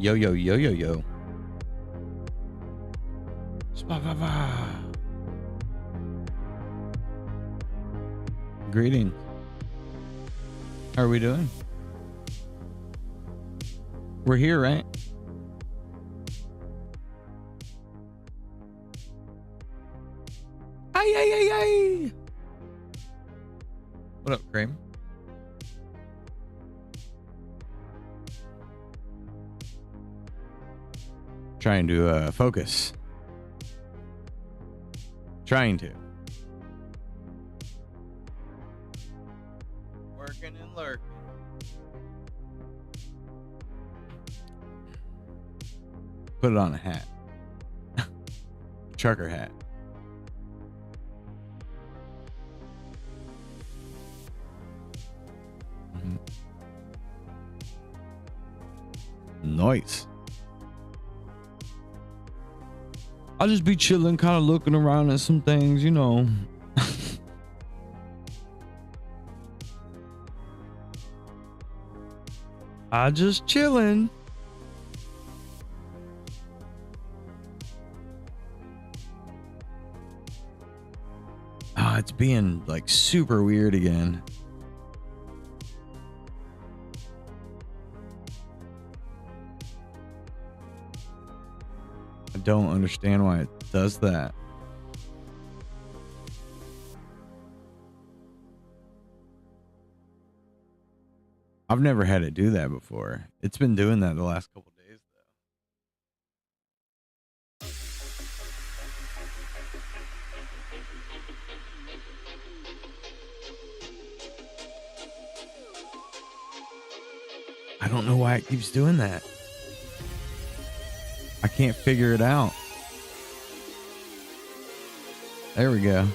Yo, yo, yo, yo, yo. Greetings. How are we doing? We're here, right? Ay, ay, ay, ay. What up, Cream? Trying to focus. Trying to. Working and lurking. Put it on a hat. Trucker hat. Nice. I'll just be chilling, kind of looking around at some things, you know. I just chilling. Ah, it's being like super weird again. I don't understand why it does that. I've never had it do that before. It's been doing that the last couple days, though. I don't know why it keeps doing that. I can't figure it out. There we go.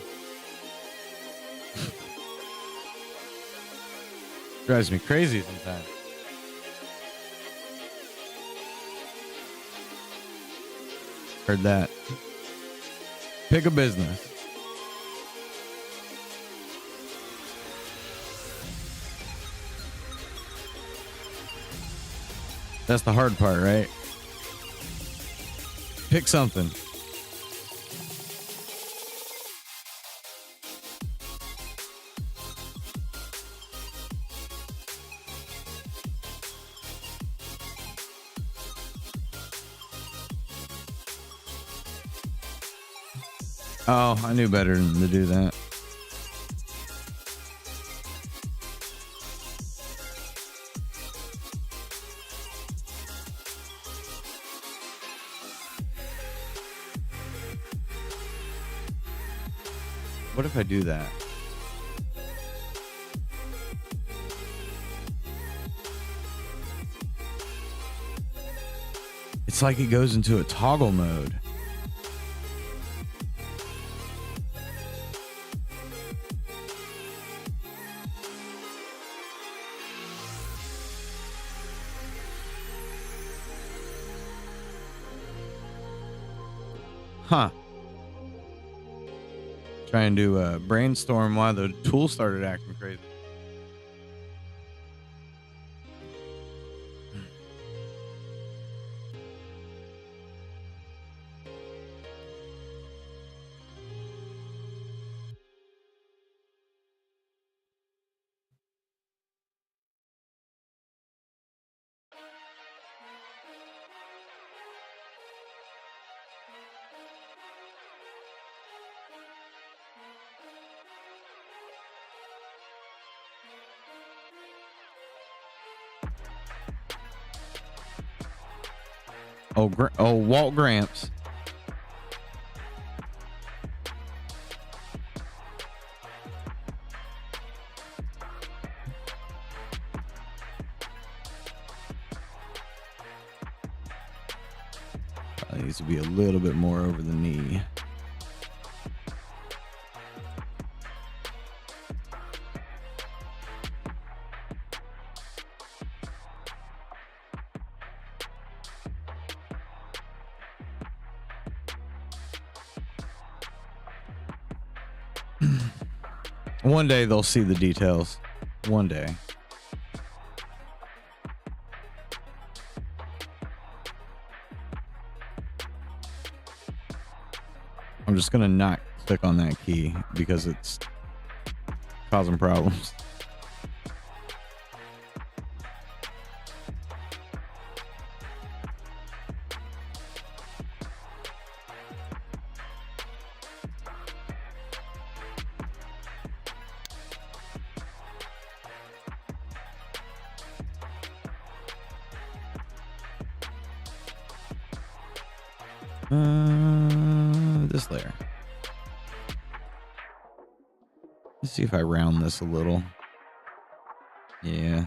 Drives me crazy sometimes. Heard that. Pick a business. That's the hard part, right? Pick something. Oh, I knew better than to do that. What if I do that? It's like it goes into a toggle mode. Huh. Trying to brainstorm why the tool started acting crazy. Oh, Walt Gramps. Needs to be a little bit more over the knee. One day they'll see the details. One day. I'm just gonna not click on that key because it's causing problems. This layer. Let's see if I round this a little. Yeah.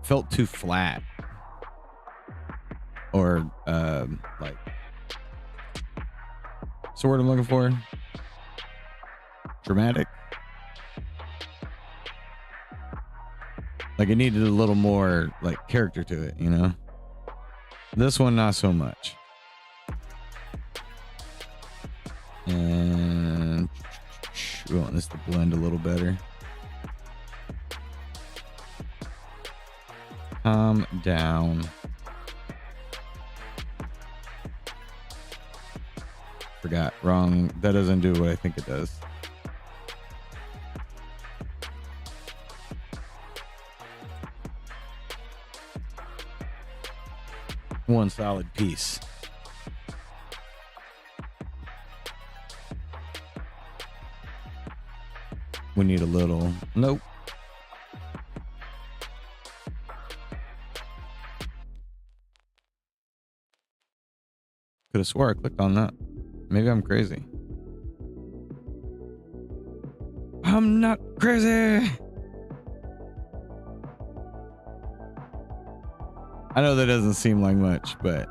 Felt too flat. Or, like, what's the word I'm looking for? Dramatic. Like, it needed a little more, like, character to it, you know? This one, not so much. And we want this to blend a little better. Calm down. Forgot. Wrong. That doesn't do what I think it does. One solid piece. We need a little. Nope. Could have swore I clicked on that. Maybe I'm crazy. I'm not crazy. I know that doesn't seem like much, but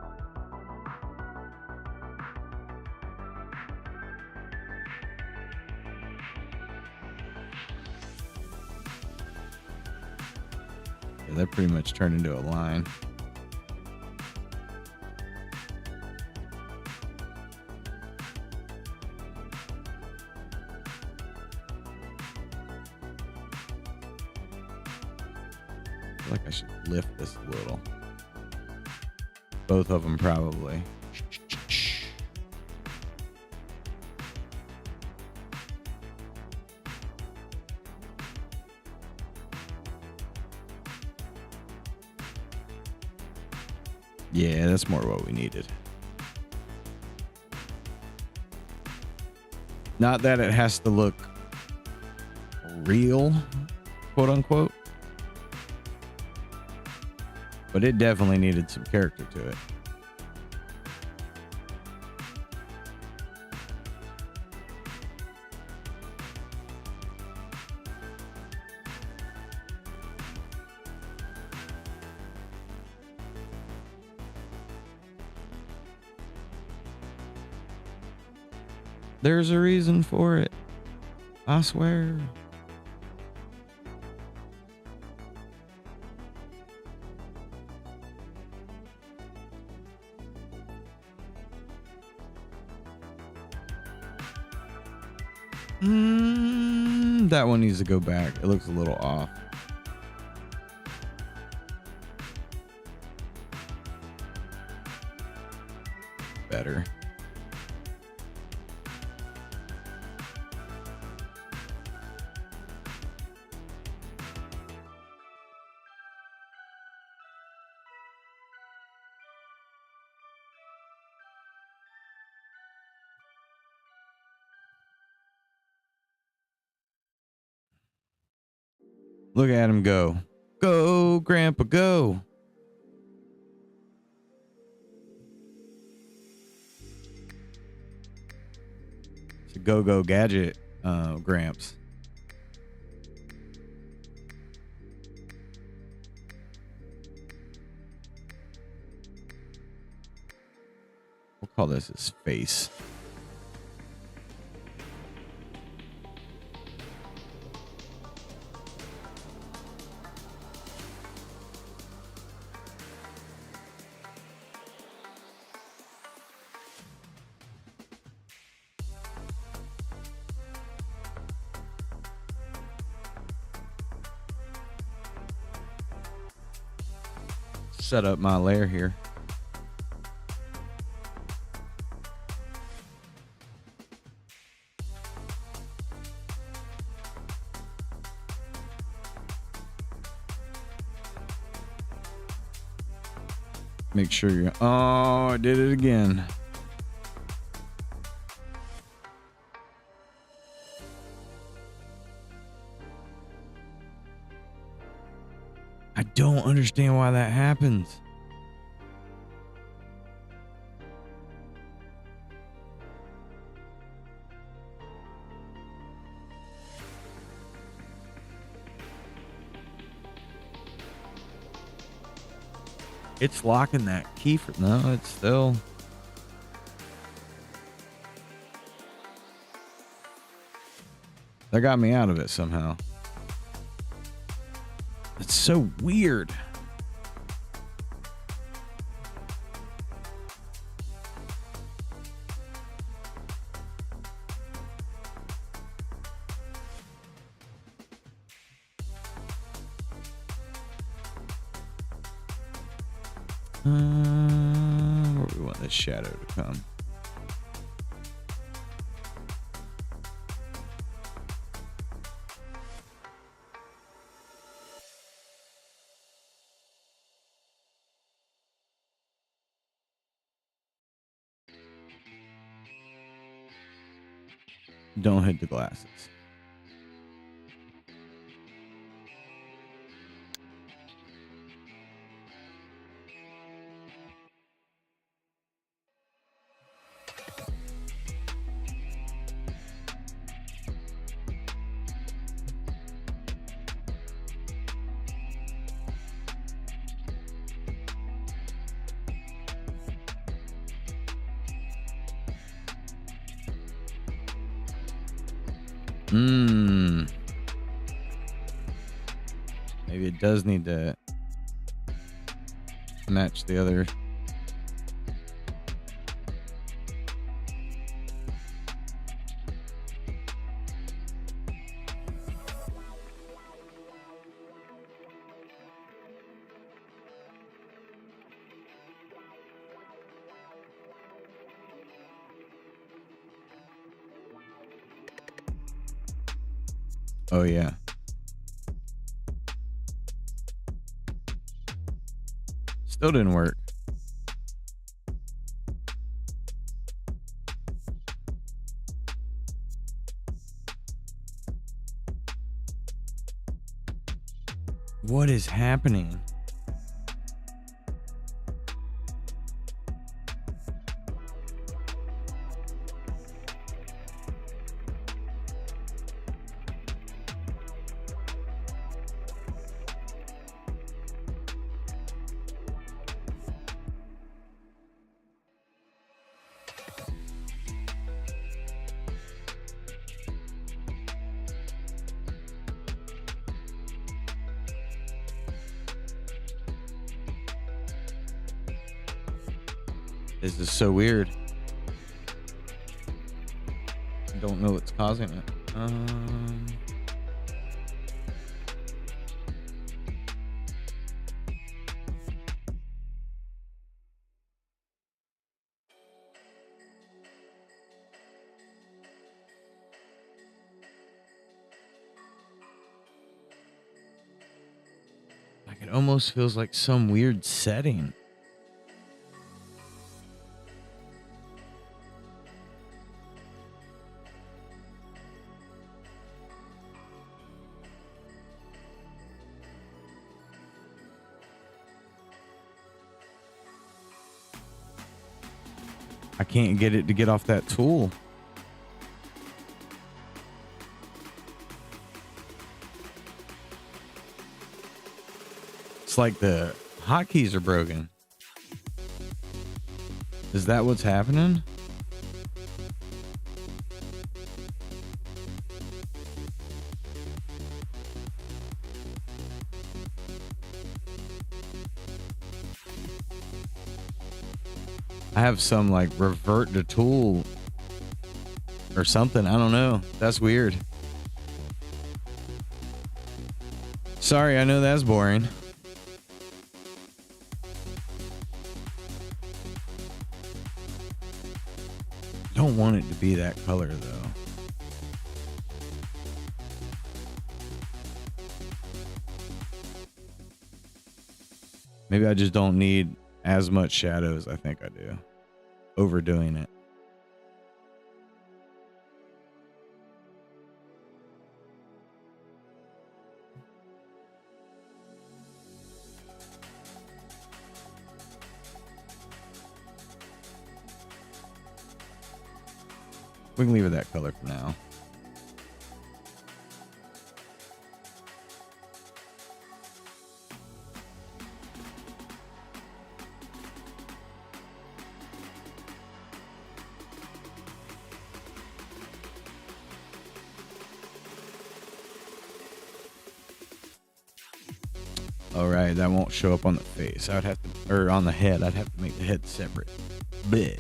yeah, that pretty much turned into a line. I feel like I should lift this a little. Both of them probably. Yeah, that's more what we needed. Not that it has to look real, quote unquote, but it definitely needed some character to it. There's a reason for it, I swear. That one needs to go back. It looks a little off. Better. Look at him go. Go, Grandpa, go. It's a go-go gadget, Gramps. We'll call this his face. Set up my lair here. Make sure you're... Oh, I did it again. I don't understand why that happens. It's locking that key for... No, it's still... That got me out of it somehow. It's so weird. Where do we want this shadow to come? Don't hit the glasses. Maybe it does need to match the other. Oh, yeah. Still didn't work. What is happening? This is so weird. I don't know what's causing it. Like it almost feels like some weird setting. I can't get it to get off that tool. It's like the hotkeys are broken. Is that what's happening? I have some like revert to tool or something. I don't know. That's weird. Sorry, I know that's boring. Don't want it to be that color though. Maybe I just don't need as much shadow as I think I do. Overdoing it. We can leave it that color for now. All right, that won't show up on the face. I'd have to, or on the head. I'd have to make the head separate. Bleh.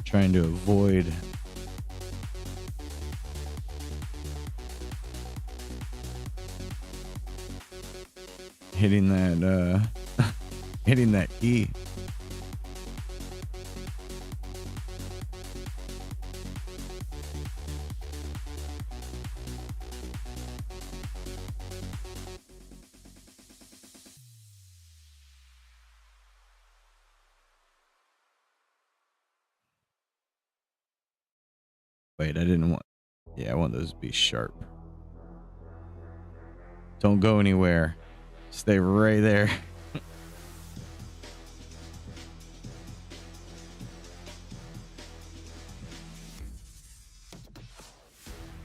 Trying to avoid hitting that hitting that key. Wait, I didn't want... Yeah, I want those to be sharp. Don't go anywhere. Stay right there.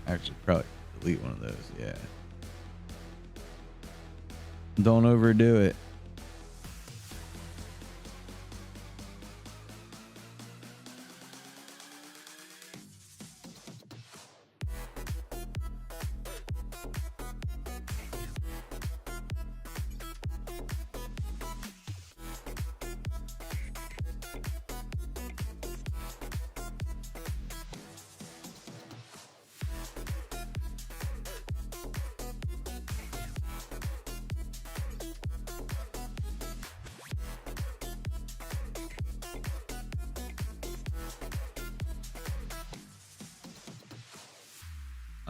Actually, probably delete one of those. Yeah. Don't overdo it.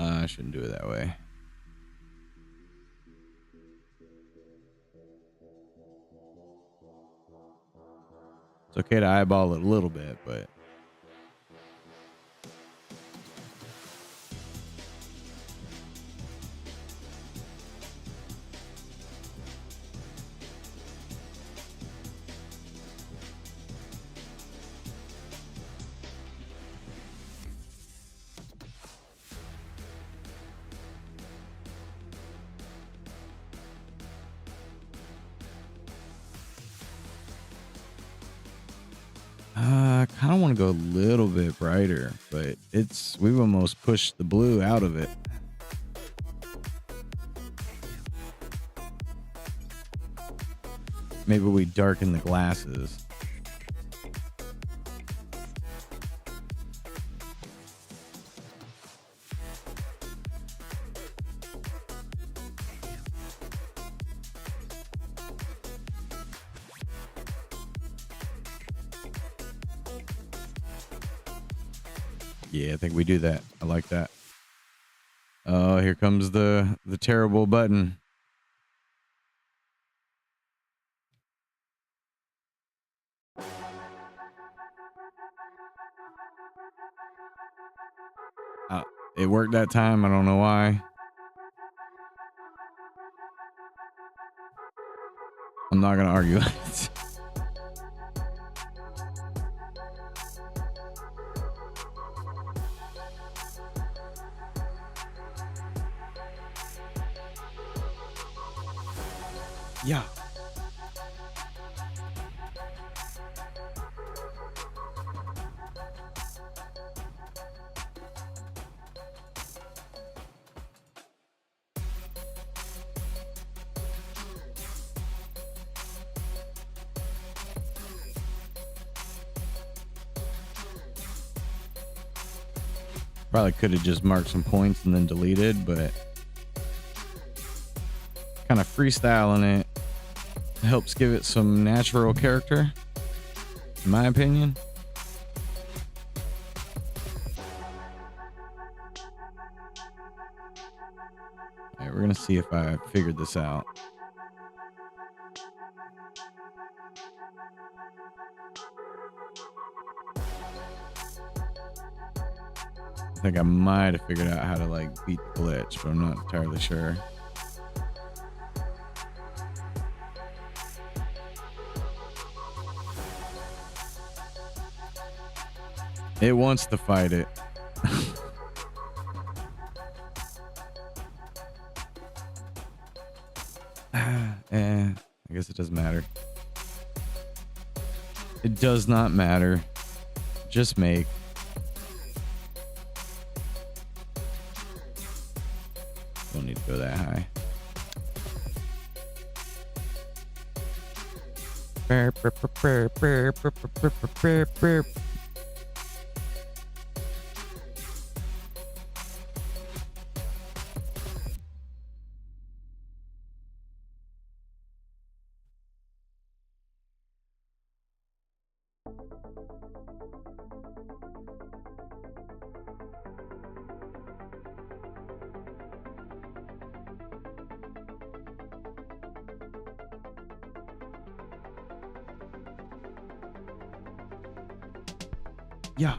I shouldn't do it that way. It's okay to eyeball it a little bit, but I kind of want to go a little bit brighter, but we've almost pushed the blue out of it. Maybe we darken the glasses. Yeah, I think we do that. I like that. Oh, here comes the terrible button. It worked that time. I don't know why. I'm not gonna argue it. Yeah. Probably could have just marked some points and then deleted, but kind of freestyling it helps give it some natural character, in my opinion. All right, we're gonna see if I figured this out. I think I might have figured out how to like beat the glitch, but I'm not entirely sure. It wants to fight it. I guess it doesn't matter. It does not matter. Just make. Don't need to go that high. Yeah.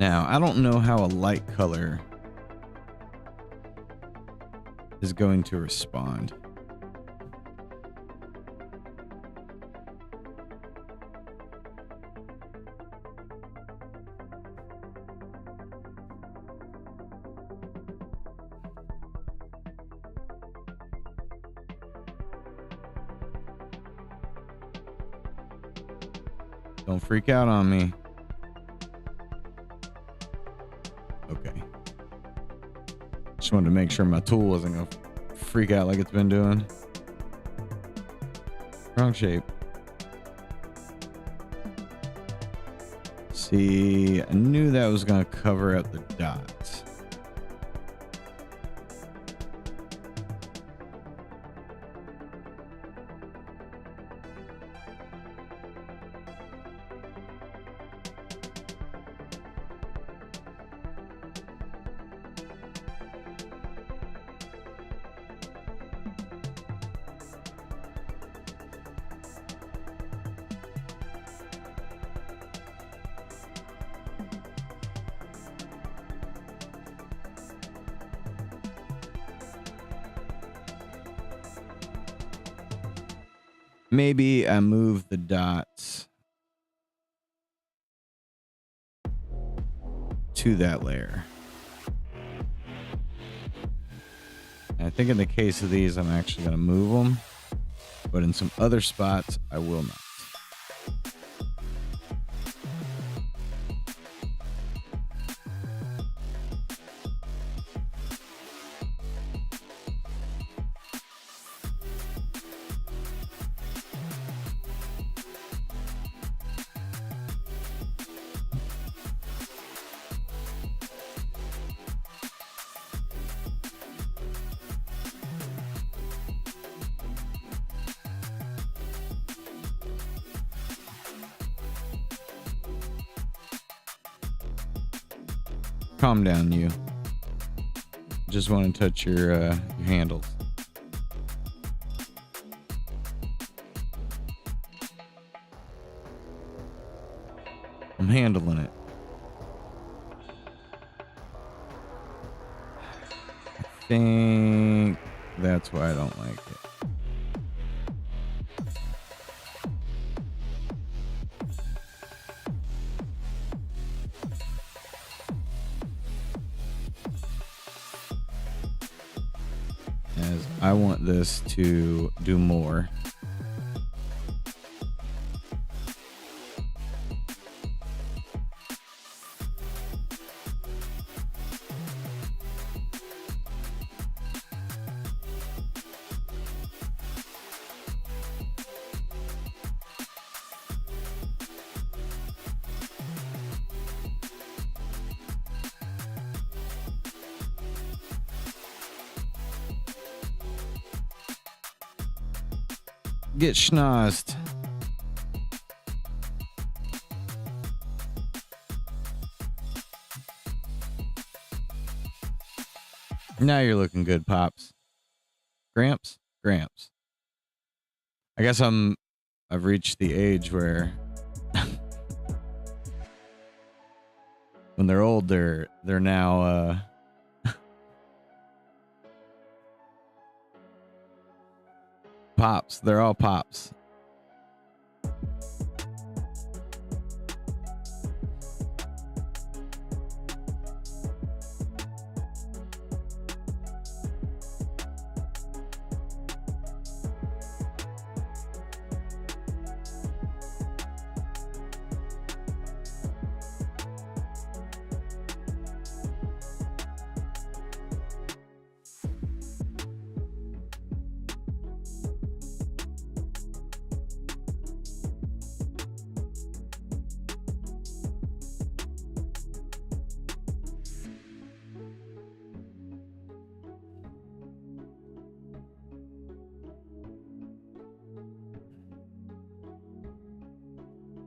Now, I don't know how a light color is going to respond. Don't freak out on me. Okay. Just wanted to make sure my tool wasn't going to freak out like it's been doing. Wrong shape. See, I knew that was going to cover up the dots. Maybe I move the dots to that layer. And I think in the case of these, I'm actually going to move them, but in some other spots, I will not. Calm down, you. Just want to touch your handles. I'm handling it. I think that's why I don't like it. As I want this to do more. Get schnozzed. Now you're looking good, Pops. Gramps? Gramps. I guess I've reached the age where when they're old, they're now Pops. They're all Pops.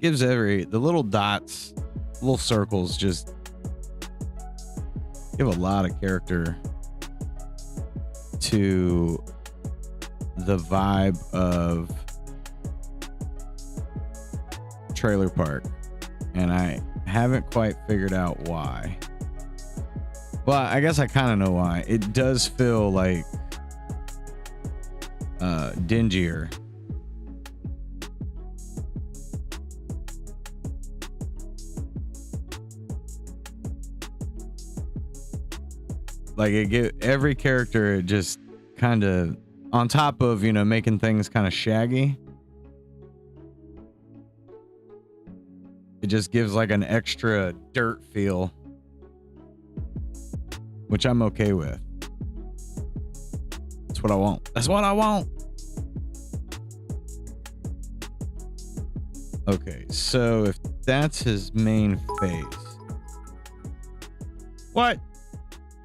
Gives the little dots, little circles, just give a lot of character to the vibe of Trailer Park, and I haven't quite figured out why. Well, I guess I kind of know why. It does feel like dingier. Like every character just kind of on top of, making things kind of shaggy. It just gives like an extra dirt feel, which I'm okay with. That's what I want. That's what I want. Okay, so if that's his main face. What?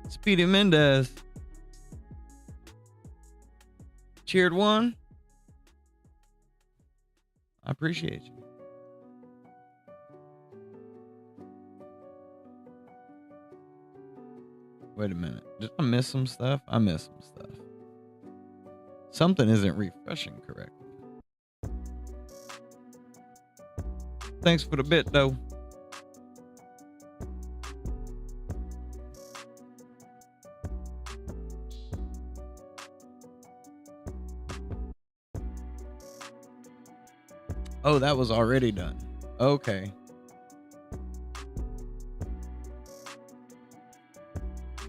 Speedy Mendez. Cheered one. I appreciate you. Wait a minute. Did I miss some stuff? I missed some stuff. Something isn't refreshing correctly. Thanks for the bit, though. Oh, that was already done. Okay.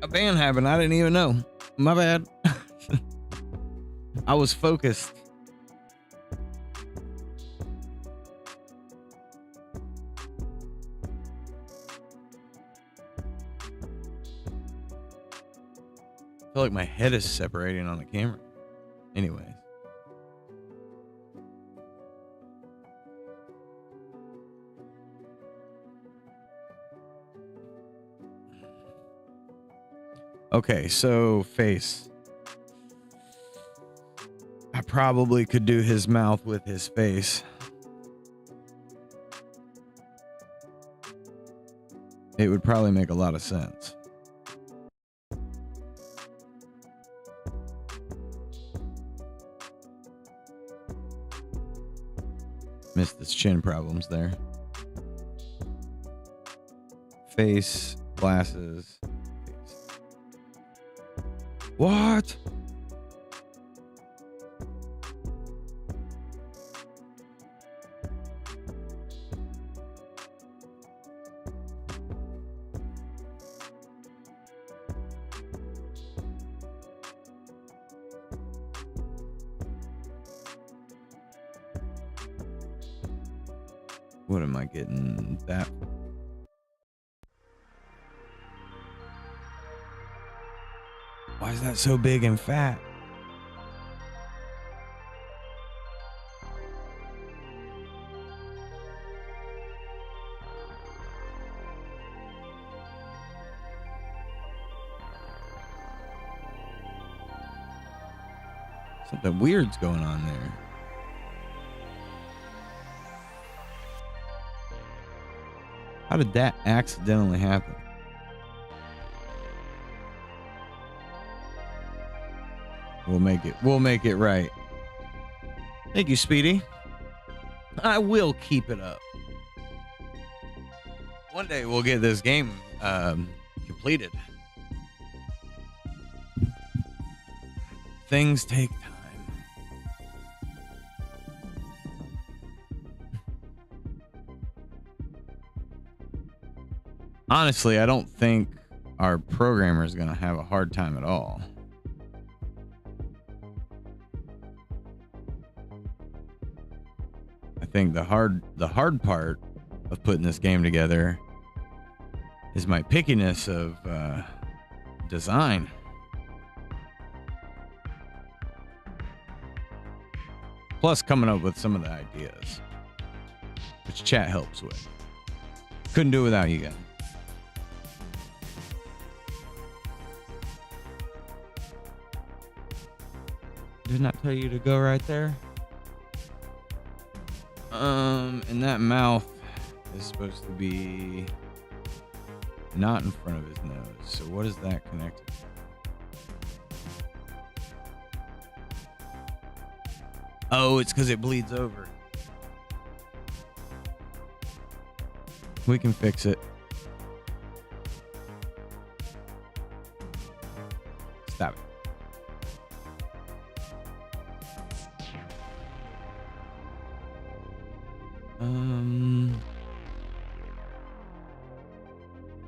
A ban happened. I didn't even know. My bad. I was focused. I feel like my head is separating on the camera. Anyways. Okay, so face. I probably could do his mouth with his face. It would probably make a lot of sense. Missed his chin problems there. Face, glasses. What? What am I getting that? Why is that so big and fat? Something weird's going on there. How did that accidentally happen? We'll make it right. Thank you, Speedy. I will keep it up. One day we'll get this game completed. Things take time. Honestly, I don't think our programmer is going to have a hard time at all. I think the hard part of putting this game together is my pickiness of design. Plus coming up with some of the ideas, which chat helps with. Couldn't do it without you guys. Didn't I tell you to go right there? And that mouth is supposed to be not in front of his nose. So what is that connected to? Oh, it's because it bleeds over. We can fix it. Stop it.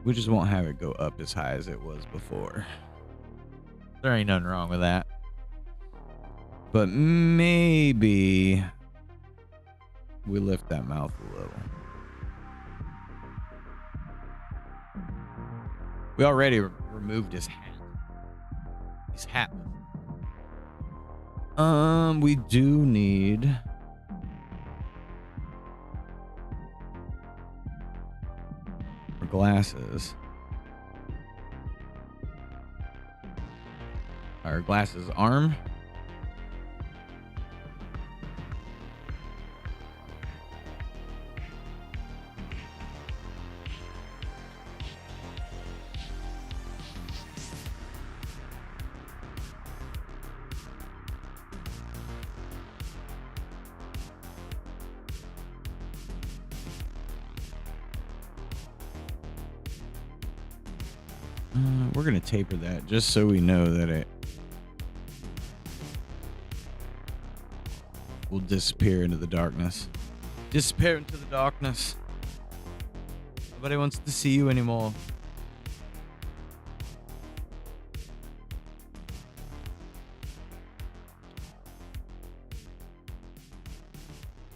We just won't have it go up as high as it was before. There ain't nothing wrong with that. But maybe we lift that mouth a little. We already removed his hat. His hat. We do need glasses. Our glasses arm. We're going to taper that just so we know that it will disappear into the darkness. Disappear into the darkness. Nobody wants to see you anymore.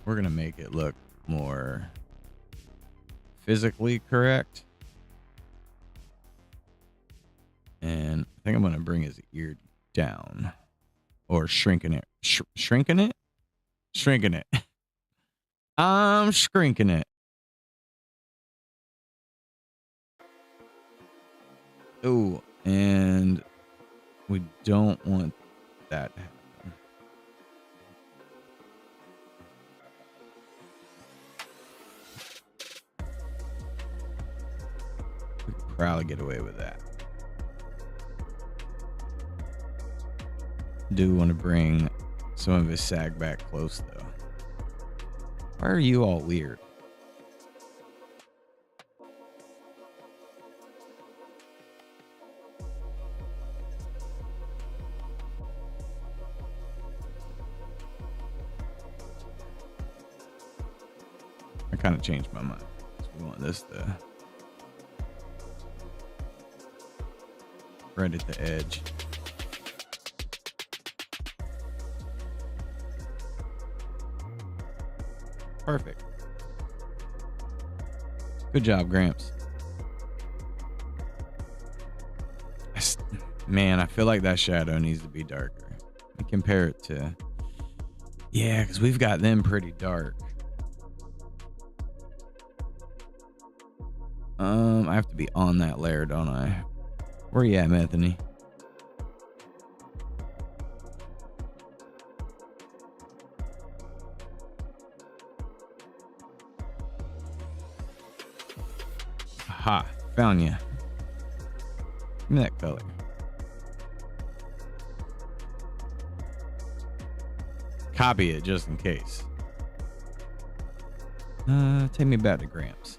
We're going to make it look more physically correct. And I think I'm going to bring his ear down. Or shrinking it. Shrinking it? Shrinking it. I'm shrinking it. Oh, and we don't want that to happen. We could probably get away with that. Do want to bring some of his sag back close though. Why are you all weird? I kind of changed my mind. So we want this to right at the edge. Perfect. Good job, Gramps. Man, I feel like that shadow needs to be darker. I compare it to... Yeah, because we've got them pretty dark. I have to be on that layer, don't I? Where you at, Methany? Aha, found you. Give me that color. Copy it just in case. Take me back to Gramps.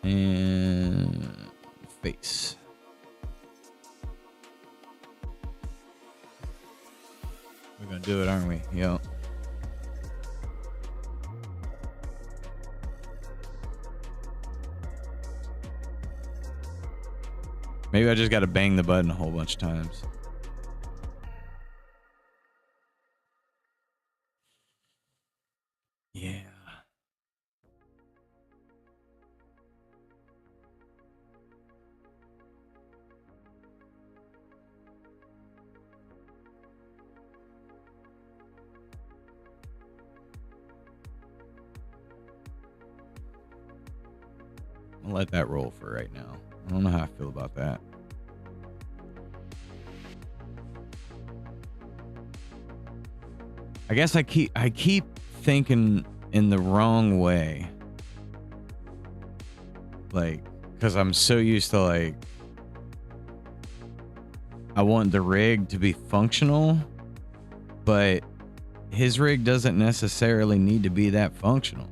And face. We're gonna do it, aren't we? Yep. Maybe I just got to bang the button a whole bunch of times. Yeah. I'll let that roll for right now. I don't know how I feel about that. I guess I keep thinking in the wrong way. Like, because I'm so used to, like, I want the rig to be functional, but his rig doesn't necessarily need to be that functional.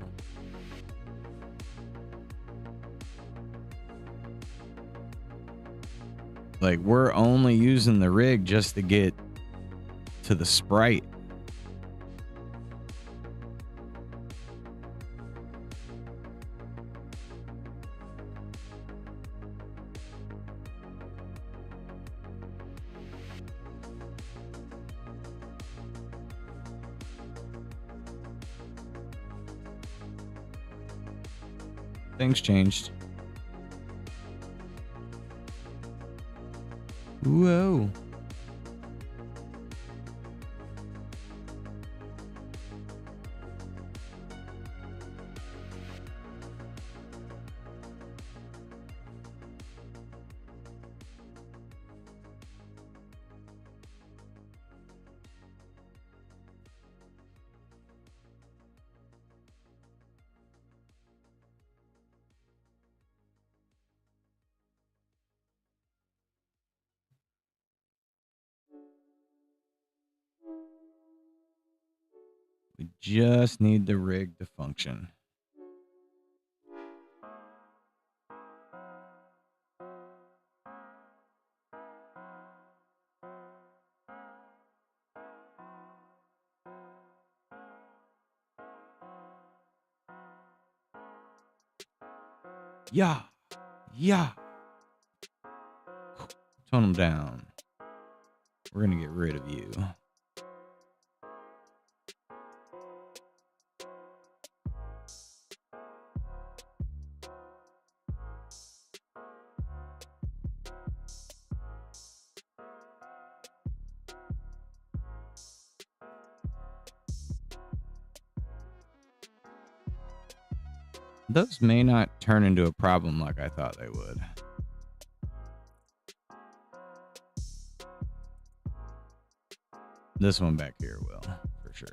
Like, we're only using the rig just to get to the sprite. Things changed. Whoa. We just need the rig to function. Yeah. Yeah. Tone them down. We're going to get rid of you. Those may not turn into a problem like I thought they would. This one back here will, for sure.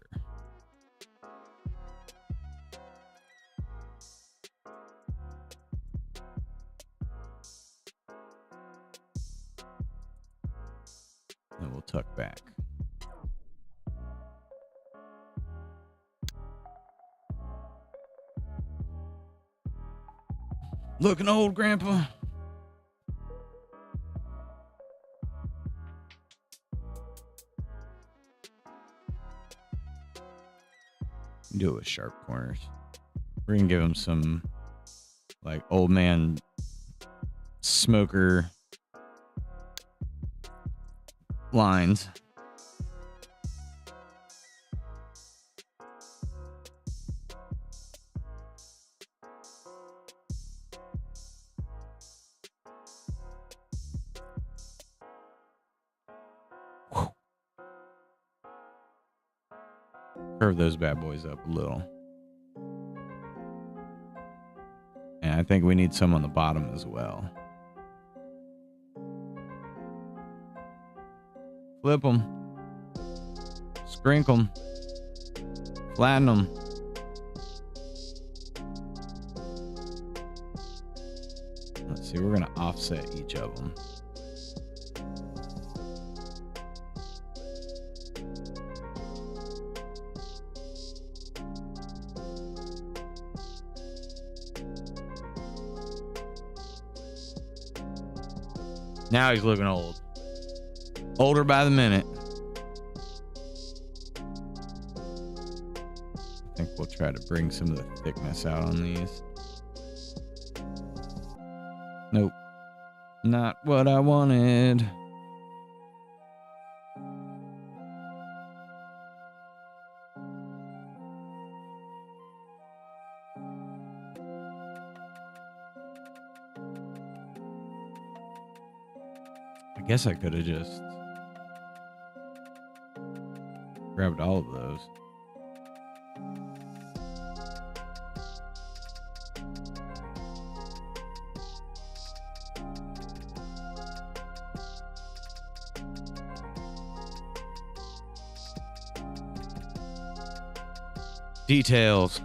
And we'll tuck back. Looking old, Grandpa. Do it with sharp corners. We're gonna give him some like old man smoker lines. Curve those bad boys up a little. And I think we need some on the bottom as well. Flip them. Sprinkle them. Flatten them. Let's see, we're going to offset each of them. Now he's looking old. Older by the minute. I think we'll try to bring some of the thickness out on these. Nope. Not what I wanted. I guess I could have just grabbed all of those. Details.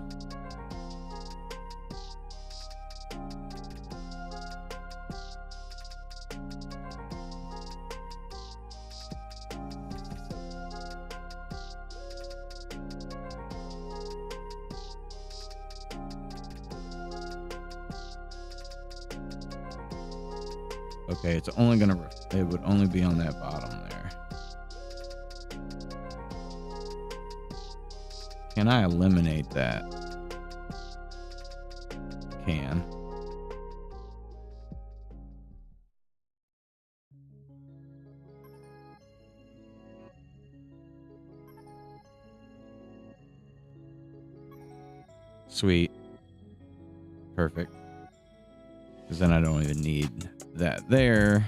Okay, it's only gonna, it would only be on that bottom there. Can I eliminate that? Can. Sweet. Perfect. Because then I don't even need that there.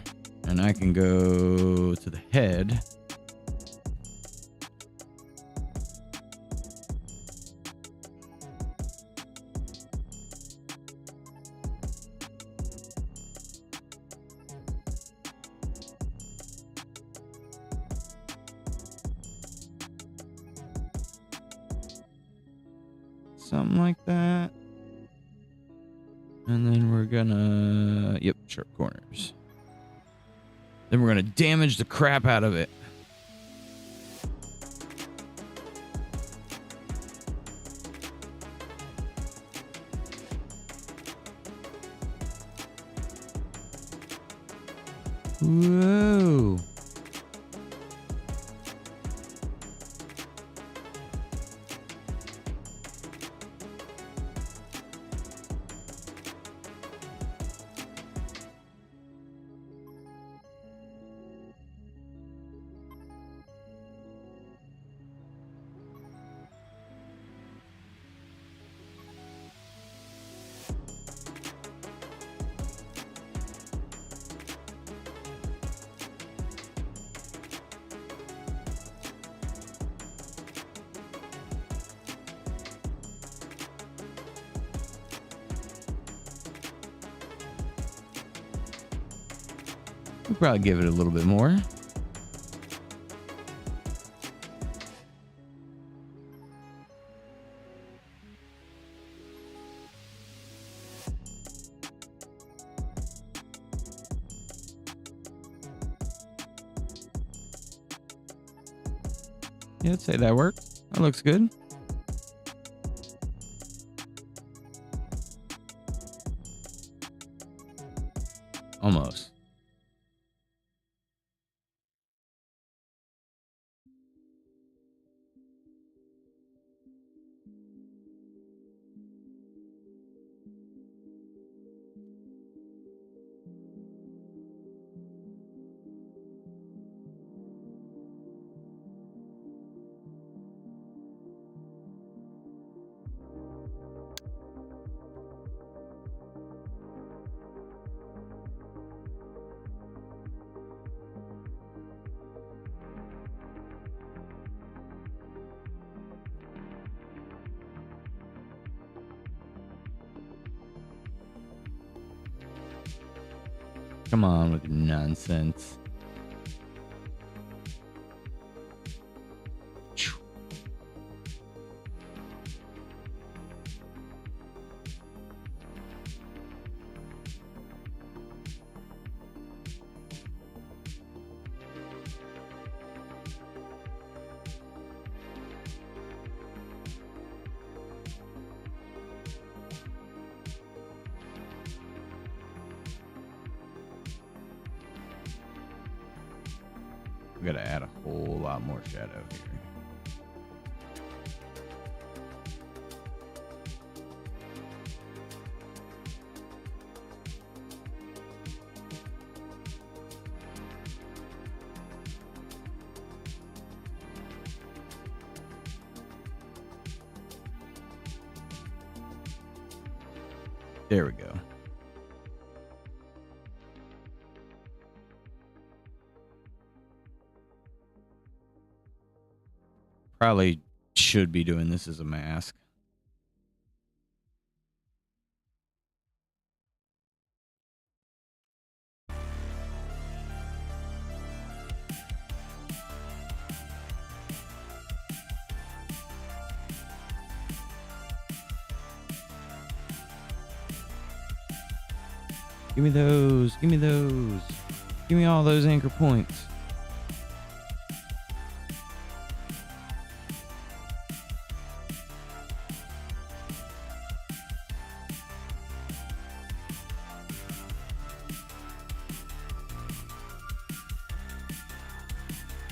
And I can go to the head. Something like that. And then we're gonna, yep, sharp corners. Then we're gonna damage the crap out of it. Whoa. We'll probably give it a little bit more. Yeah, I'd say that works. That looks good. Almost. Come on with your nonsense. We gotta add a whole lot more shadow here. There we go. Probably should be doing this as a mask. Give me those. Give me those. Give me all those anchor points.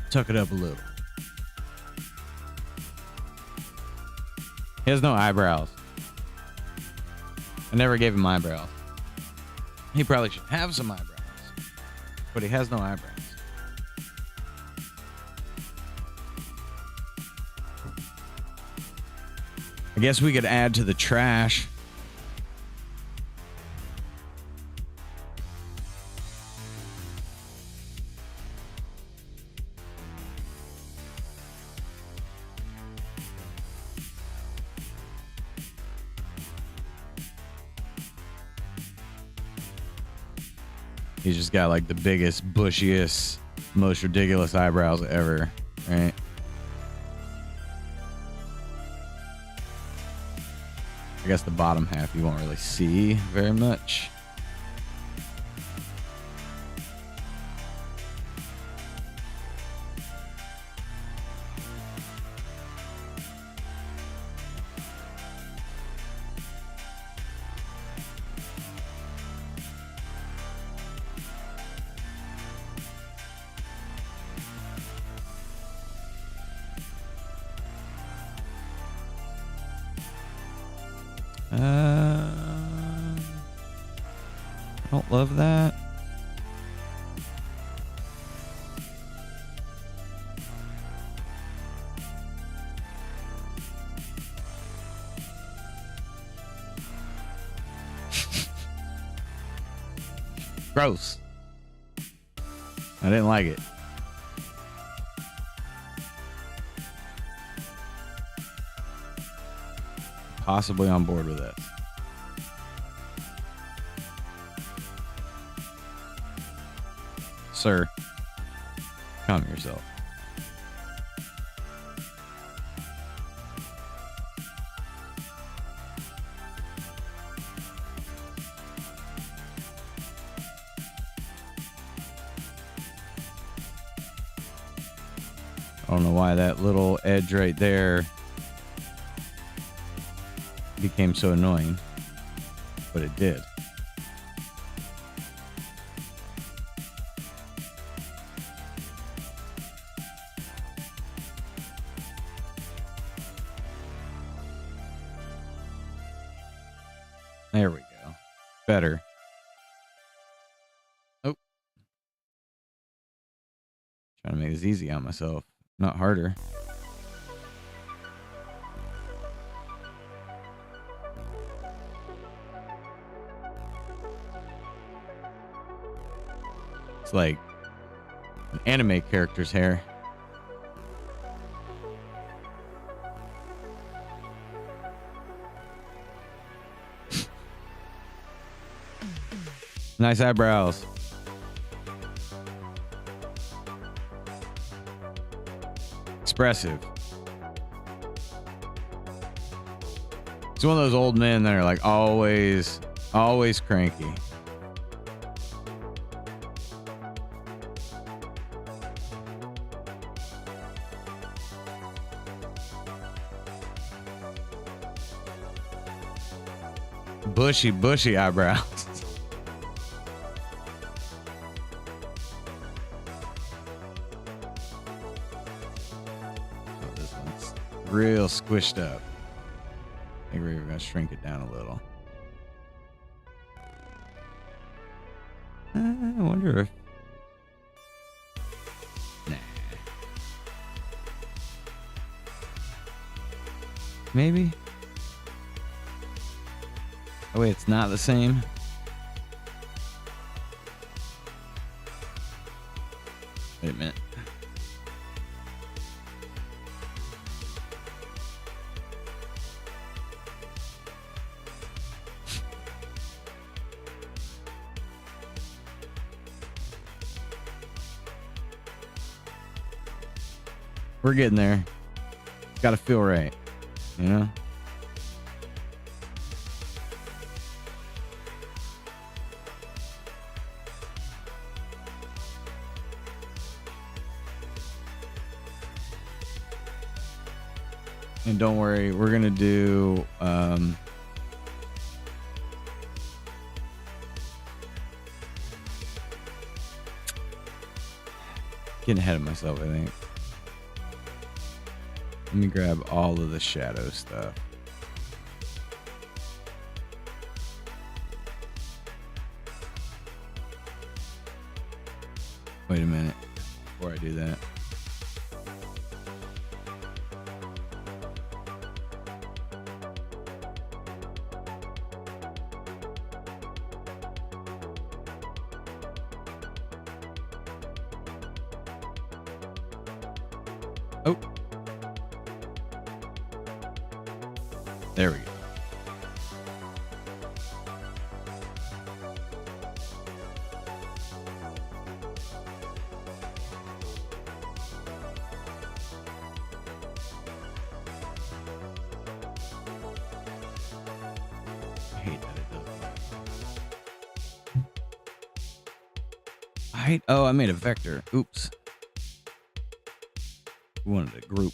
Tuck it up a little. He has no eyebrows. I never gave him eyebrows. He probably should have some eyebrows, but he has no eyebrows. I guess we could add to the trash. He's just got like the biggest, bushiest, most ridiculous eyebrows ever, right? I guess the bottom half you won't really see very much. Don't love that. Gross. I didn't like it. Possibly on board with this. Sir, calm yourself. I don't know why that little edge right there became so annoying, but it did. There we go. Better. Oh. Trying to make this easy on myself, not harder. It's like an anime character's hair. Nice eyebrows. Expressive. It's one of those old men that are like always cranky. Bushy eyebrows. Oh, this one's real squished up. I think we're gonna shrink it down a little. I wonder if... Nah. Maybe? Oh wait, it's not the same? Wait a minute. We're getting there. Gotta feel right, you know? And don't worry, we're gonna do getting ahead of myself, I think. Let me grab all of the shadow stuff. Wait a minute before I do that. Oh. There we go. I hate that it does that. Oh, I made a vector. Oops. We wanted a group.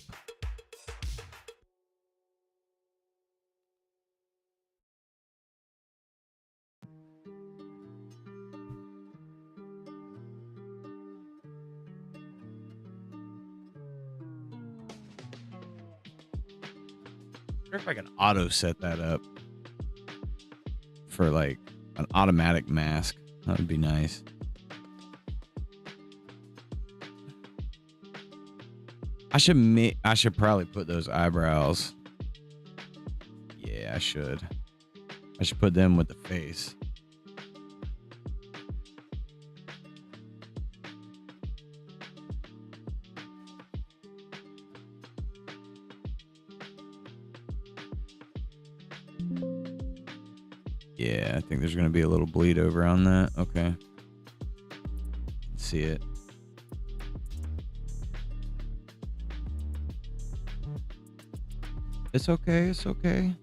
I wonder if I can auto set that up for like an automatic mask. That would be nice. I should probably put those eyebrows. Yeah, I should. I should put them with the face. Yeah, I think there's going to be a little bleed over on that. Okay. See it. It's okay. It's okay.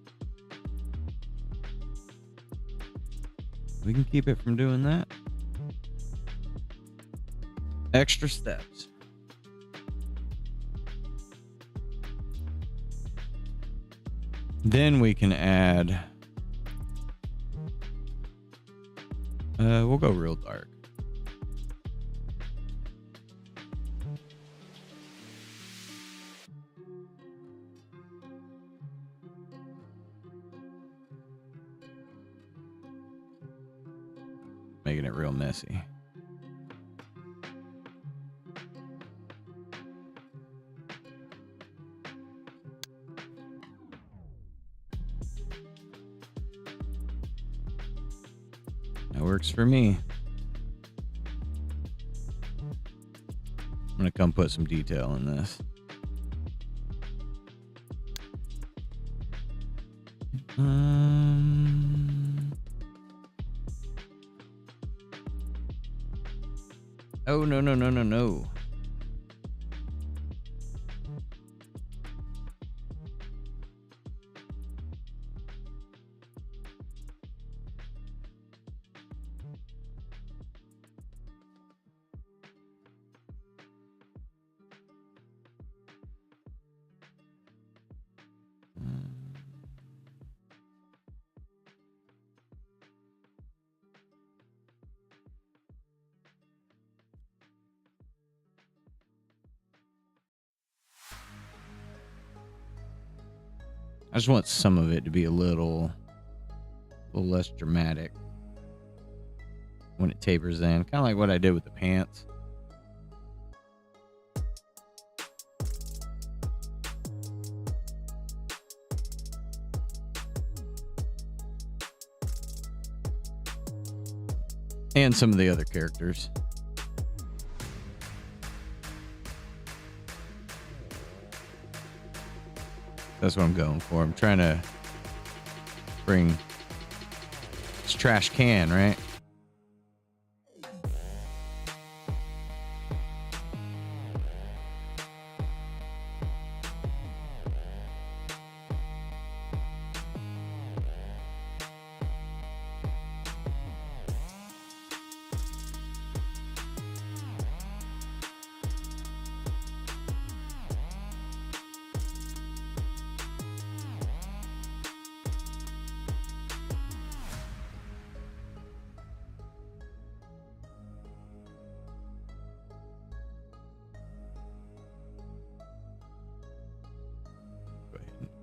We can keep it from doing that. Extra steps. Then we can add... we'll go real dark. Making it real messy. That works for me. I'm gonna come put some detail in this. Oh, no. I just want some of it to be a little less dramatic when it tapers in. Kind of like what I did with the pants. And some of the other characters. That's what I'm going for. I'm trying to bring... It's trash can, right?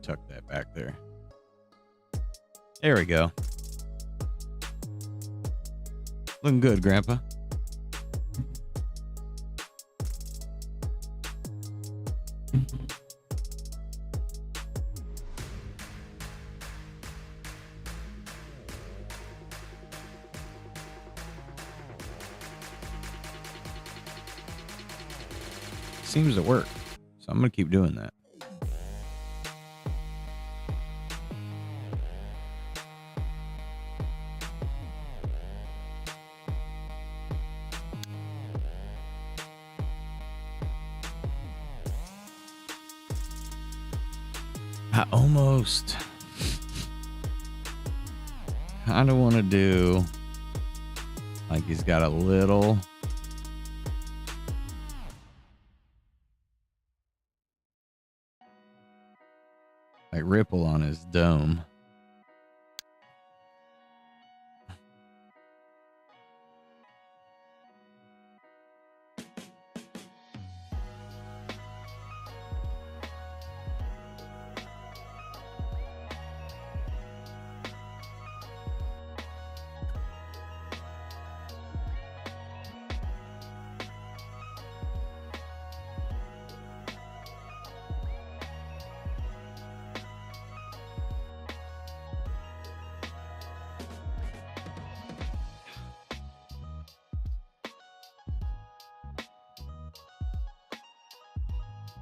Tuck that back there. There we go. Looking good, Grandpa. Seems to work, so I'm gonna keep doing that. I almost kind of want to do like he's got a little like ripple on his dome.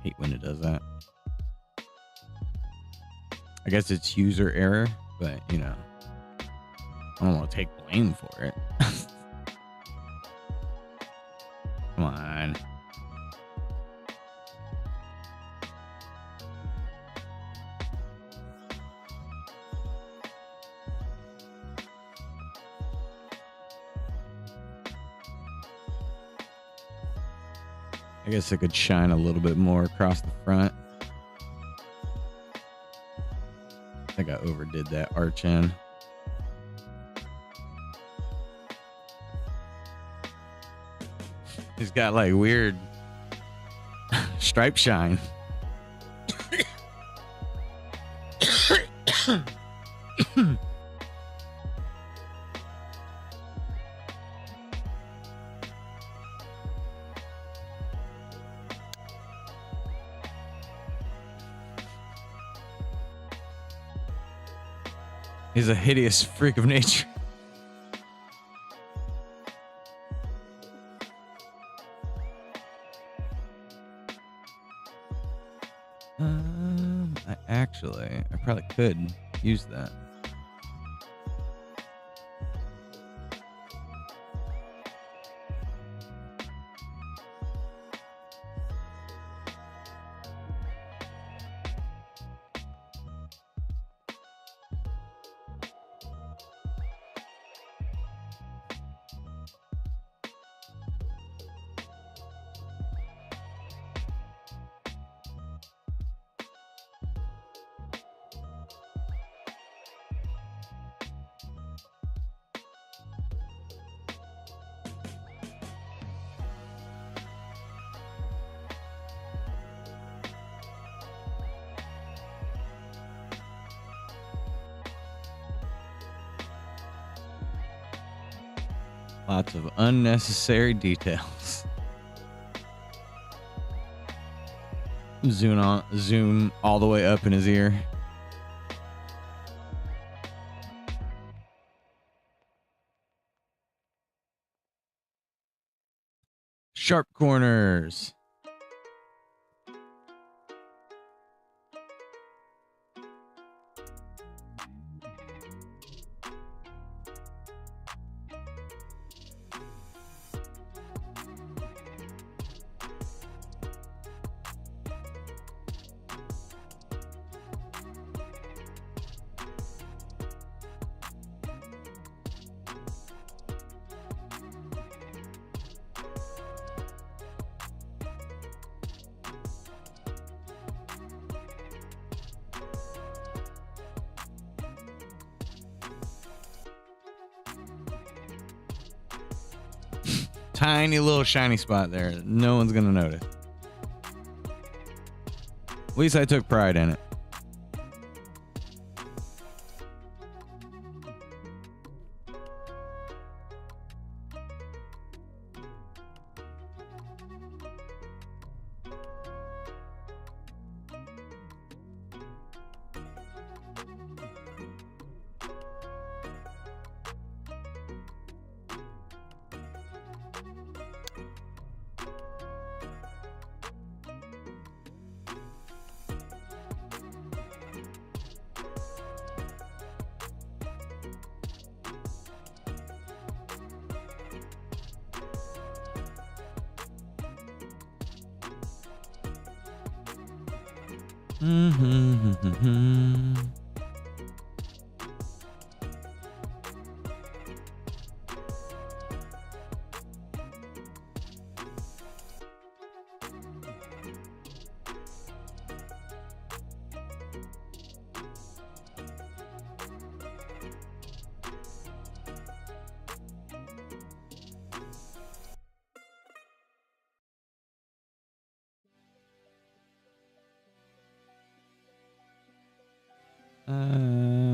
Hate when it does that. I guess it's user error, but you know, I don't want to take blame for it. Come on. I guess I could shine a little bit more across the front. I think I overdid that arch in. He's got like weird stripe shine. He's a hideous freak of nature. I probably could use that. Lots of unnecessary details. Zoom all the way up in his ear. Sharp corners. Tiny little shiny spot there. No one's gonna notice. At least I took pride in it.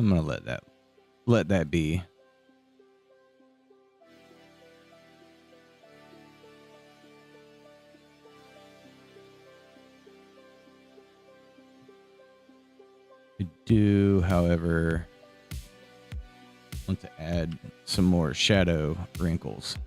I'm gonna let that be. I do, however, want to add some more shadow wrinkles.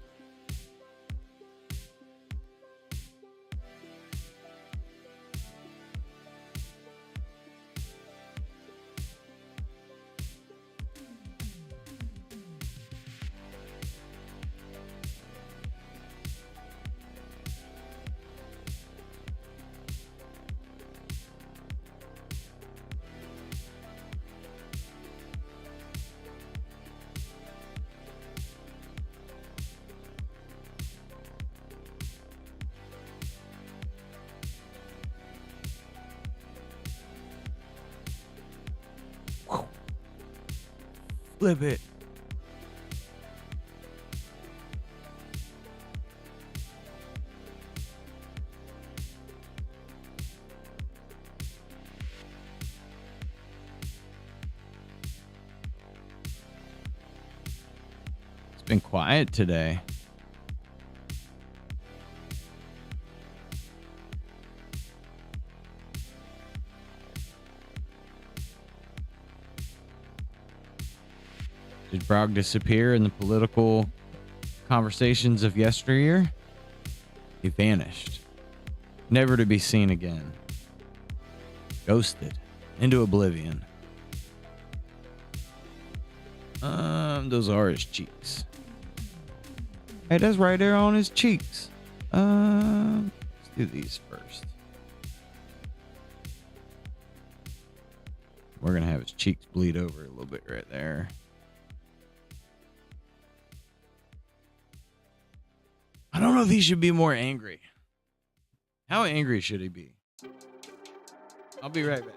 Flip it. It's been quiet today. Did Brock disappear in the political conversations of yesteryear? He vanished, never to be seen again. Ghosted into oblivion. Those are his cheeks. Hey, that's right there on his cheeks. Let's do these first. We're gonna have his cheeks bleed over a little bit right there. I don't know if he should be more angry. How angry should he be? I'll be right back.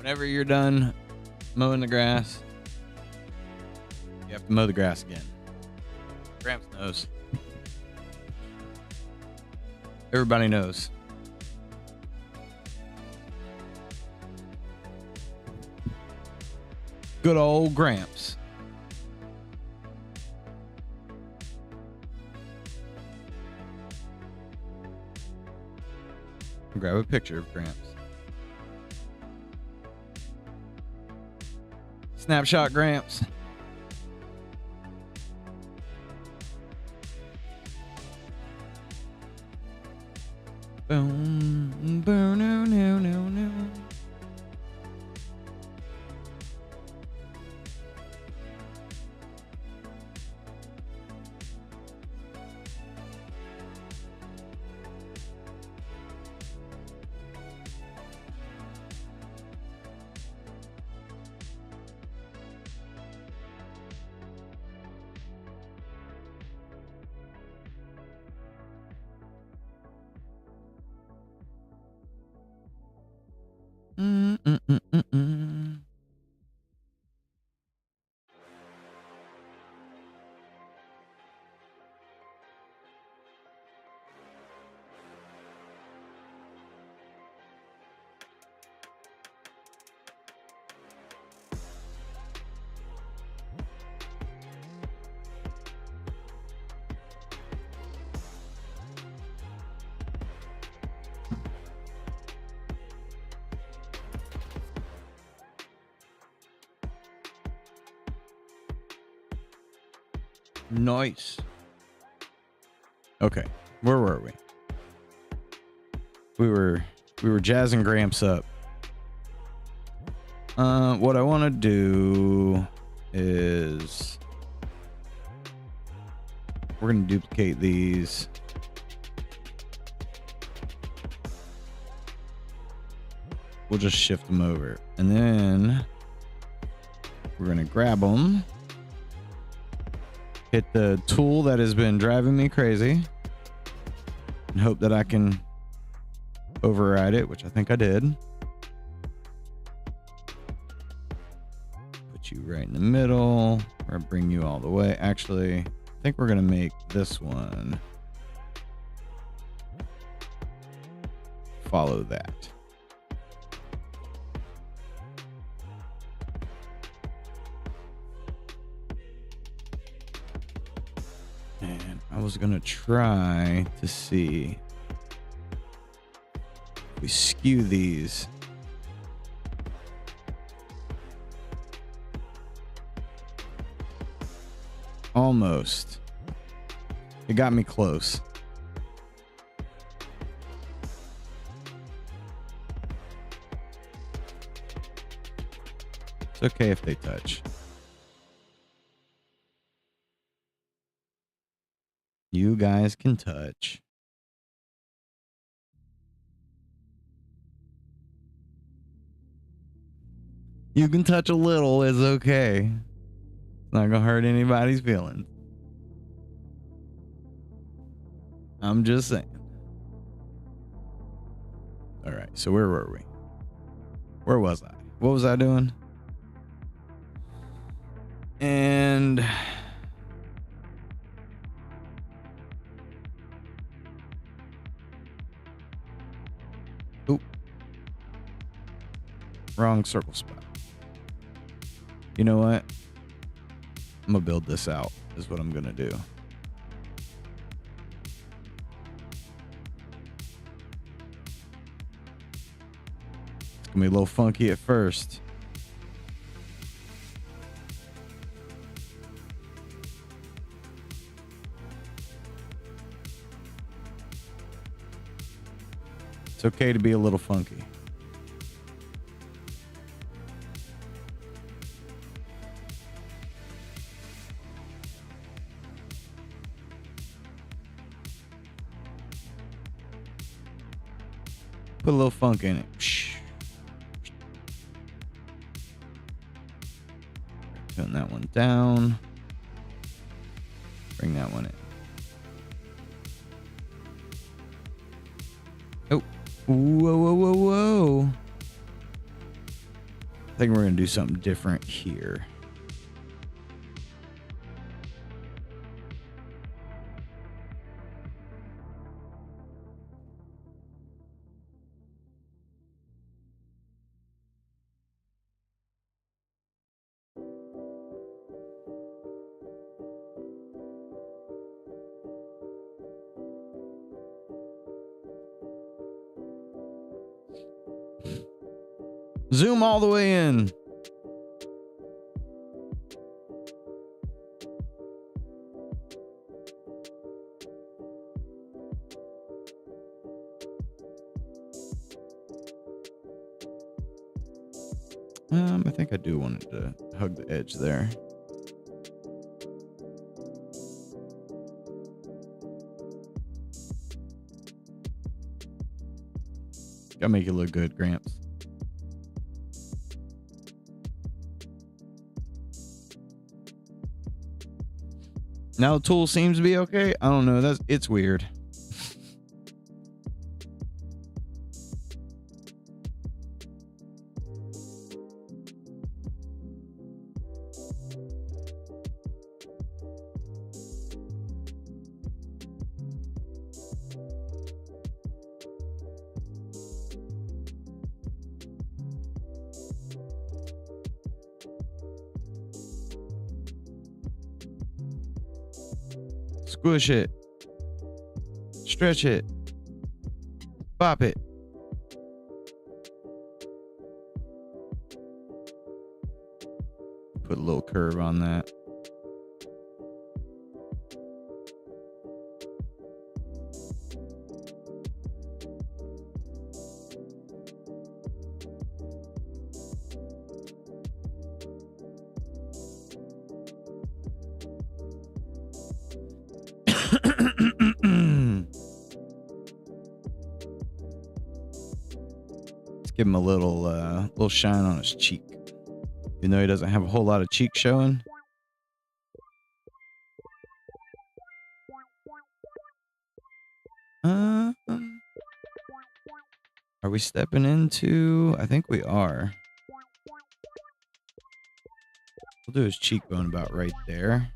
Whenever you're done mowing the grass, you have to mow the grass again. Gramps knows. Everybody knows. Good old Gramps. Grab a picture of Gramps. Snapshot Gramps. Boom, boom, no, no, no, no. Nice. Okay, where were we? We were jazzing Gramps up. What I want to do is we're gonna duplicate these. We'll just shift them over, and then we're gonna grab them. Hit the tool that has been driving me crazy and hope that I can override it, which I think I did. Put you right in the middle, or bring you all the way. Actually, I think we're gonna make this one follow that. And I was gonna try to see if we skew these. Almost. It got me close. It's okay if they touch. You guys can touch. You can touch a little, it's okay. It's not gonna hurt anybody's feelings. I'm just saying. All right, so where were we? Where was I? What was I doing? And oop. Wrong circle spot. You know what? I'm gonna build this out, is what I'm gonna do. It's gonna be a little funky at first. It's okay to be a little funky. Put a little funk in it. Turn that one down. Bring that one in. Oh. Whoa, whoa, whoa, whoa. I think we're going to do something different here. Zoom all the way in. I think I do want it to hug the edge there. Gotta make it look good, Gramps. Now the tool seems to be okay. I don't know. It's weird. Squish it. Stretch it. Pop it. Put a little curve on that. Give him a little shine on his cheek. Even though he doesn't have a whole lot of cheek showing. Are we stepping into? I think we are. We'll do his cheekbone about right there.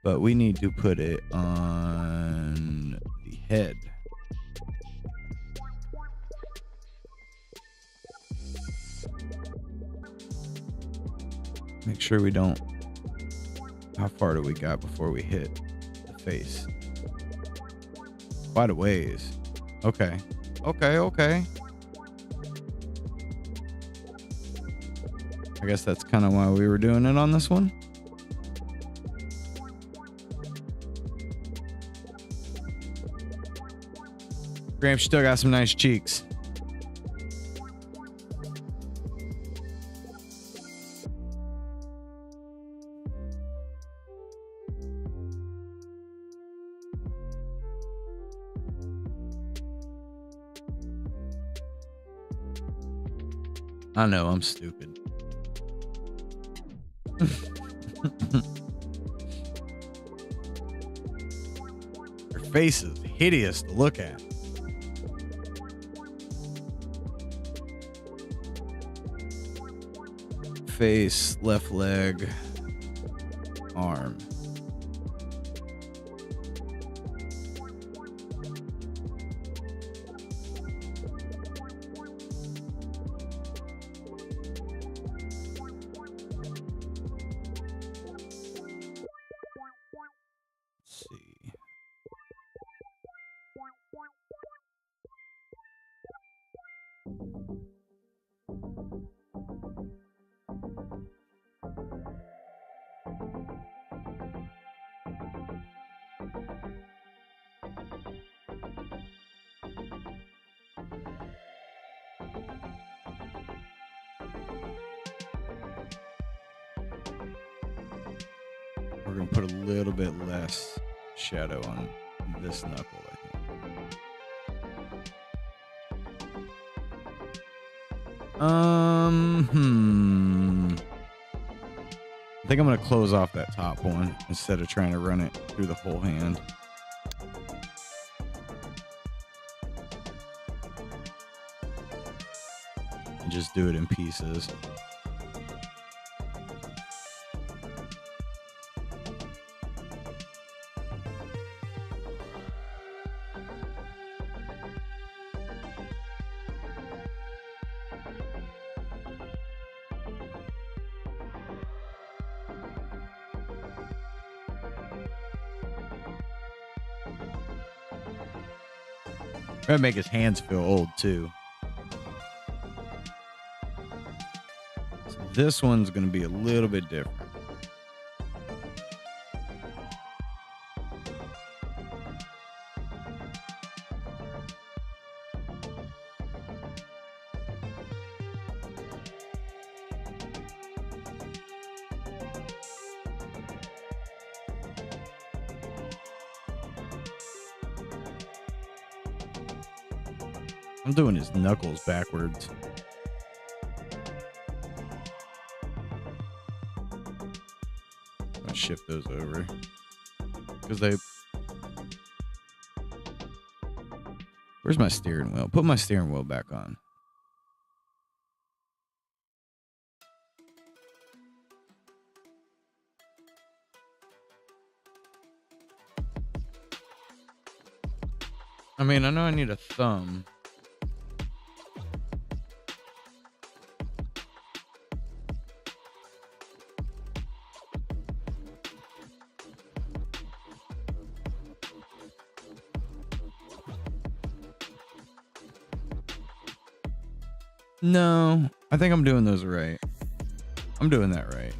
But we need to put it on the head. Make sure we don't... How far do we got before we hit the face? Quite a ways. Okay. Okay. I guess that's kind of why we were doing it on this one. Gramps still got some nice cheeks. I know, I'm stupid. Her face is hideous to look at. Face, left leg, arm. Let's see. We're going to put a little bit less shadow on this knuckle, I think. I think I'm going to close off that top one instead of trying to run it through the whole hand. and just do it in pieces. That'd make his hands feel old too. So this one's going to be a little bit different. I'm doing his knuckles backwards. I'm gonna shift those over because they. Where's my steering wheel? Put my steering wheel back on. I mean, I know I need a thumb. No, I think I'm doing those right. I'm doing that right.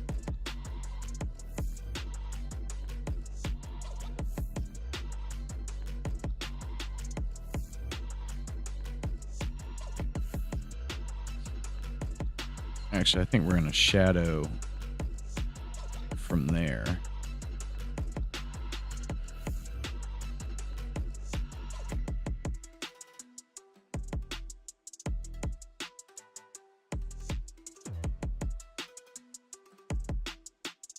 Actually, I think we're in a shadow from there.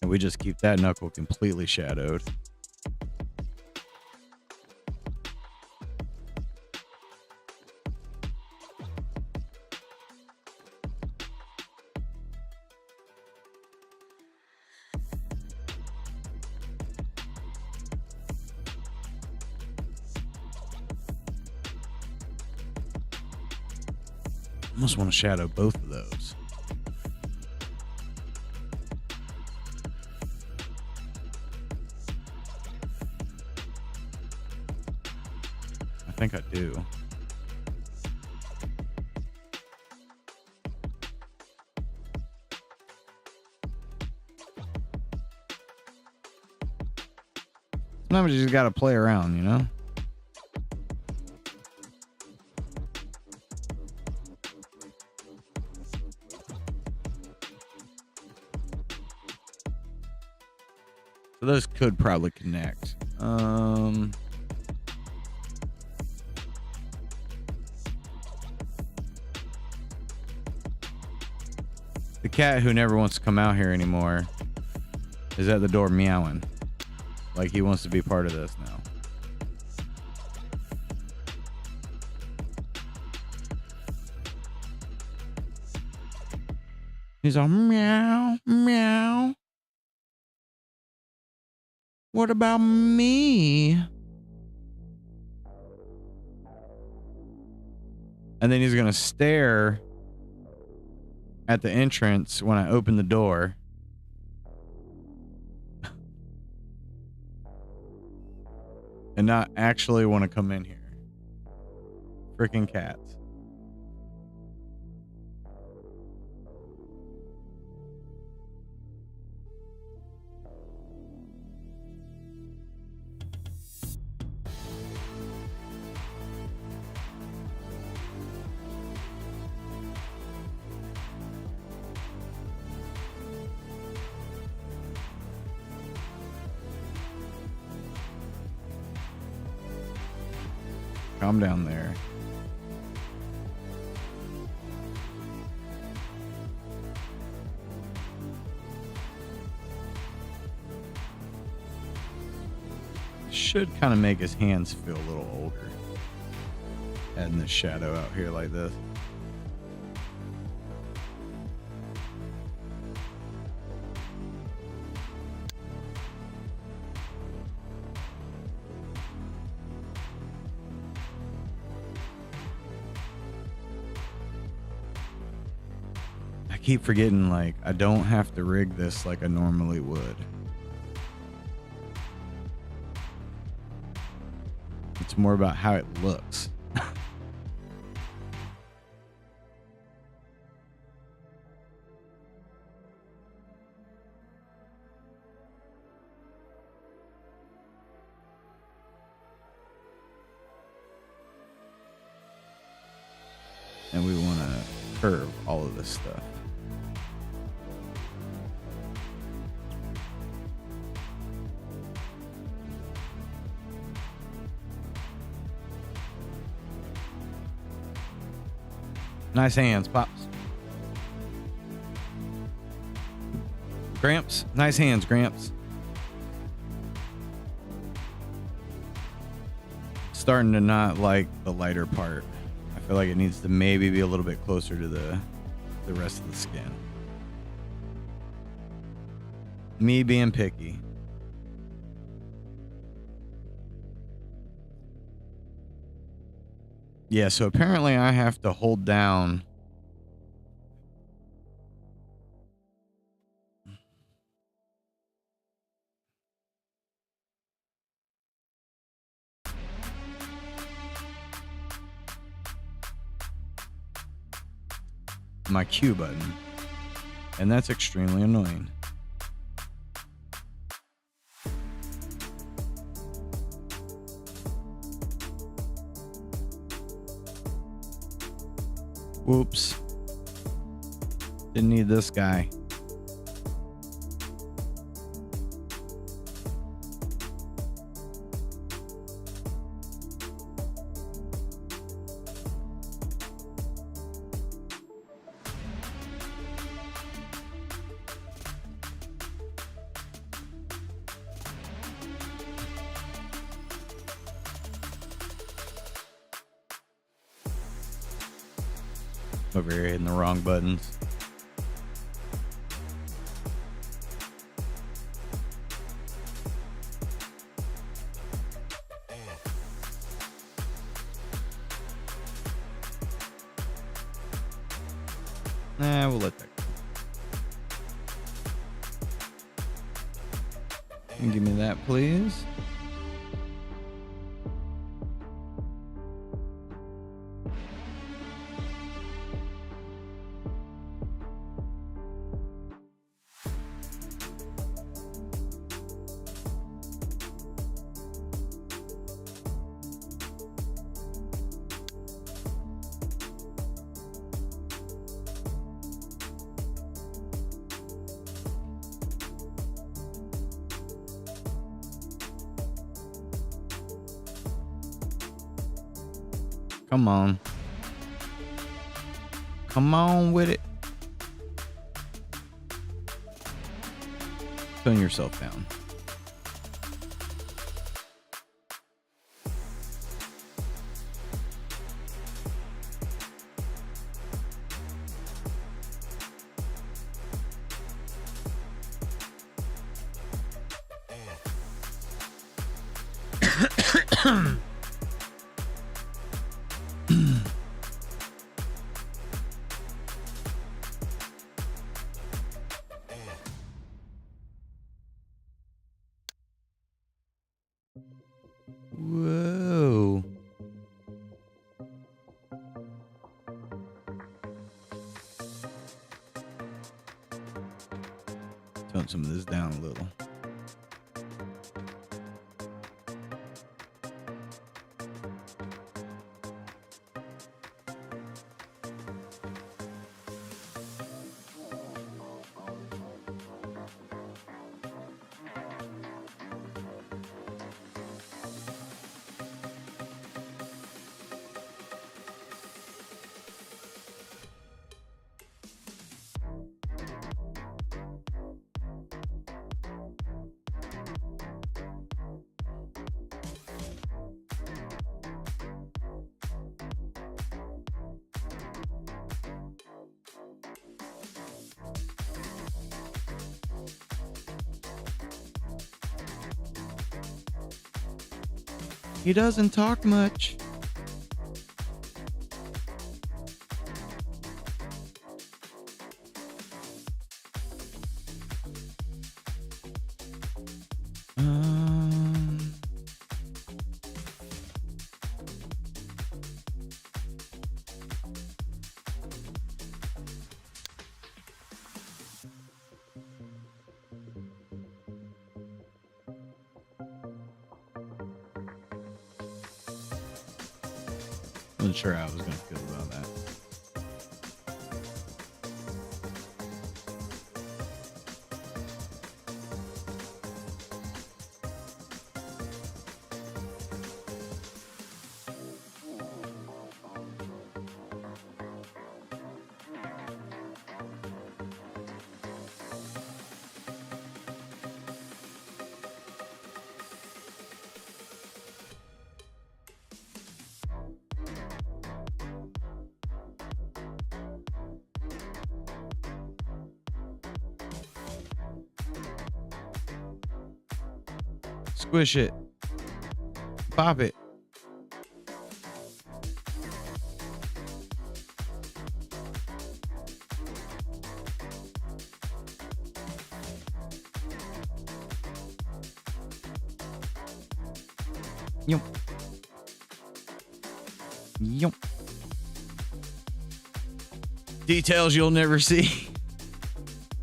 And we just keep that knuckle completely shadowed. Almost want to shadow both of those. I think I do. Sometimes you just gotta play around, you know? So those could probably connect. The cat who never wants to come out here anymore is at the door meowing. Like he wants to be part of this now. He's all meow, meow. What about me? And then he's going to stare at the entrance when I open the door. And not actually want to come in here. Freaking cats. Calm down there. Should kind of make his hands feel a little older. Adding the shadow out here like this. keep forgetting, like, I don't have to rig this like I normally would. It's more about how it looks. And we want to curve all of this stuff. Nice hands, Pops. Gramps, nice hands, Gramps. Starting to not like the lighter part. I feel like it needs to maybe be a little bit closer to the rest of the skin. Me being picky. Yeah, so apparently I have to hold down my Q button, and that's extremely annoying. Whoops. Didn't need this guy. Over here hitting the wrong buttons. Nah, we'll let that go. Can you give me that, please? Come on. Come on with it. Tone yourself down. Whoa. Tone some of this down a little. He doesn't talk much. Wasn't sure how I was going to feel about that. Squish it. Pop it. Yum. Yum. Details you'll never see.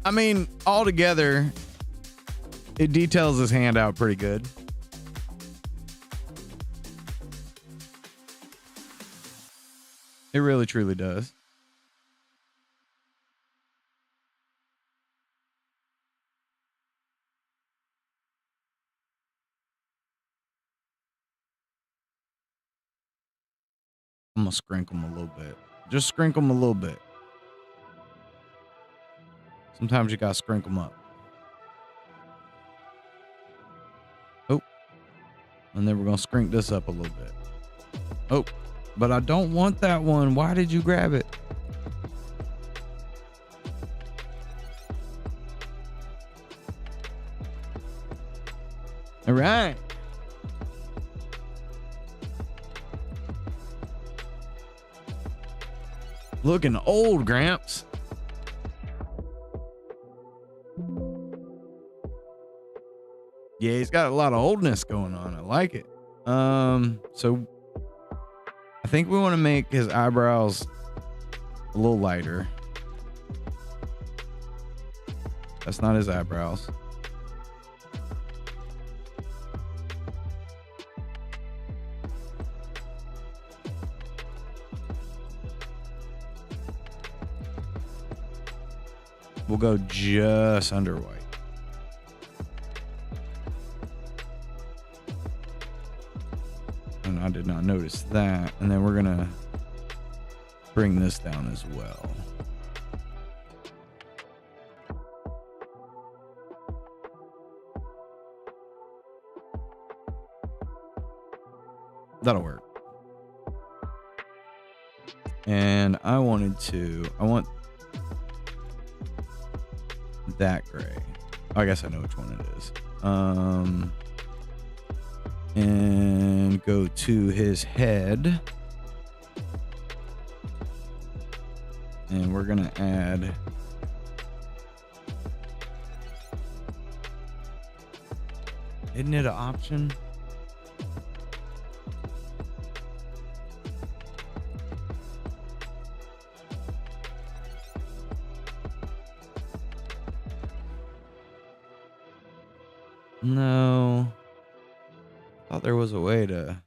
I mean, altogether, it details his hand out pretty good. It really, truly does. I'm gonna sprinkle him a little bit. Just sprinkle him a little bit. Sometimes you gotta sprinkle them up. Oh. And then we're gonna sprinkle this up a little bit. Oh. But I don't want that one. Why did you grab it? All right. Looking old, Gramps. Yeah, he's got a lot of oldness going on. I like it. So I think we want to make his eyebrows a little lighter. That's not his eyebrows. We'll go just under white. And I did not notice that. And then we're going to bring this down as well. That'll work. And I want that gray. I guess I know which one it is. And go to his head. And we're going to add isn't it an option? No. I thought there was a way to.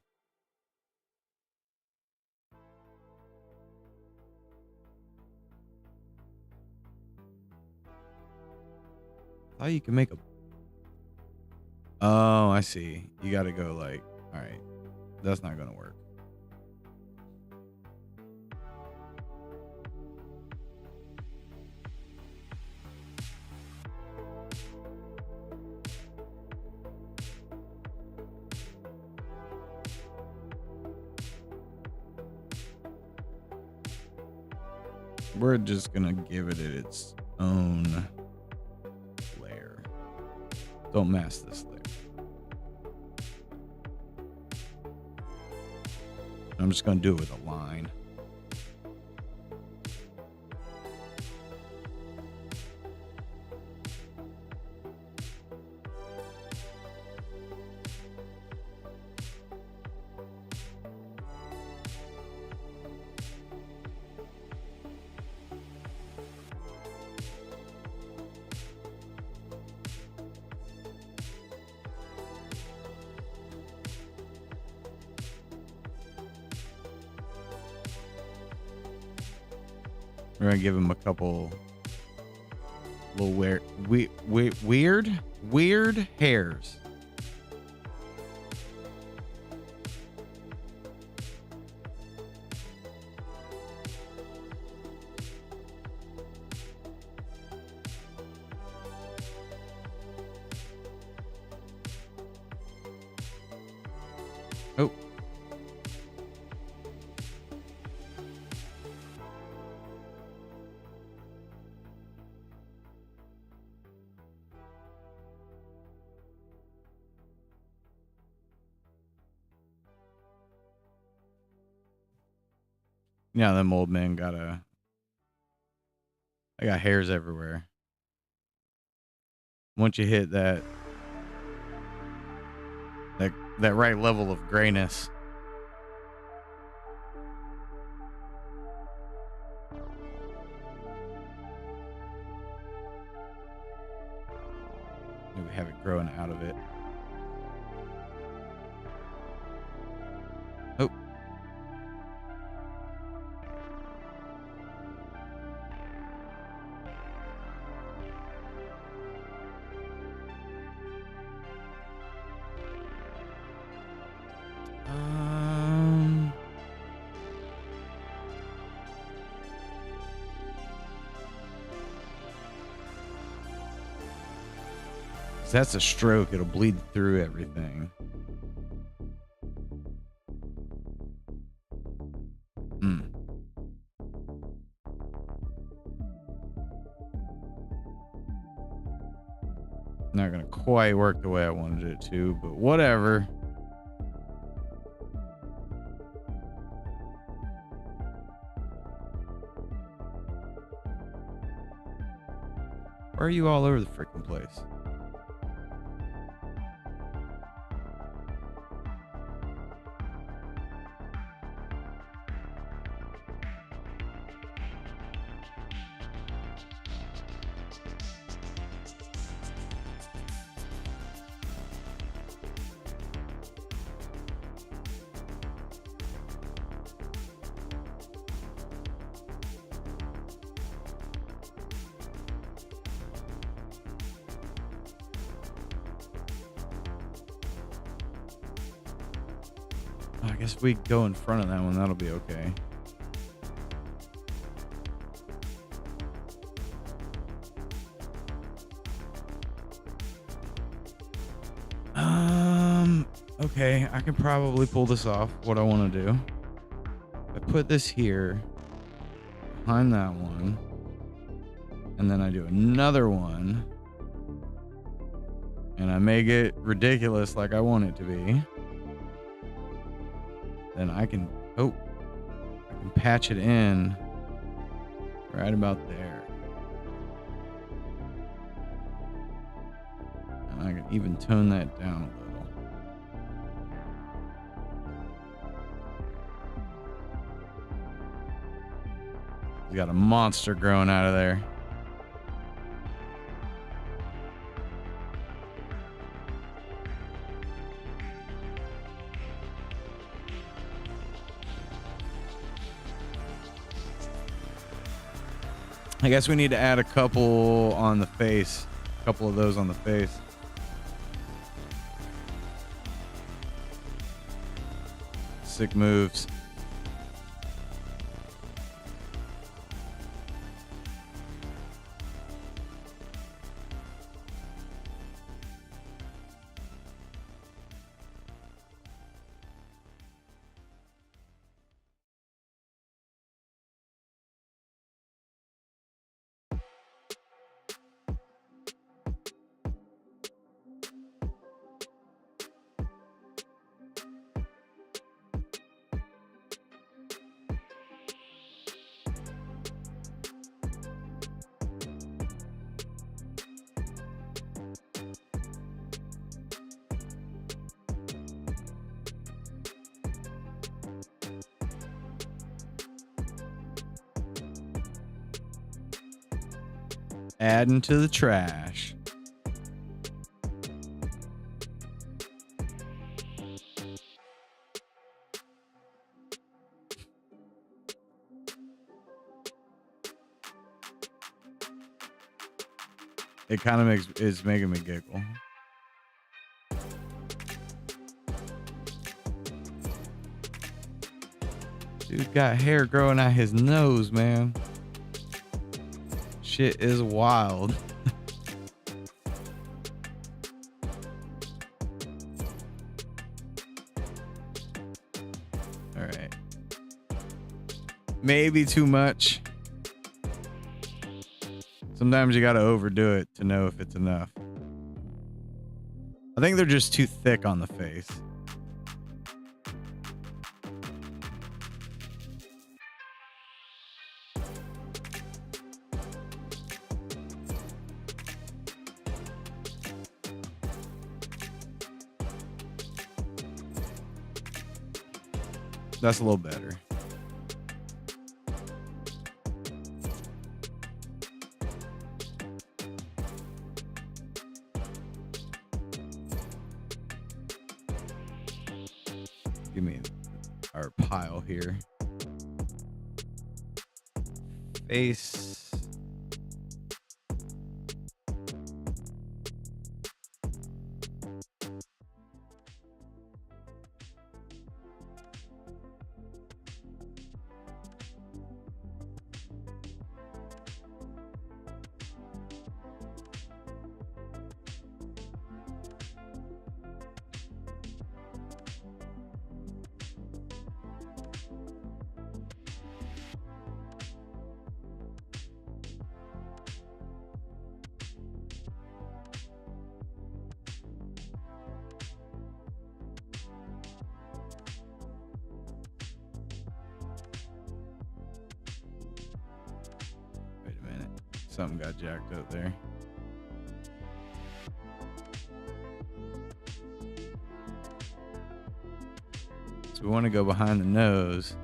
I thought you can make a. Oh, I see. You got to go like, all right, that's not going to work. We're just gonna give it its own layer. Don't mask this layer. I'm just gonna do it with a line. We're gonna give him a couple little weird hairs. Oh. Yeah, them old men I got hairs everywhere. Once you hit that right level of grayness. Maybe have it growing out of it. Oh. That's a stroke. It'll bleed through everything. Not gonna quite work the way I wanted it to, but whatever. Why are you all over the freaking place? I guess if we go in front of that one, that'll be okay. Okay, I can probably pull this off. What I want to do, I put this here behind that one, and then I do another one, and I make it ridiculous like I want it to be. Then I can patch it in right about there. And I can even tone that down a little. We got a monster growing out of there. I guess we need to add a couple on the face. A couple of those on the face. Sick moves. Adding to the trash. it kind of is making me giggle. Dude got hair growing out his nose, man. Shit is wild. All right. Maybe too much. Sometimes you got to overdo it to know if it's enough. I think they're just too thick on the face. That's a little better. Give me our pile here. Face. Something got jacked up there. So we want to go behind the nose.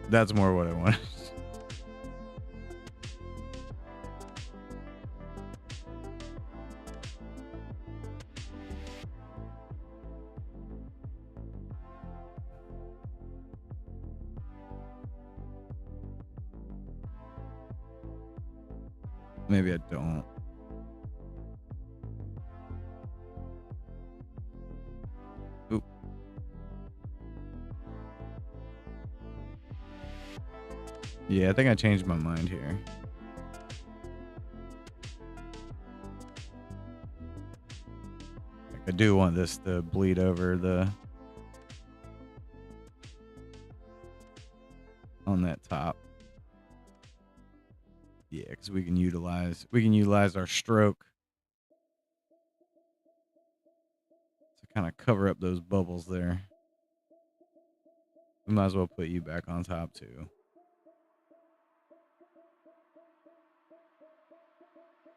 That's more what I want. Maybe I don't. Oop. Yeah, I think I changed my mind here. Like, I do want this to bleed over the on that top. Yeah, because we can utilize our stroke to kind of cover up those bubbles there. We might as well put you back on top too.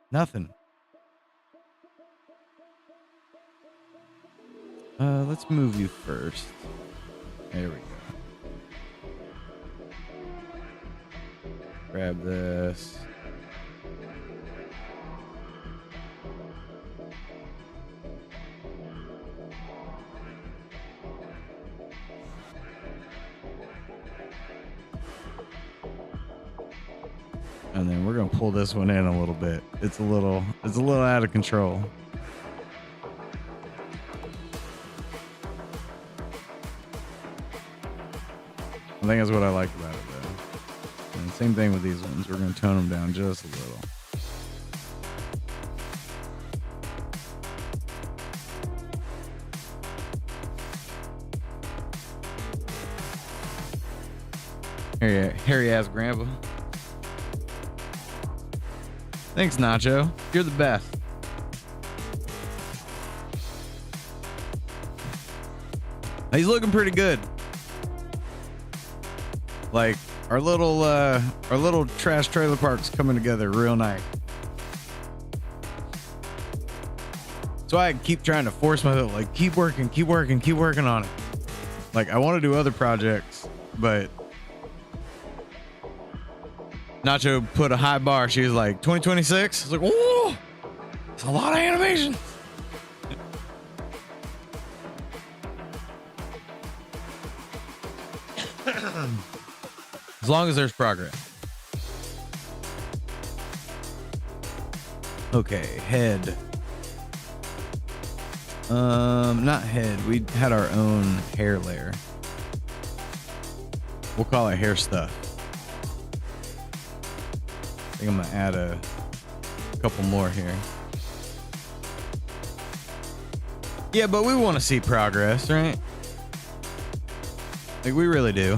Nothing. Let's move you first. There we go. Grab this. And then we're gonna pull this one in a little bit. It's a little out of control. I think that's what I like about it though. And same thing with these ones. We're gonna tone them down just a little. Hairy ass grandpa. Thanks, Nacho. You're the best. He's looking pretty good. Like our little trash trailer park's coming together real nice. So I keep trying to force myself, like keep working on it. Like I want to do other projects, but Nacho put a high bar. She was like 2026. I was like, oh, it's a lot of animation. As long as there's progress. Okay, head. Not head. We had our own hair layer. We'll call it hair stuff. I think I'm gonna add a couple more here. Yeah, but we want to see progress, right? Like, we really do.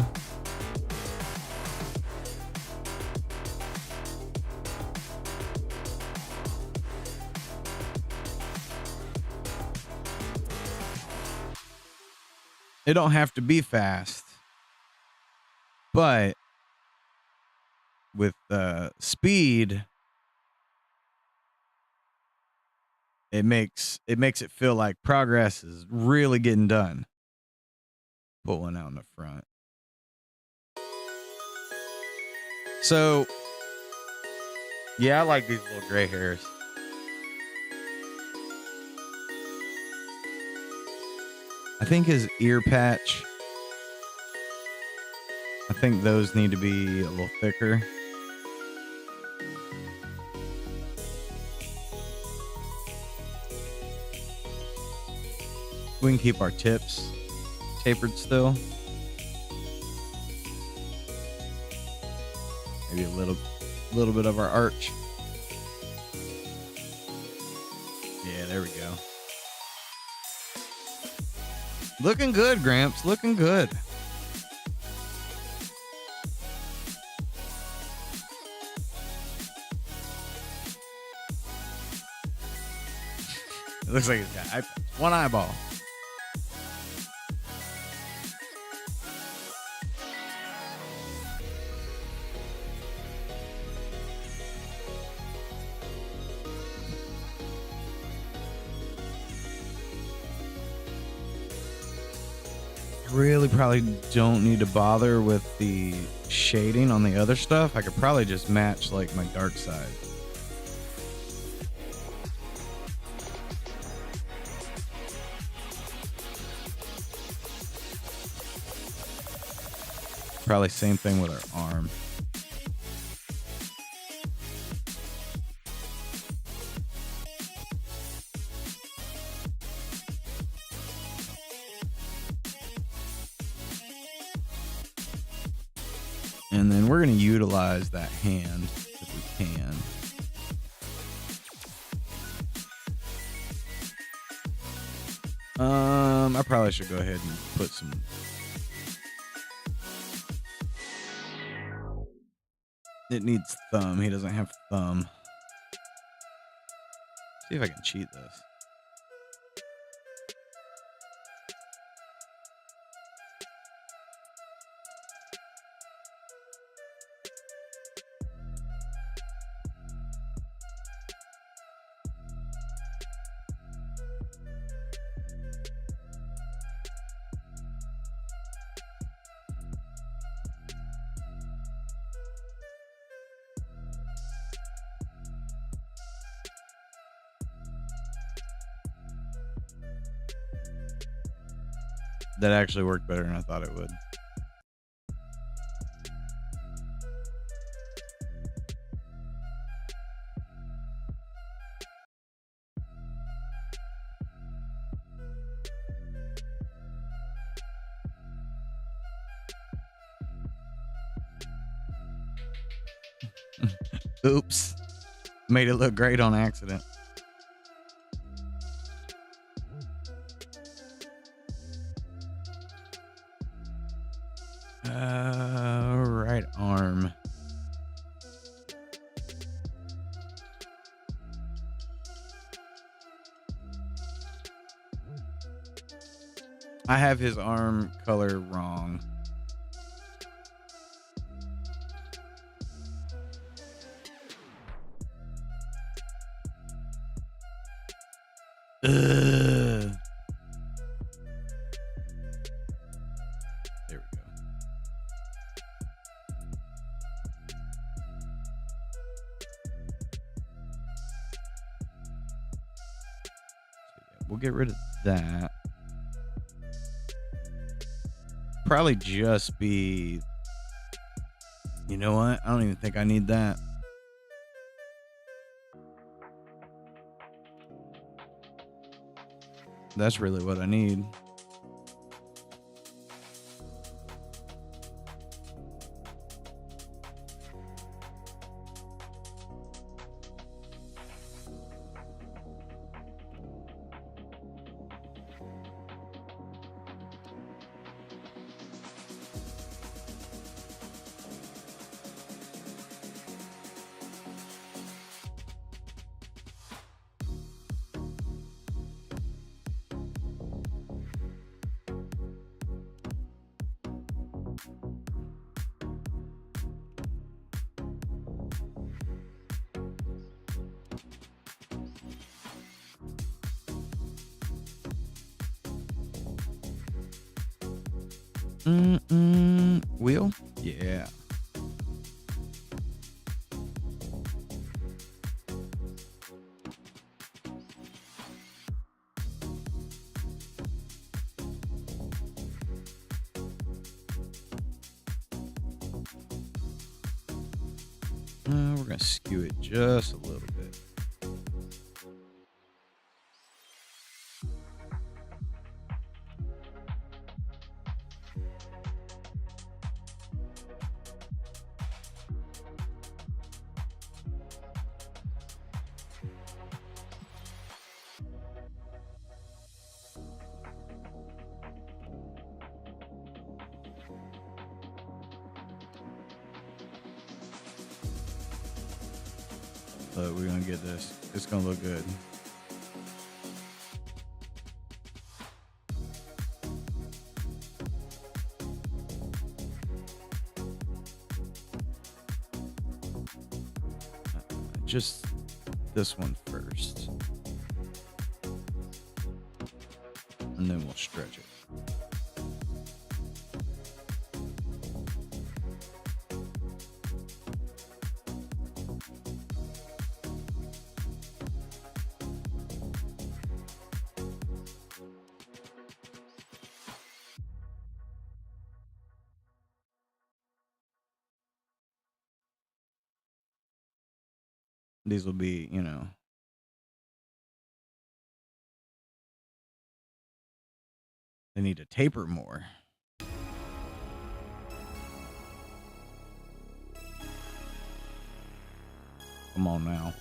It don't have to be fast, but with speed, it makes it feel like progress is really getting done. Put one out in the front. So, yeah, I like these little gray hairs. I think his ear patch, I think those need to be a little thicker. We can keep our tips tapered still. Maybe a little bit of our arch. Yeah, there we go. Looking good, Gramps. Looking good. It looks like he's got one eyeball. Really probably don't need to bother with the shading on the other stuff. I could probably just match like my dark side. Probably same thing with our arm. And then we're going to utilize that hand if we can. I probably should go ahead and put some. It needs thumb. He doesn't have thumb. See if I can cheat this. That actually worked better than I thought it would. Oops. Made it look great on accident. Right arm. I have his arm color wrong. Ugh. There we go. We'll get rid of that. Probably just be You know what? I don't even think I need that. That's really what I need. Wheel? Yeah. We're going to skew it just a little bit. But we're going to get this. It's going to look good. Just this one first. And then we'll stretch it. These will be, you know, they need to taper more. Come on now.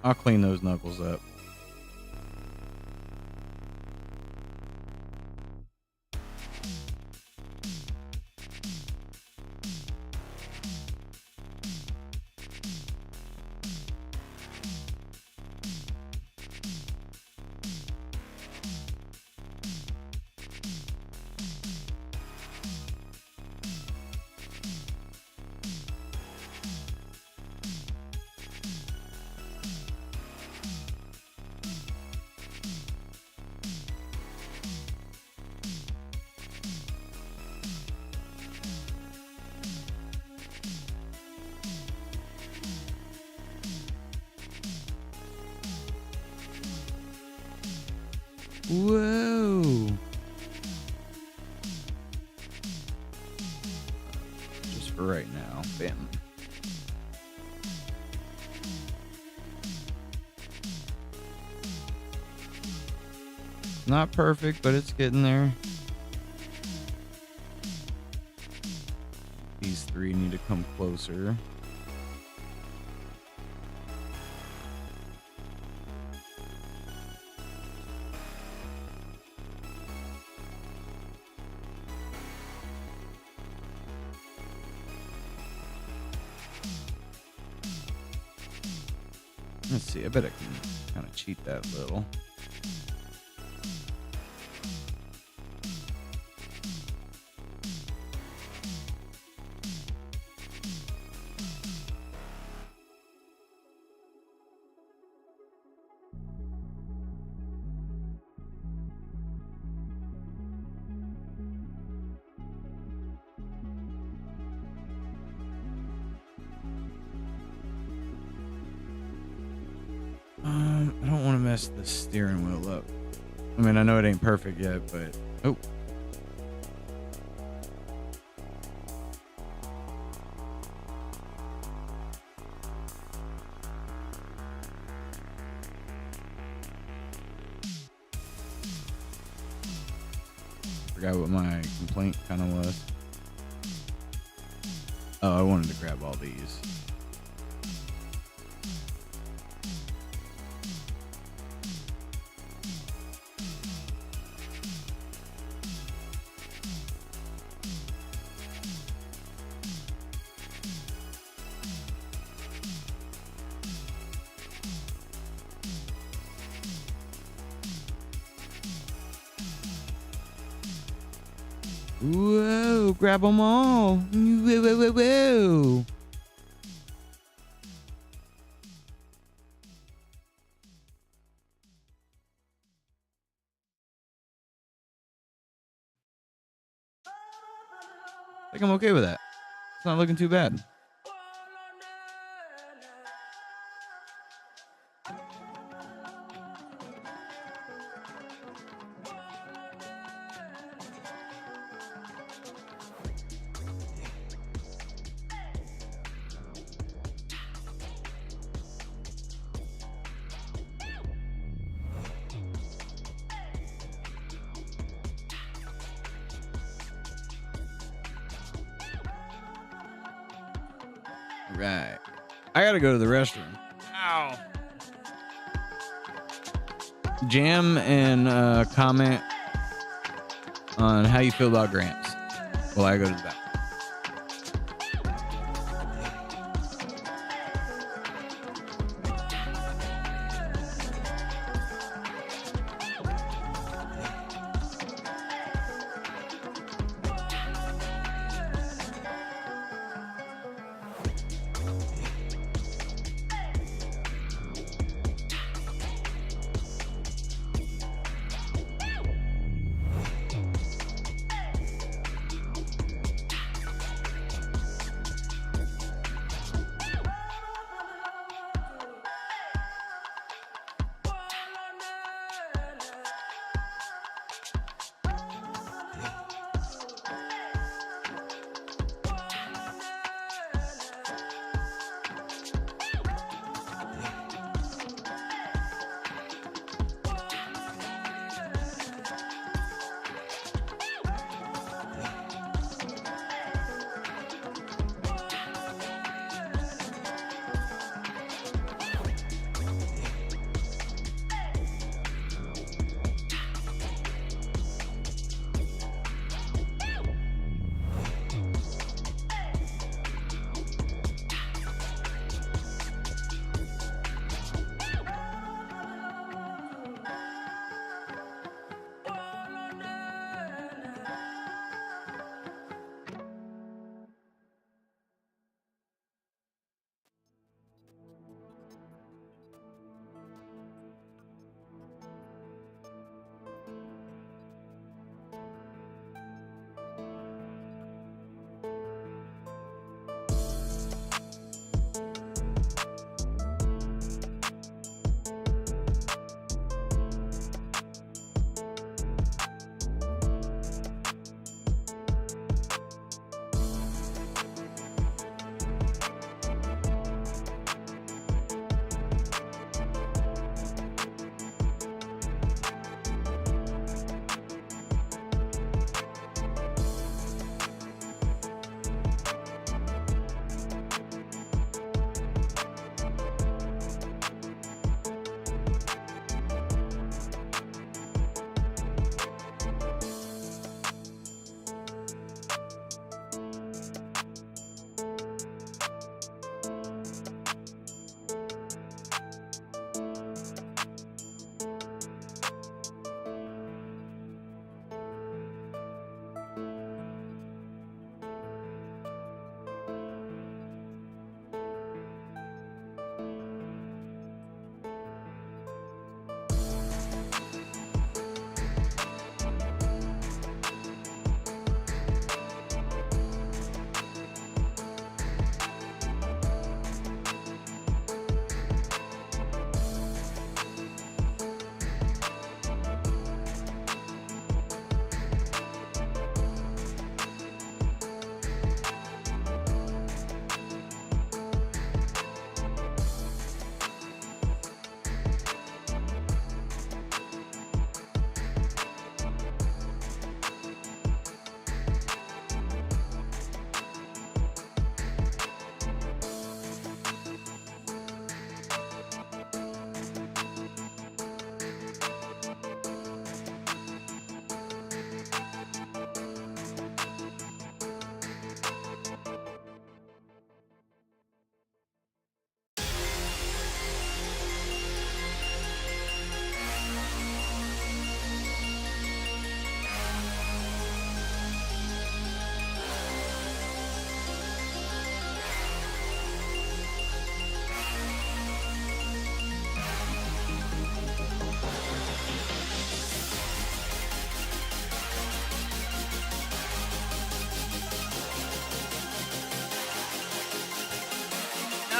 I'll clean those knuckles up. Whoa. Just for right now. Bam. Not perfect, but it's getting there. These three need to come closer. Let's see, I bet I can kind of cheat that a little. I don't want to mess the steering wheel up. I mean, I know it ain't perfect yet, but oh. Forgot what my complaint kind of was. Oh, I wanted to grab all these. Whoa, grab them all. Whoa, whoa, whoa, whoa. I think I'm okay with that. It's not looking too bad. Right. I gotta go to the restroom. Ow. Jam and comment on how you feel about Gramps while I go to the back.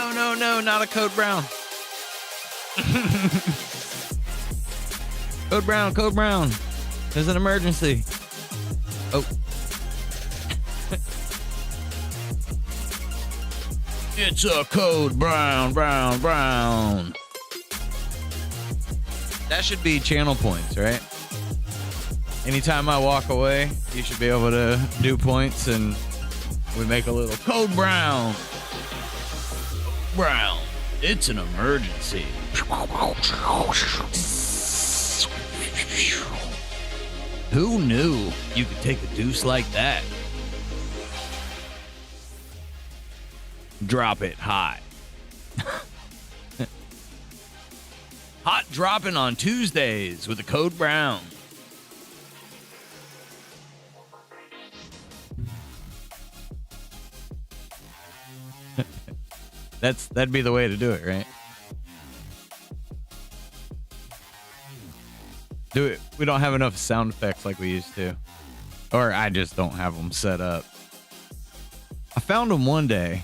No, no, no, not a Code Brown. Code Brown, Code Brown. There's an emergency. Oh. It's a Code Brown, Brown, Brown. That should be channel points, right? Anytime I walk away, you should be able to do points and we make a little Code Brown. Brown, it's an emergency. Who knew you could take a deuce like that? Drop it hot. Hot dropping on Tuesdays with a Code Brown. That'd be the way to do it, right? Do it. We don't have enough sound effects like we used to. Or I just don't have them set up. I found them one day.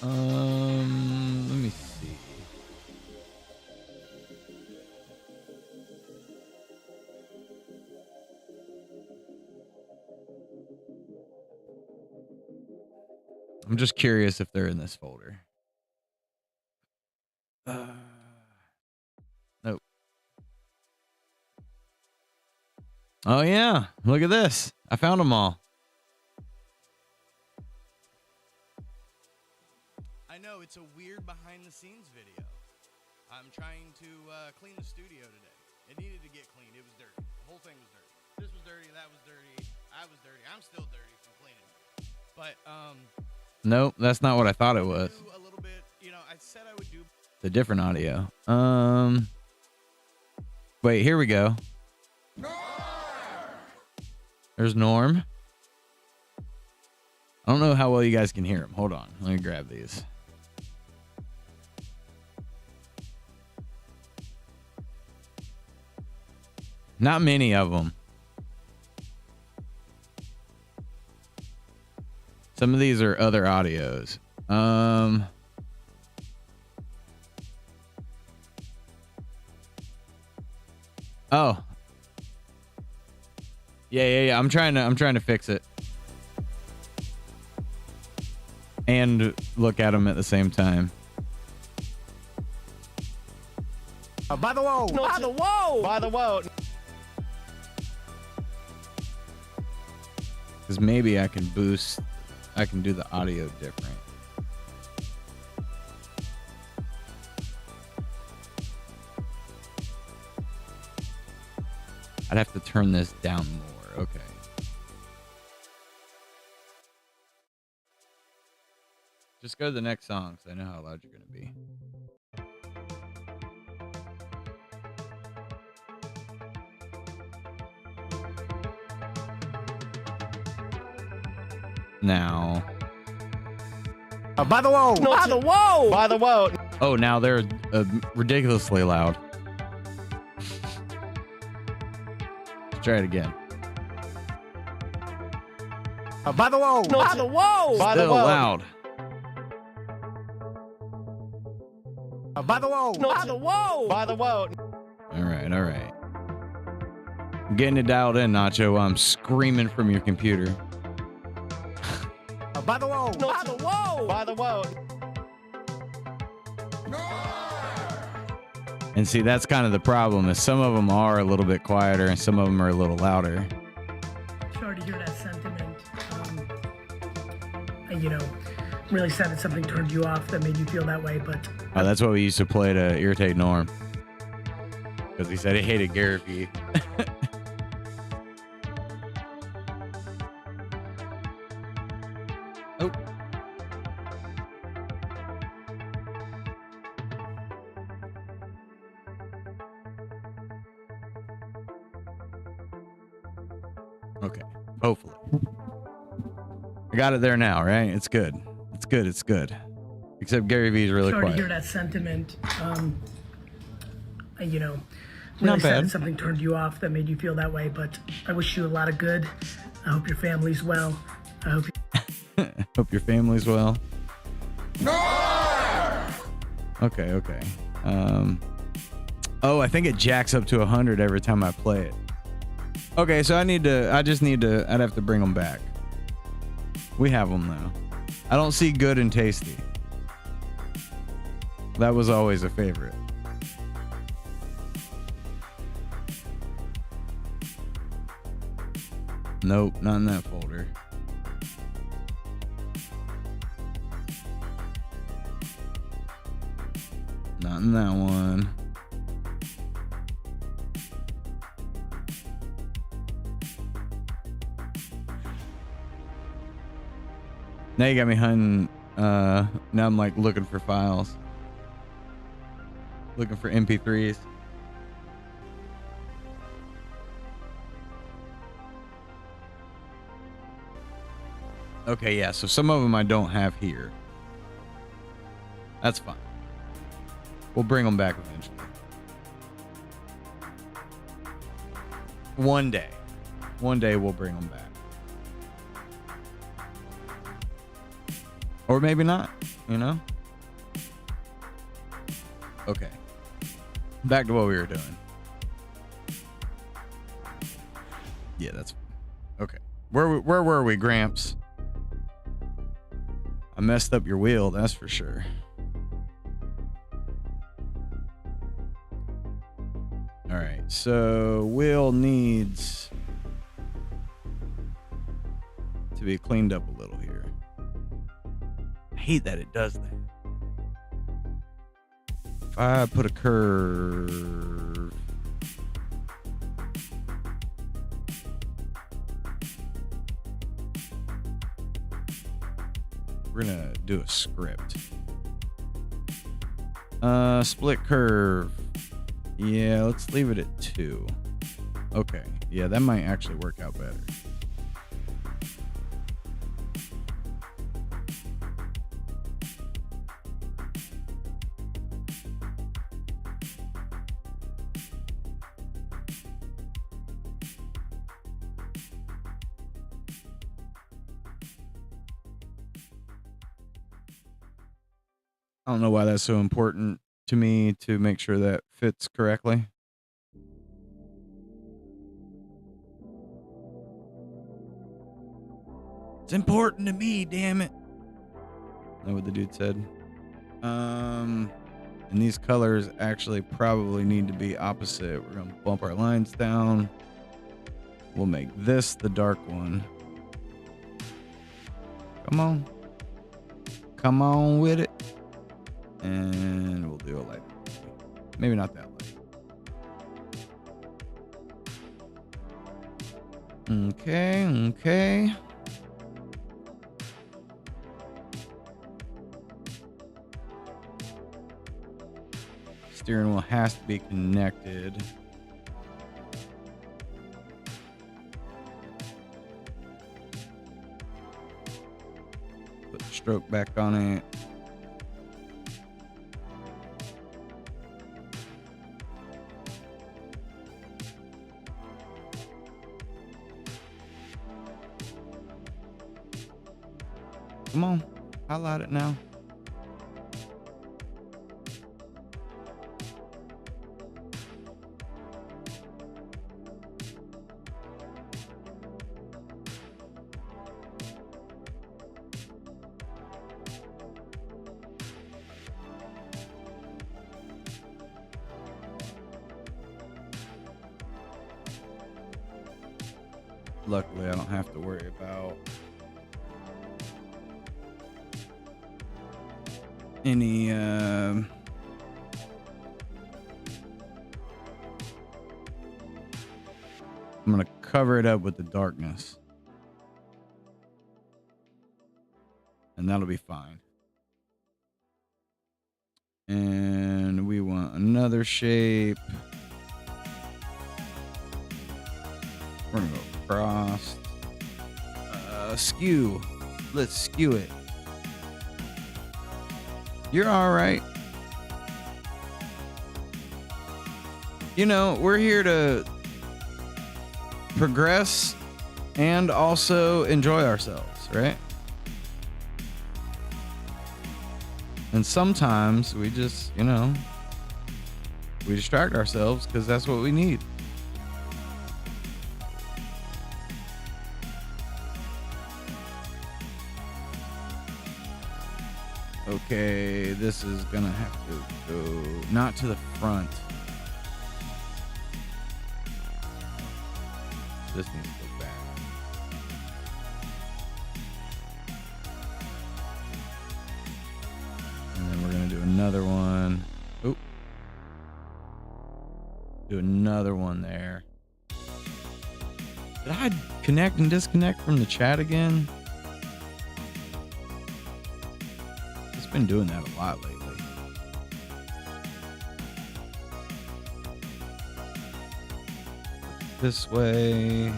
Let me see. I'm just curious if they're in this folder. Nope. Oh yeah, look at this. I found them all. I know it's a weird behind the scenes video. I'm trying to clean the studio today. It needed to get cleaned. It was dirty. The whole thing was dirty. This was dirty, that was dirty. I was dirty. I'm still dirty from cleaning. But nope, that's not what I thought it was. A little bit, you know, I said I would do the different audio. Wait, here we go. There's Norm. I don't know how well you guys can hear him. Hold on. Let me grab these. Not many of them. Some of these are other audios. Oh. Yeah. I'm trying to fix it. And look at them at the same time. By the wall. No, by the wall. By the wall. Because maybe I can boost. I can do the audio different. I'd have to turn this down more. Okay. Just go to the next song, so I know how loud you're going to be. Now. By the wall. No, by the wall. By the wall. Oh, now they're ridiculously loud. Let's try it again. By the wall. No, by the wall. By the wall. Loud. By the wall. No, by the wall. By the wall. All right. I'm getting it dialed in, Nacho, while I'm screaming from your computer. By the wall. No, by the wall. By the wall. And see, that's kind of the problem, is some of them are a little bit quieter and some of them are a little louder. Sorry to hear that sentiment. You know, really sad that something turned you off that made you feel that way, but... Oh, that's what we used to play to irritate Norm. Because he said he hated Gary Vee. Oh. Okay, hopefully. I got it there now, right? It's good. It's good. Except Gary Vee is really quiet. Sorry to hear that sentiment. You know, really sad that something turned you off that made you feel that way, but I wish you a lot of good. I hope your family's well. I hope Hope your family's well. Okay. Oh, I think it jacks up to 100 every time I play it. Okay, so I'd have to bring them back. We have them now. I don't see good and tasty. That was always a favorite. Nope, not in that folder. Not in that one. Now you got me hunting. Now I'm like looking for files. Looking for MP3s. Okay, yeah, so some of them I don't have here. That's fine. We'll bring them back eventually. One day we'll bring them back. Or maybe not, you know? Okay. Back to what we were doing. Yeah, that's okay. Where were we, Gramps? I messed up your wheel, that's for sure. All right, so wheel needs to be cleaned up a little here. I hate that it does that. If I put a curve, we're gonna do a script. Split curve. Yeah, let's leave it at 2. Okay, yeah, that might actually work out better. I don't know why that's so important to me to make sure that fits correctly. It's important to me, damn it. Know what the dude said. And these colors actually probably need to be opposite. We're gonna bump our lines down. We'll make this the dark one. Come on with it. And we'll do a light. Maybe not that light. Okay. Steering wheel has to be connected. Put the stroke back on it. Come on, highlight it now. Luckily, I don't have to worry about any I'm gonna cover it up with the darkness, and that'll be fine. And we want another shape. We're gonna go across. Skew. Let's skew it. You're all right. You know, we're here to progress and also enjoy ourselves, right? And sometimes we just, we distract ourselves because that's what we need. Okay, this is gonna have to go not to the front. This needs to go back. And then we're gonna do another one. Oop. Do another one there. Did I connect and disconnect from the chat again? It's been doing that a lot lately. This way.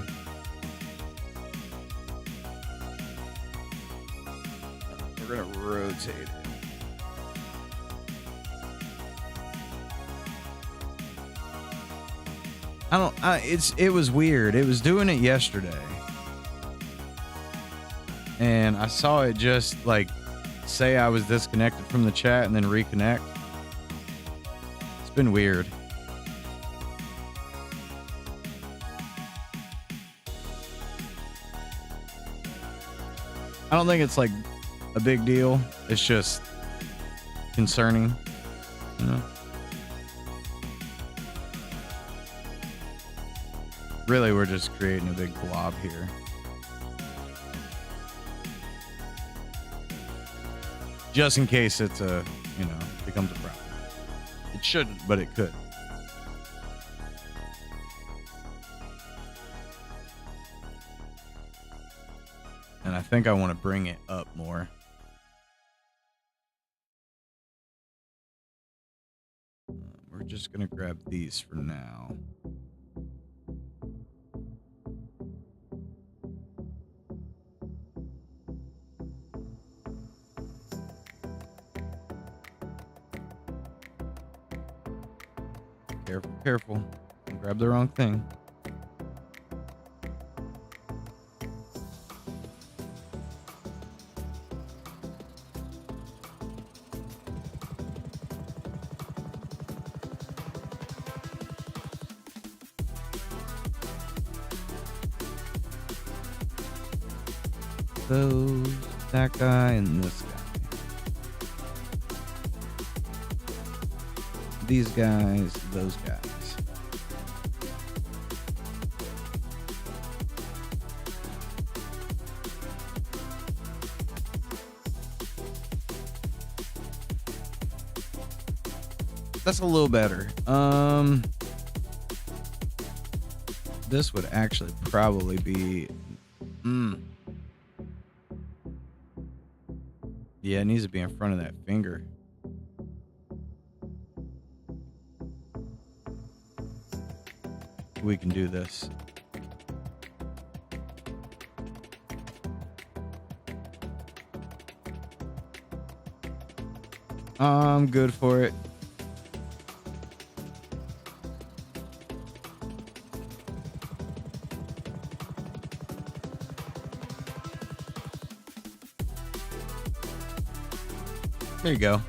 We're gonna rotate it. It was weird. It was doing it yesterday. And I saw it just like say I was disconnected from the chat and then reconnect. It's been weird. I don't think it's like a big deal. It's just concerning, you know? Really, we're just creating a big blob here. Just in case it's becomes a problem. It shouldn't, but it could. And I think I want to bring it up more. We're just going to grab these for now. Careful, careful. Don't grab the wrong thing. That guy and this guy. These guys, those guys. That's a little better. This would actually probably be yeah, it needs to be in front of that finger. We can do this. I'm good for it. There you go.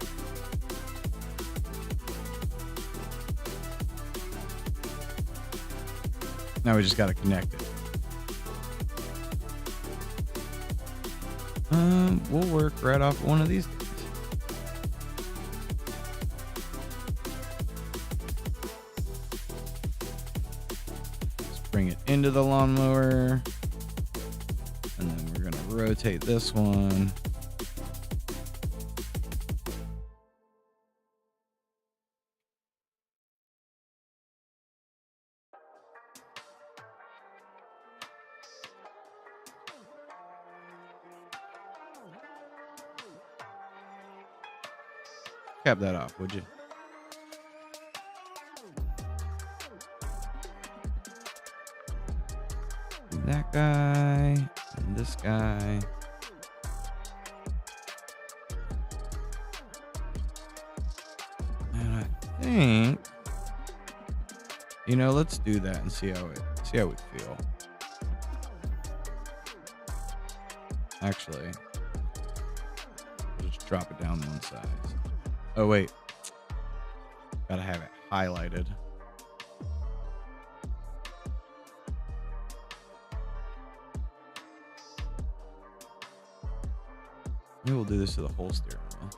Now we just got to connect it. We'll work right off one of these. Let's bring it into the lawnmower. And then we're going to rotate this one. Cap that off, would you? That guy and this guy. And I think, let's do that and see how we feel. Actually, just drop it down one size. Oh, wait. Gotta have it highlighted. Maybe we'll do this to the whole steering wheel.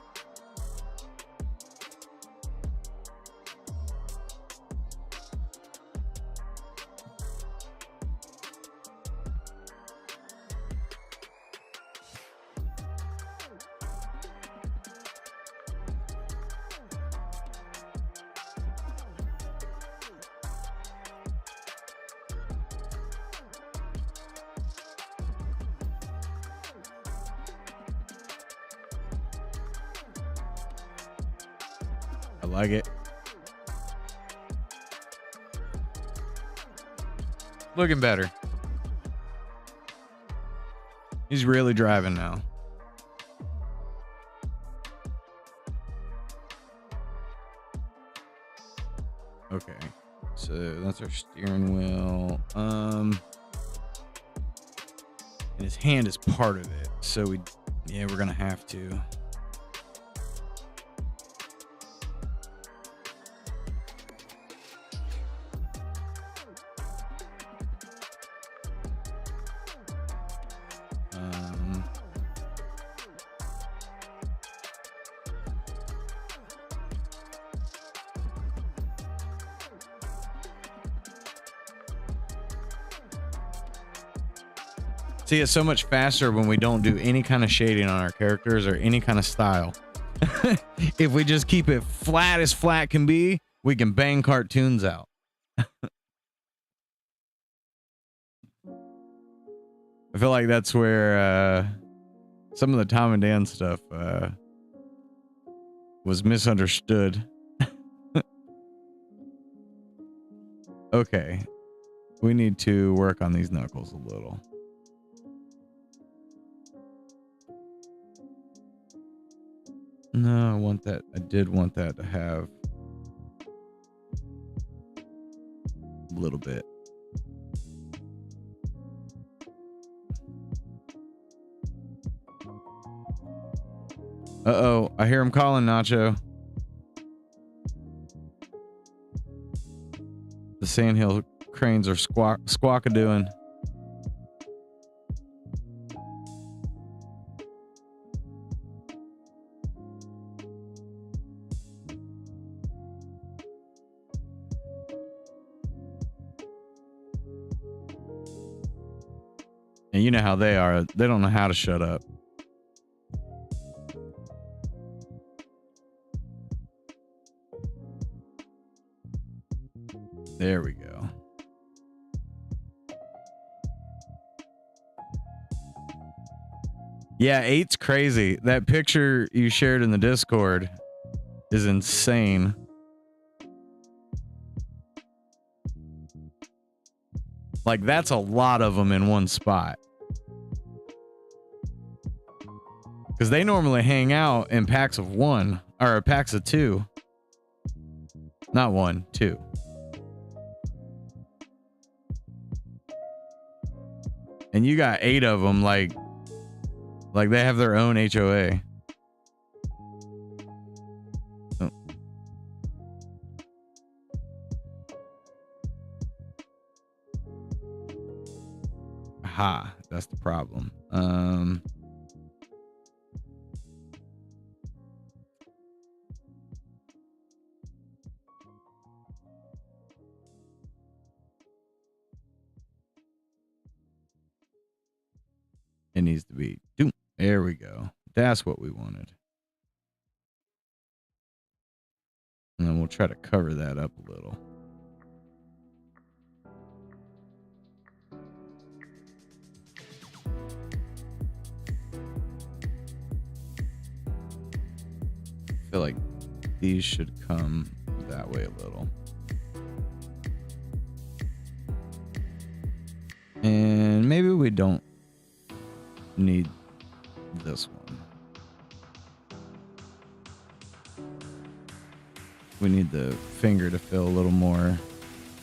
I like it. Looking better. He's really driving now. Okay. So that's our steering wheel. And his hand is part of it. So we're gonna have to. See, it's so much faster when we don't do any kind of shading on our characters or any kind of style. If we just keep it flat as flat can be, we can bang cartoons out. I feel like that's where some of the Tom and Dan stuff was misunderstood. Okay. We need to work on these knuckles a little. No, I want that. I did want that to have a little bit. Uh-oh, I hear him calling, Nacho. The Sandhill cranes are squawk-a-doing. And you know how they are. They don't know how to shut up. There we go. Yeah, 8's crazy. That picture you shared in the Discord is insane. Like, that's a lot of them in one spot. Because they normally hang out in packs of 1 or packs of 2. Not 1, 2. And you got 8 of them, like they have their own HOA. Oh. Aha, that's the problem. It needs to be. There we go. That's what we wanted. And then we'll try to cover that up a little. I feel like these should come that way a little. And maybe we don't need this one. We need the finger to feel a little more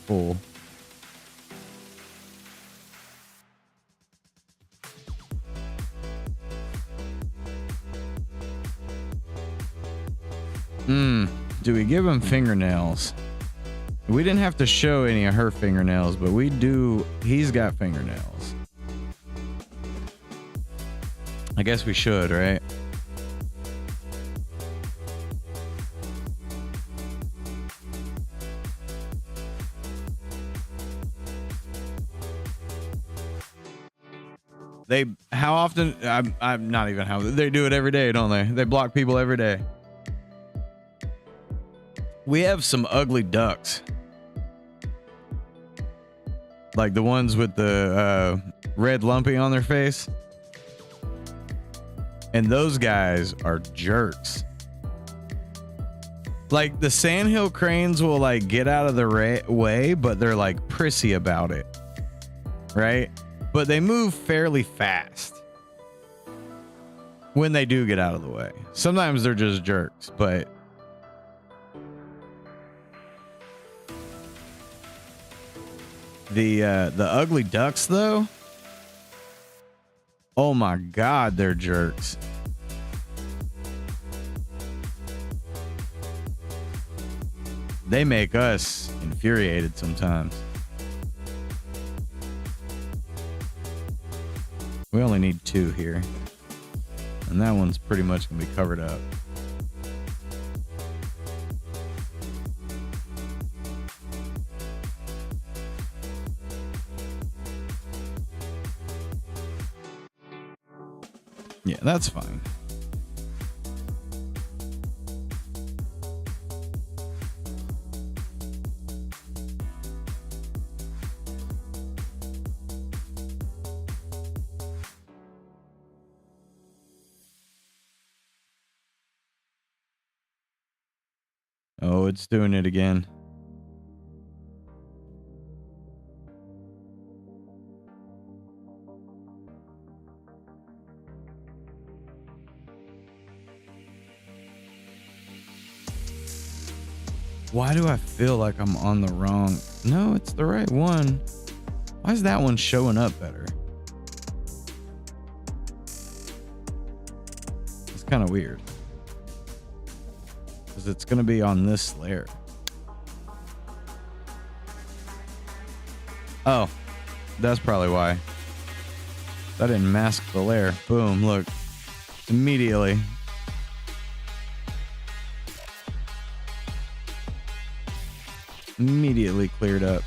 full. Do we give him fingernails? We didn't have to show any of her fingernails, but we do. He's got fingernails. I guess we should, right? How often? I'm not even how they do it every day, don't they? They block people every day. We have some ugly ducks. Like the ones with the red lumpy on their face. And those guys are jerks. Like the sandhill cranes will like get out of the way, but they're like prissy about it. Right? But they move fairly fast when they do get out of the way. Sometimes they're just jerks, but the ugly ducks though, oh my god, they're jerks. They make us infuriated sometimes. We only need 2 here. And that one's pretty much going to be covered up. Yeah, that's fine. Oh, it's doing it again. Why do I feel like I'm on the wrong? No, it's the right one. Why is that one showing up better? It's kind of weird. Because it's going to be on this layer. Oh, that's probably why. That didn't mask the layer. Boom, look. Immediately. Immediately cleared up.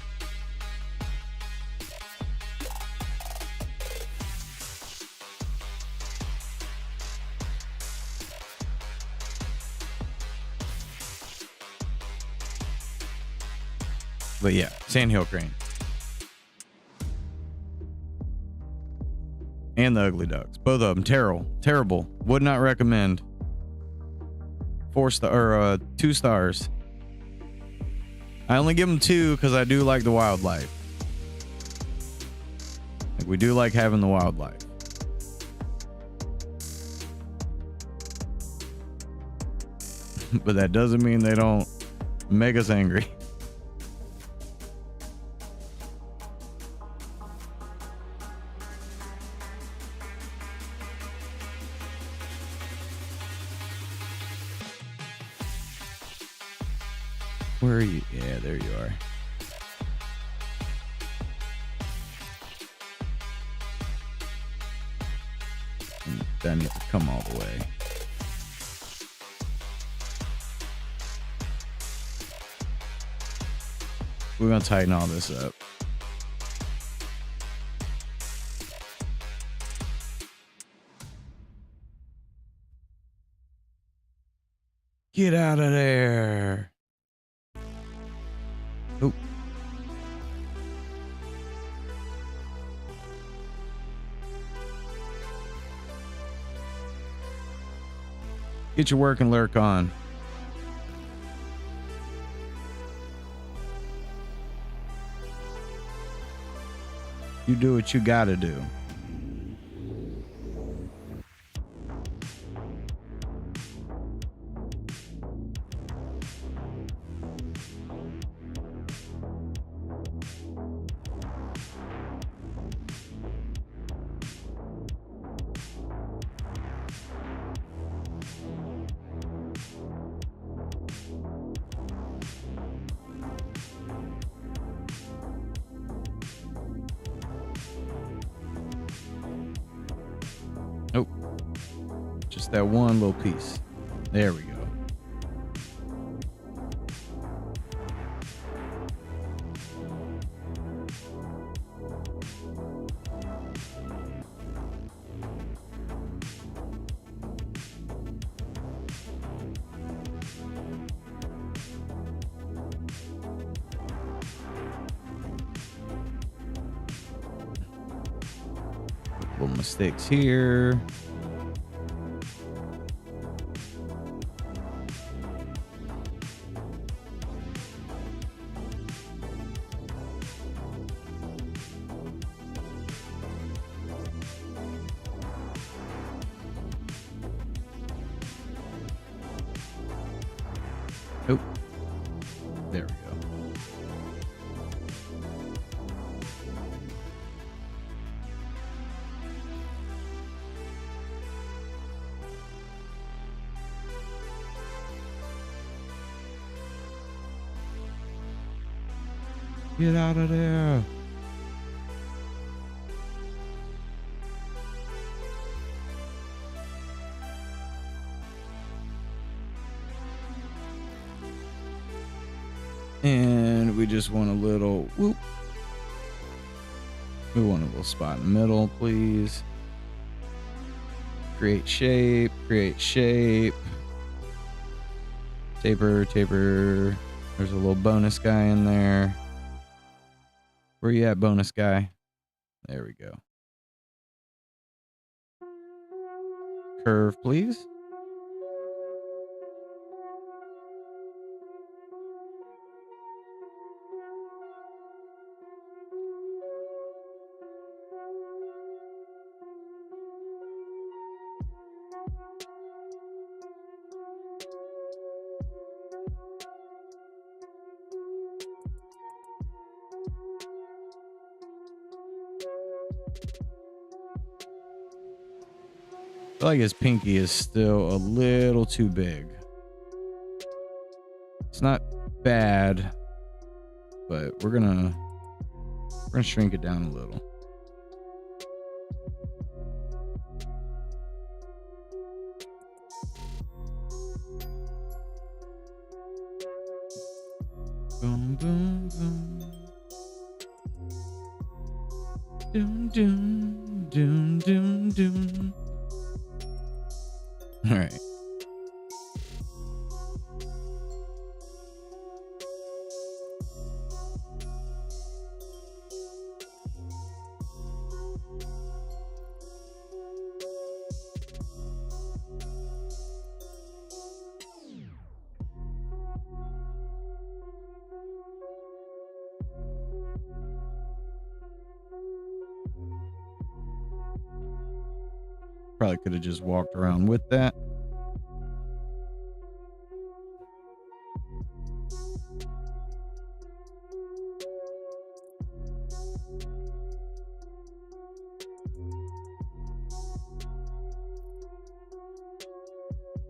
But yeah, Sandhill Crane. And the Ugly Ducks. Both of them terrible. Would not recommend. 2 stars. I only give them 2 because I do like the wildlife. Like, we do like having the wildlife. But that doesn't mean they don't make us angry. Where are you? Yeah, there you are. And that needs to come all the way. We're going to tighten all this up. Get out of there. Oh. Get your work and lurk on. You do what you gotta do. Just that one little piece. There we go. Little mistakes here. Oh, there we go. Get out of there. And we just want a little whoop. We want a little spot in the middle, please. Create shape, create shape. Taper, taper. There's a little bonus guy in there. Where you at, bonus guy? There we go. Curve, please. I feel like his pinky is still a little too big. It's not bad, but we're gonna shrink it down a little. Boom, boom, boom. Doom, doom, doom, doom, doom. All right. Probably could have just walked around with that.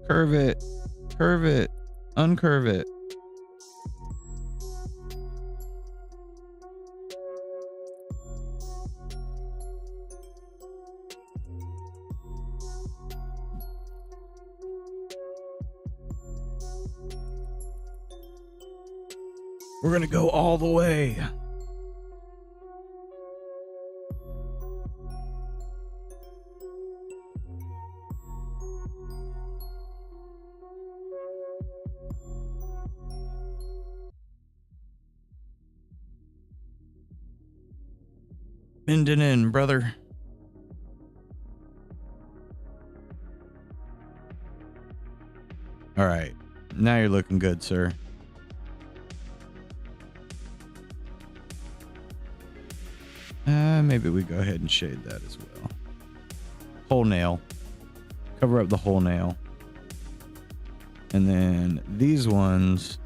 Curve it, uncurve it. We're gonna go all the way. Bending in, brother. All right. Now you're looking good, sir. Maybe we go ahead and shade that as well. Whole nail. Cover up the whole nail. And then these ones.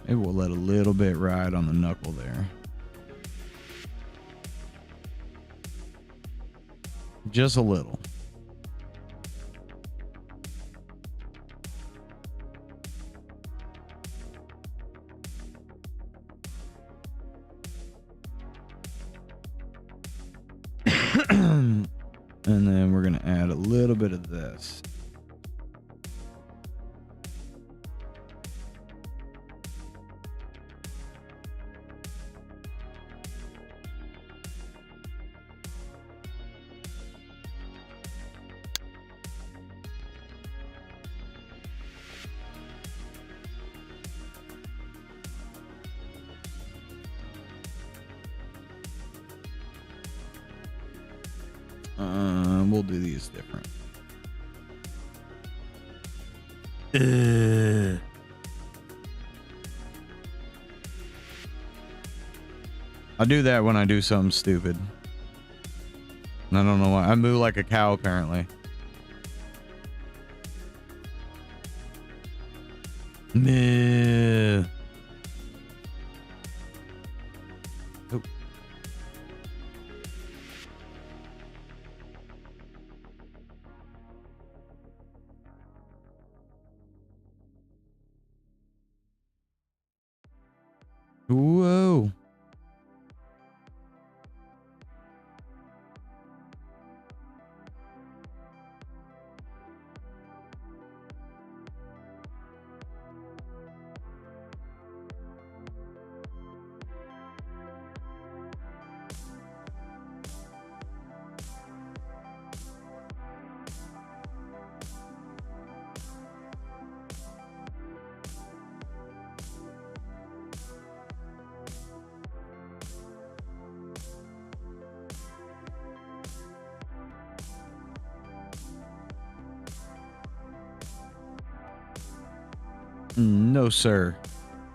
Maybe we'll let a little bit ride on the knuckle there. Just a little. And then we're going to add a little bit of this. We'll do these different. I do that when I do something stupid. And I don't know why. I move like a cow, apparently. Meh. Oh. Whoa. No, sir.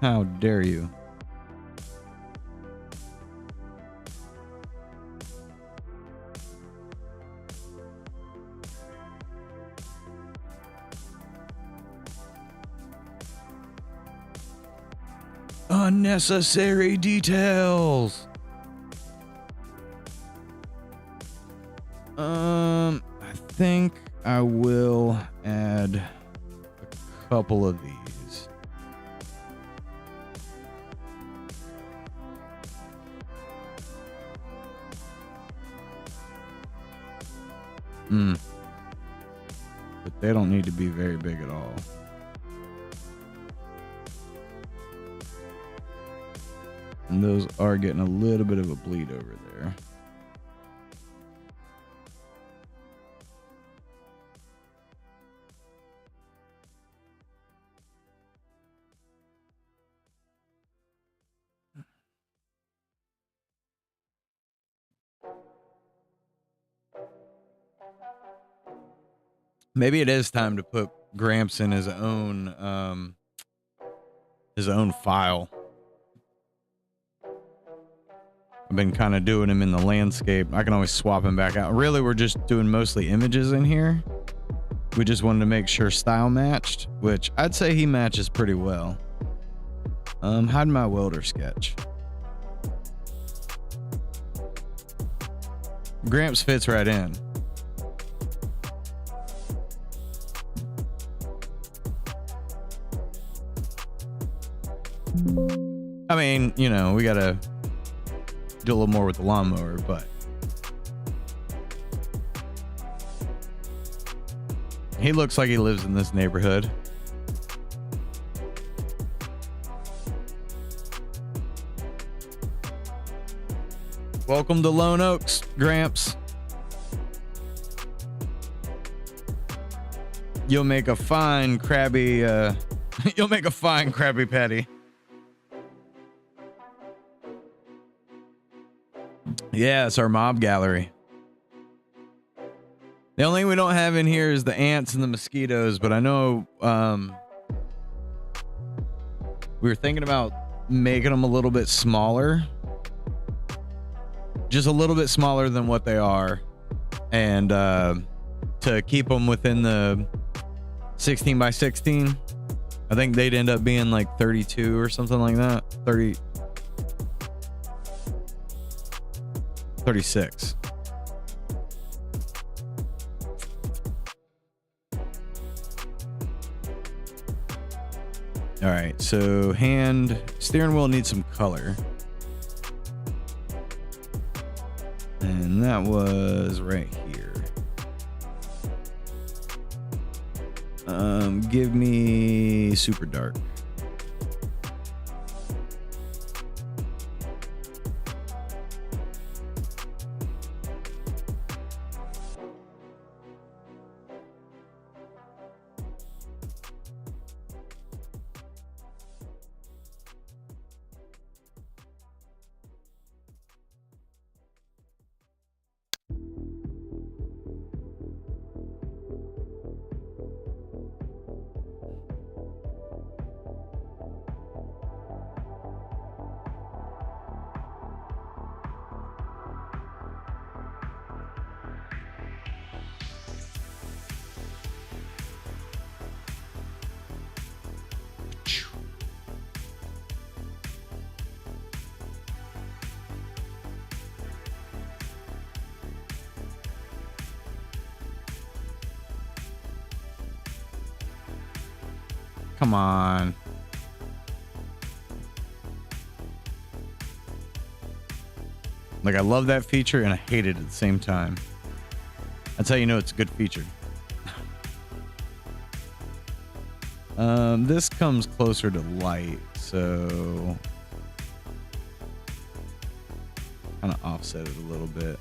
How dare you? Unnecessary details. I think I will add a couple of these. But they don't need to be very big at all. And those are getting a little bit of a bleed over there. Maybe it is time to put Gramps in his own file. I've been kind of doing him in the landscape. I can always swap him back out. Really, we're just doing mostly images in here. We just wanted to make sure style matched, which I'd say he matches pretty well. Hide my welder sketch. Gramps fits right in. I mean, you know, we gotta do a little more with the lawnmower, but he looks like he lives in this neighborhood. Welcome to Lone Oaks, Gramps. You'll make a fine Krabby, you'll make a fine Krabby Patty. Yeah, it's our mob gallery. The only thing we don't have in here is the ants and the mosquitoes, but I know we were thinking about making them a little bit smaller. Just a little bit smaller than what they are. And to keep them within the 16 by 16. I think they'd end up being like 32 or something like that. 36. All right, so steering wheel needs some color. And that was right here. Give me super dark. Come on. Like, I love that feature and I hate it at the same time. That's how you know it's a good feature. This comes closer to light, so kind of offset it a little bit.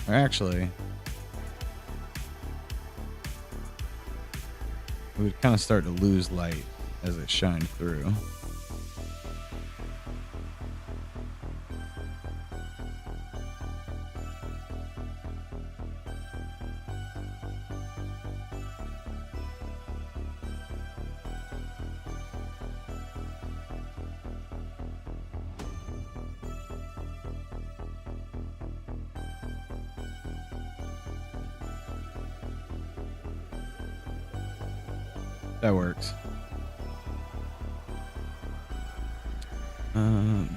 Or actually, it would kind of start to lose light as it shined through. That works.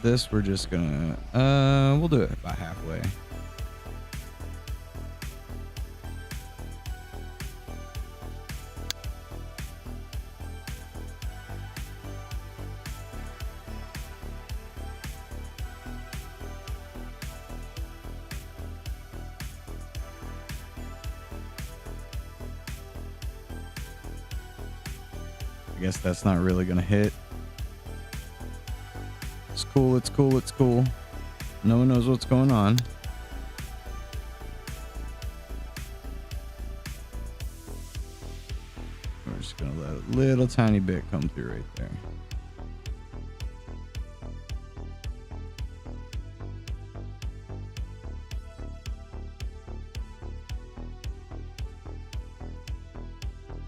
This we're just gonna we'll do it about halfway. I guess that's not really gonna hit. It's cool, it's cool, it's cool. No one knows what's going on. We're just gonna let a little tiny bit come through right there.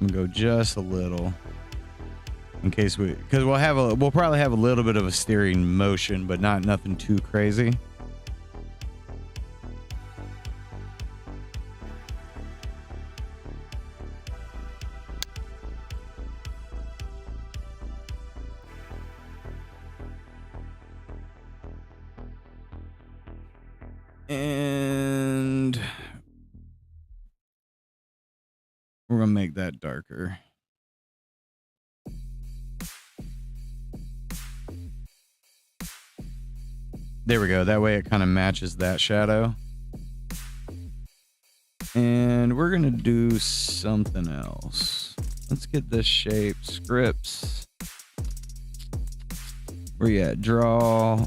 I'm gonna go just a little. In case because we'll probably have a little bit of a steering motion, but nothing too crazy. And we're gonna make that darker. There we go. That way it kind of matches that shadow. And we're going to do something else. Let's get this shape. Scripts. Where you at? Draw.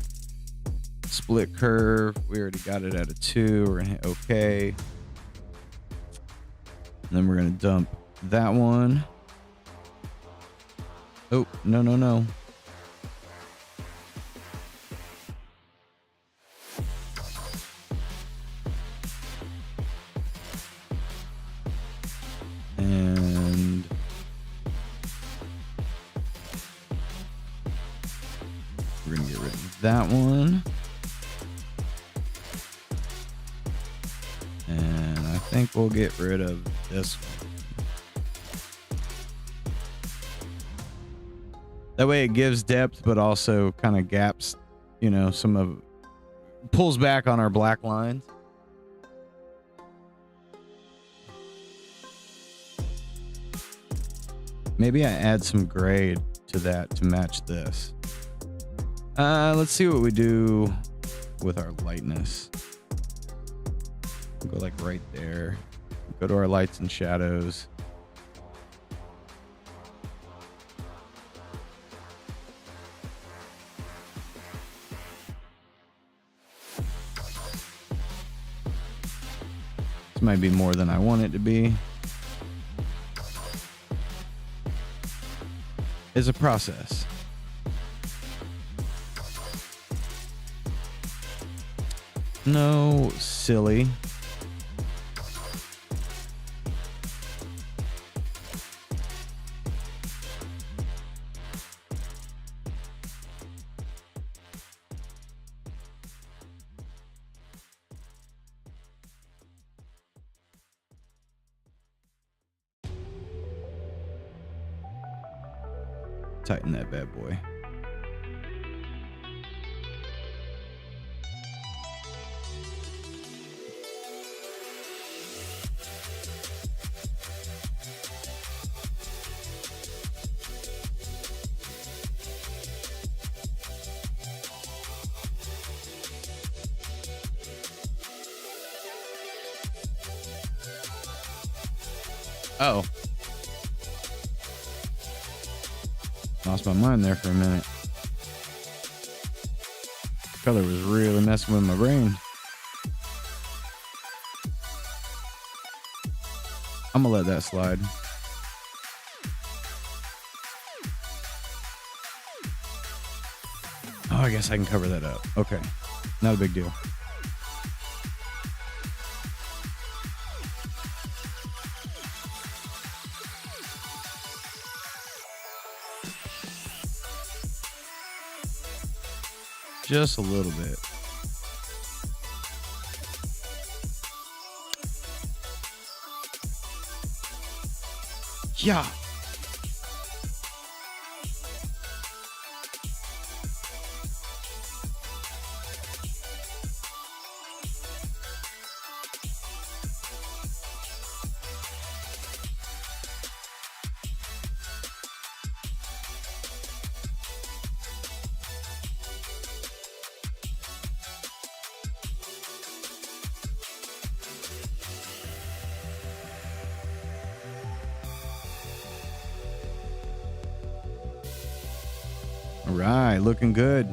Split curve. We already got it at a 2. We're going to hit OK. And then we're going to dump that one. Oh, no, no, no. And we're gonna get rid of that one. And I think we'll get rid of this one. That way it gives depth, but also kind of gaps, you know, pulls back on our black lines. Maybe I add some gray to that to match this. Let's see what we do with our lightness. Go like right there. Go to our lights and shadows. This might be more than I want it to be. It's a process. No, silly. Tighten that bad boy. Oh. Lost my mind there for a minute. Color was really messing with my brain. I'm gonna let that slide. Oh, I guess I can cover that up. Okay. Not a big deal. Just a little bit. Yeah. All right, looking good.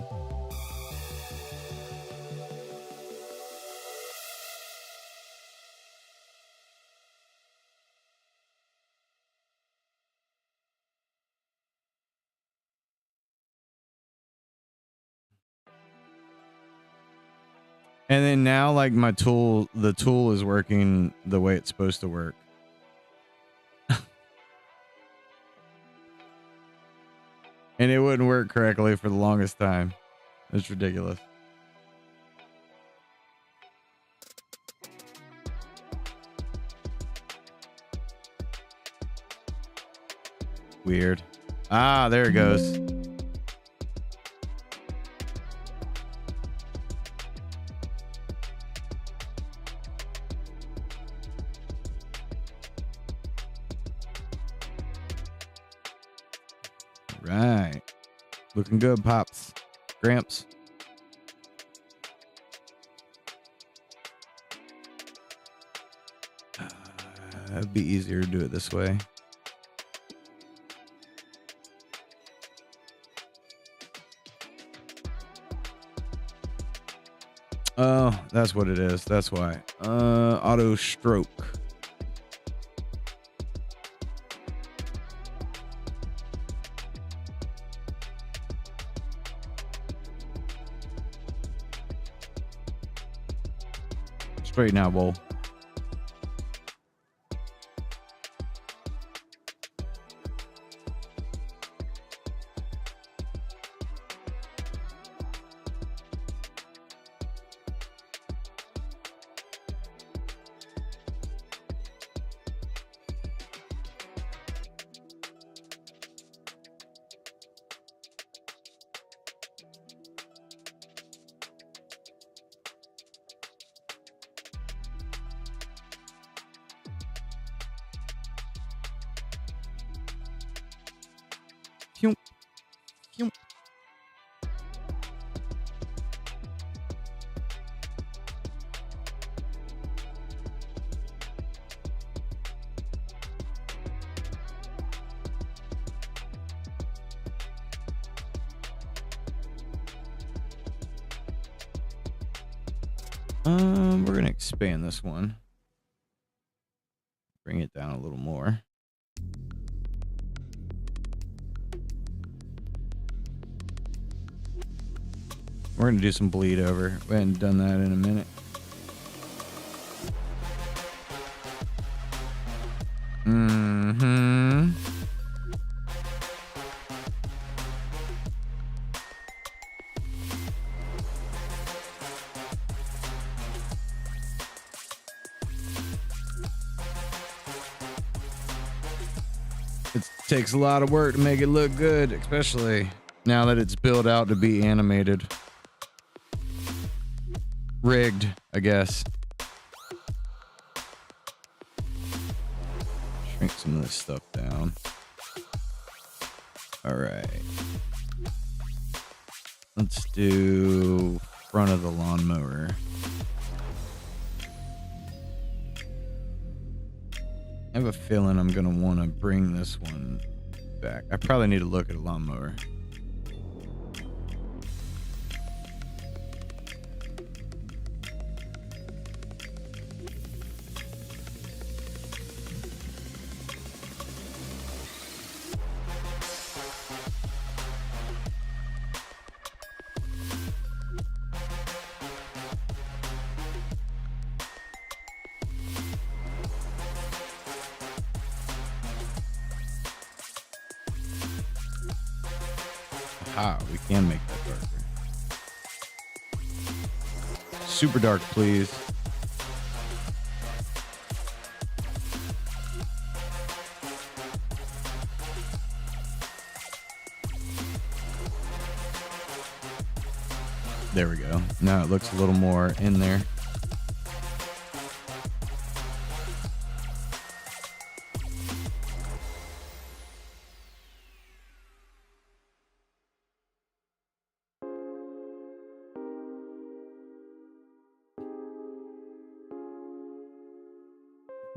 And then now, like my tool, the tool is working the way it's supposed to work. And it wouldn't work correctly for the longest time. It's ridiculous. Weird. Ah, there it goes. Right. Looking good, Pops. Gramps. It'd be easier to do it this way. Oh, that's what it is. That's why. Auto stroke. Straight now, Bull. We're gonna expand this one. Bring it down a little more. We're gonna do some bleed over. We haven't done that in a minute. Mm-hmm. It takes a lot of work to make it look good, especially now that it's built out to be animated. Rigged, I guess. Shrink some of this stuff down. All right. Let's do front of the lawnmower. I have a feeling I'm gonna want to bring this one back. I probably need to look at a lawnmower. We can make that darker. Super dark, please. There we go. Now it looks a little more in there.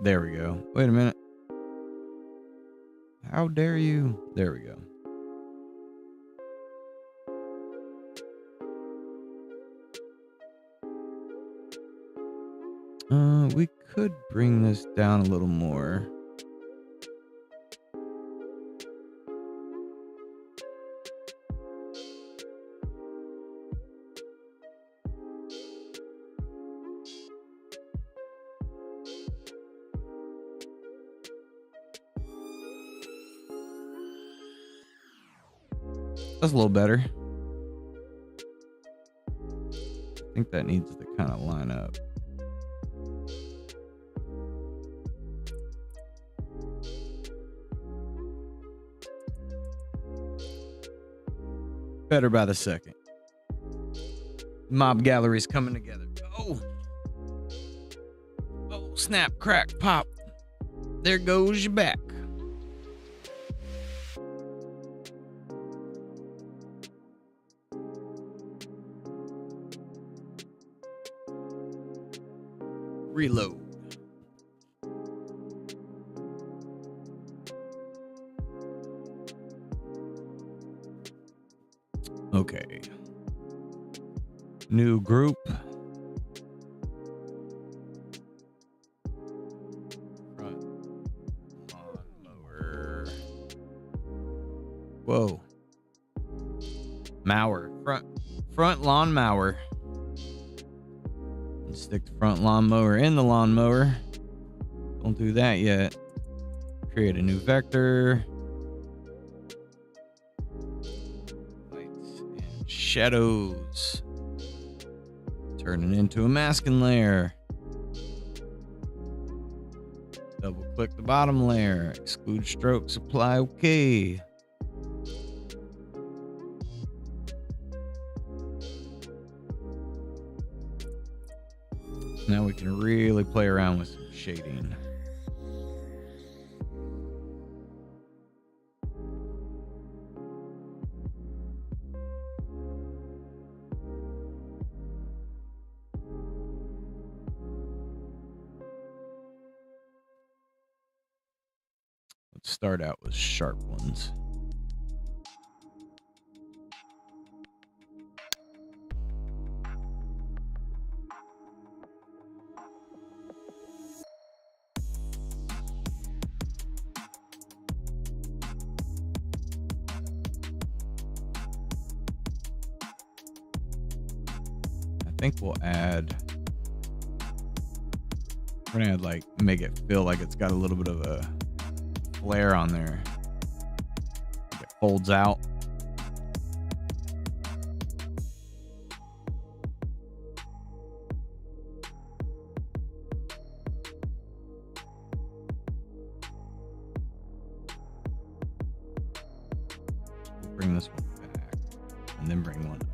There we go. Wait a minute. How dare you? There we go. We could bring this down a little more. That's a little better. I think that needs to kind of line up. Better by the second. Mob gallery's coming together. Oh, snap, crack, pop. There goes your back. Reload. Okay. New group. Front lawnmower. Whoa. Mower. Front lawn mower. Stick the front lawnmower in the lawnmower. Don't do that yet. Create a new vector. Lights and shadows. Turn it into a masking layer. Double click the bottom layer. Exclude strokes. Apply OK. Now we can really play around with some shading. Let's start out with sharp ones. think we'll add. We're gonna add, like, make it feel like it's got a little bit of a flare on there. Like it folds out. We'll bring this one back and then bring one up.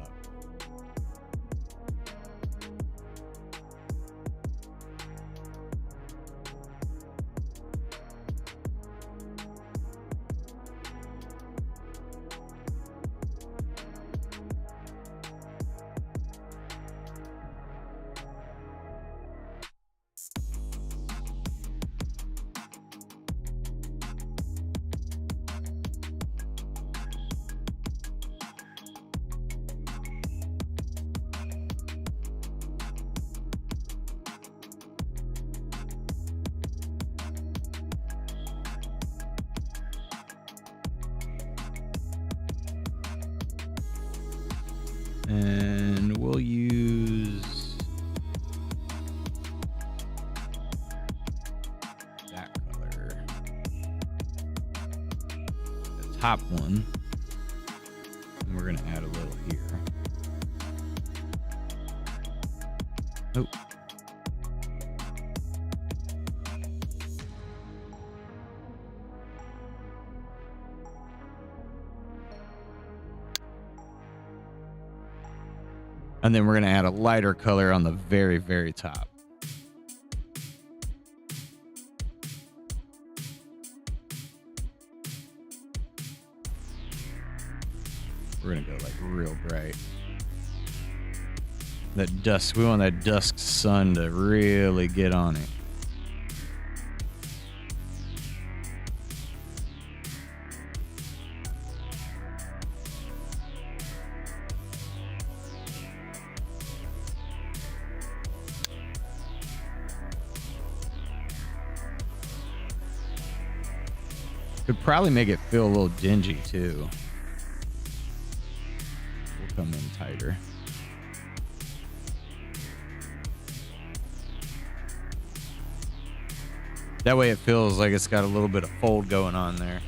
And we'll use that color. The top one. And we're going to add a little here. Oh. And then we're going to add a lighter color on the very, very top. We're going to go like real bright. That dusk, we want that dusk sun to really get on it. Could probably make it feel a little dingy too. We'll come in tighter. That way it feels like it's got a little bit of fold going on there.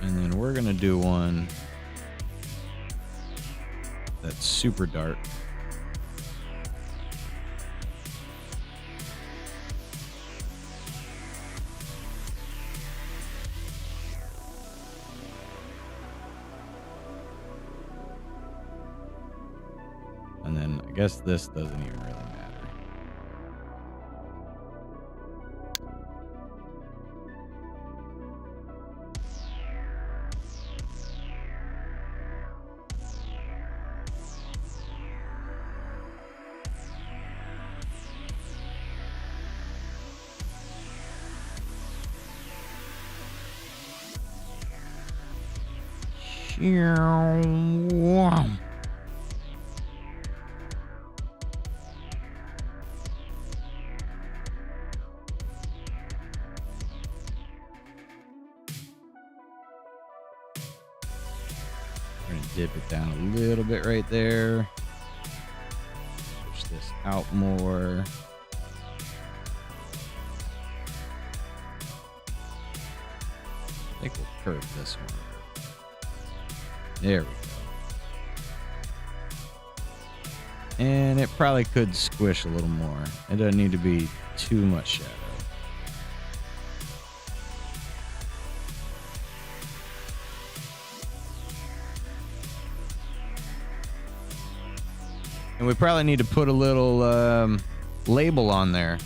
And then we're gonna do one that's super dark. And then I guess this doesn't even really matter. Wow. We're gonna dip it down a little bit right there. Push this out more. I think we'll curve this one. There we go. And it probably could squish a little more. It doesn't need to be too much shadow. And we probably need to put a little label on there.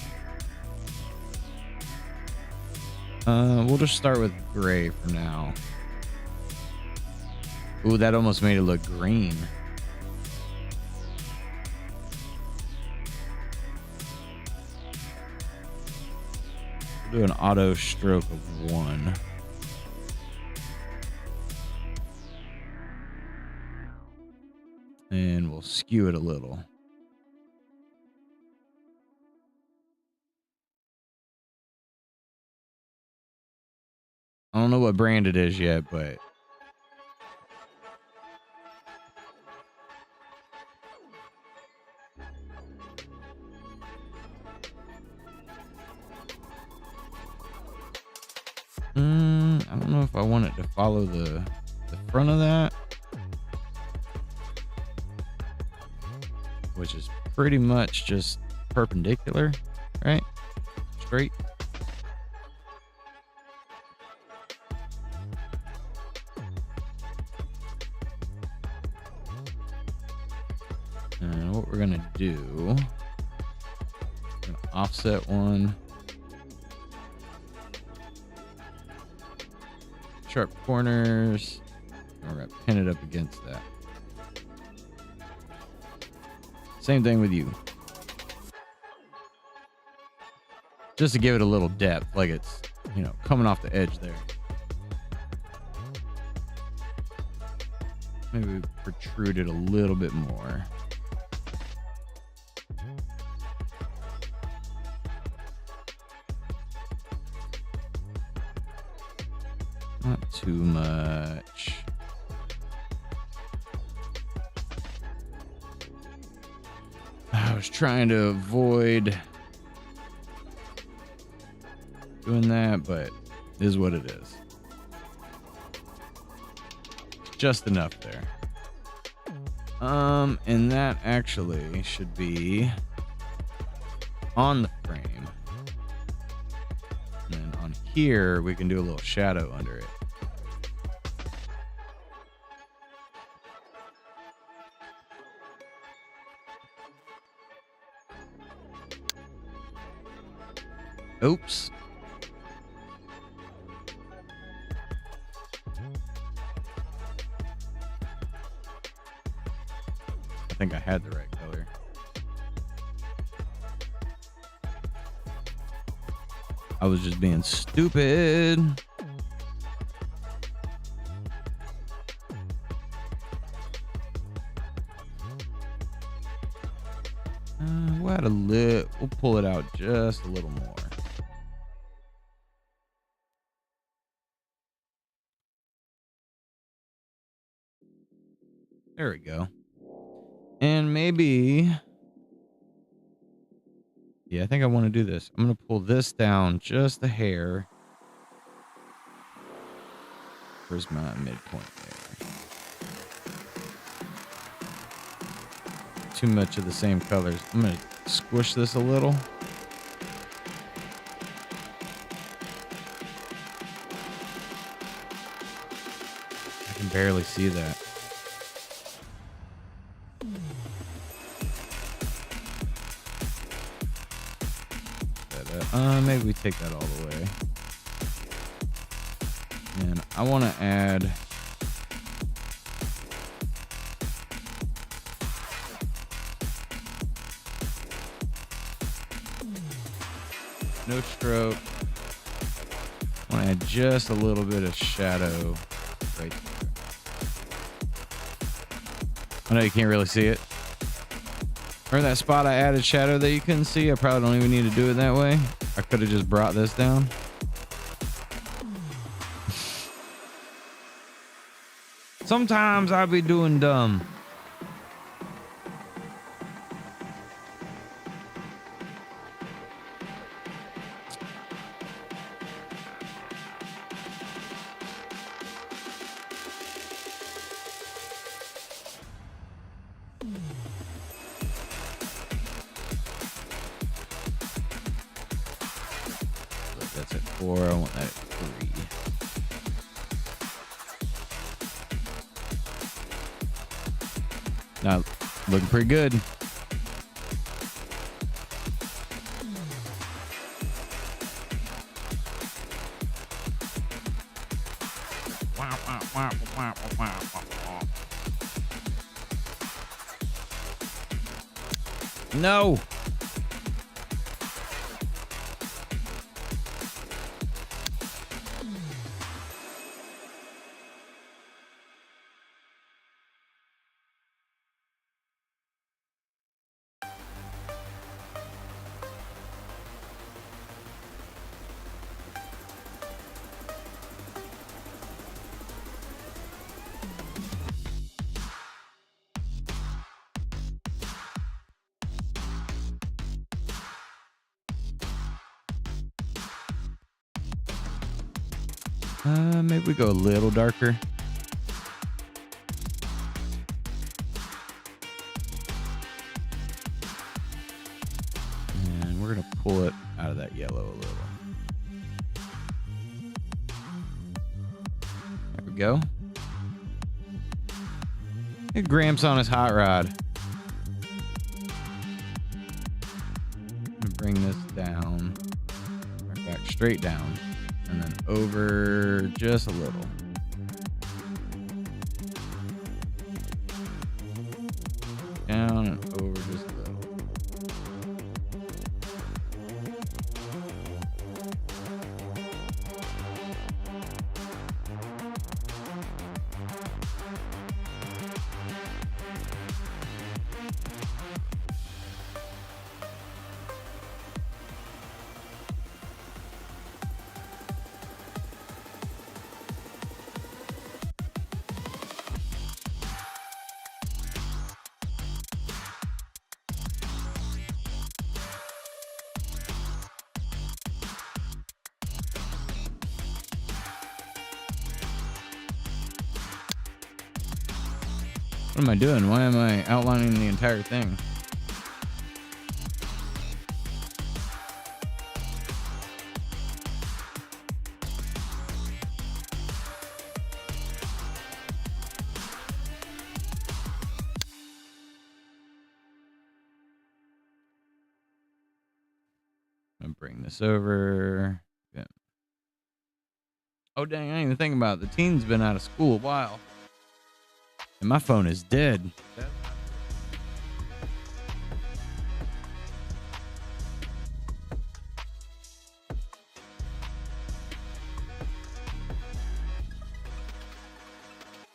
We'll just start with gray for now. Ooh, that almost made it look green. We'll do an auto stroke of 1. And we'll skew it a little. I don't know what brand it is yet, but I don't know if I want it to follow the front of that, which is pretty much just perpendicular, right? Straight. And what we're gonna do, we're gonna offset one. Sharp corners, and we're gonna pin it up against that. Same thing with you. Just to give it a little depth, like it's, you know, coming off the edge there. Maybe protrude it a little bit more. Not too much. I was trying to avoid doing that, but it is what it is. Just enough there. And that actually should be on the frame. And then on here, we can do a little shadow under it. Oops. I think I had the right color. I was just being stupid. We'll add we'll pull it out just a little more. There we go. And maybe, yeah, I think I want to do this. I'm going to pull this down just a hair. Where's my midpoint there? Too much of the same colors. I'm going to squish this a little. I can barely see that. Maybe we take that all the way. And I want to add no stroke. I want to add just a little bit of shadow right there. I know you can't really see it. Remember that spot I added shadow that you couldn't see? I probably don't even need to do it that way. I could have just brought this down. Sometimes I'll be doing dumb. That's at 4. I want that at 3. Now, looking pretty good. No. Maybe we go a little darker. And we're gonna pull it out of that yellow a little. There we go. Get Gramps on his hot rod. I'm gonna bring this down. Right back straight down. And then over just a little. Down and over just a little. What am I doing? Why am I outlining the entire thing? I'm gonna bring this over. Yeah. Oh dang, I didn't even think about it. The teen's been out of school a while. And my phone is dead.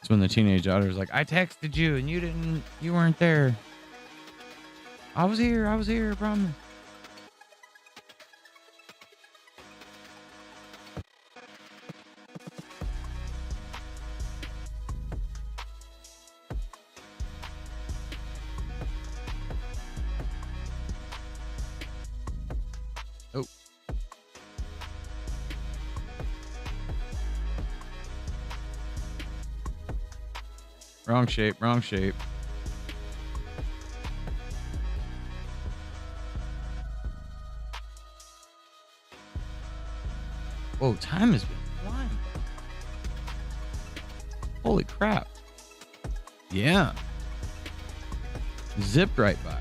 It's when the teenage daughter's like, I texted you and you weren't there. I was here, I promise. Oh. Wrong shape, wrong shape. Whoa, time has been flying. Holy crap. Yeah. Zipped right by.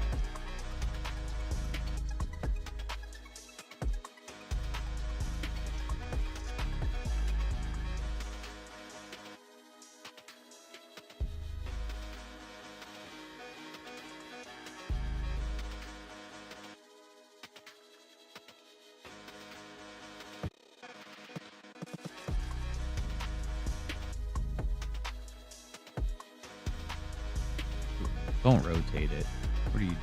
Don't rotate it. What are you doing?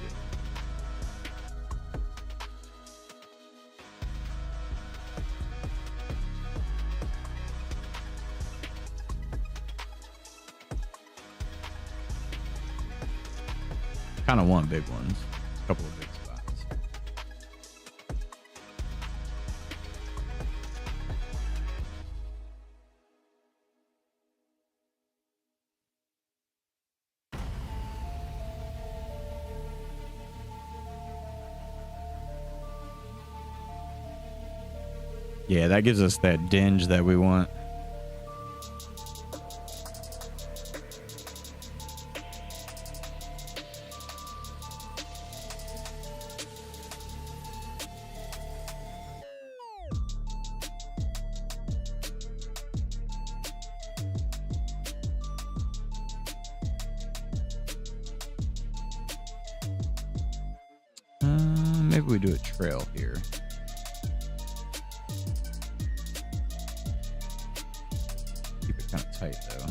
Kind of want big ones. A couple of big spots. Yeah, that gives us that dinge that we want. Maybe we do a trail here. Keep it kind of tight though.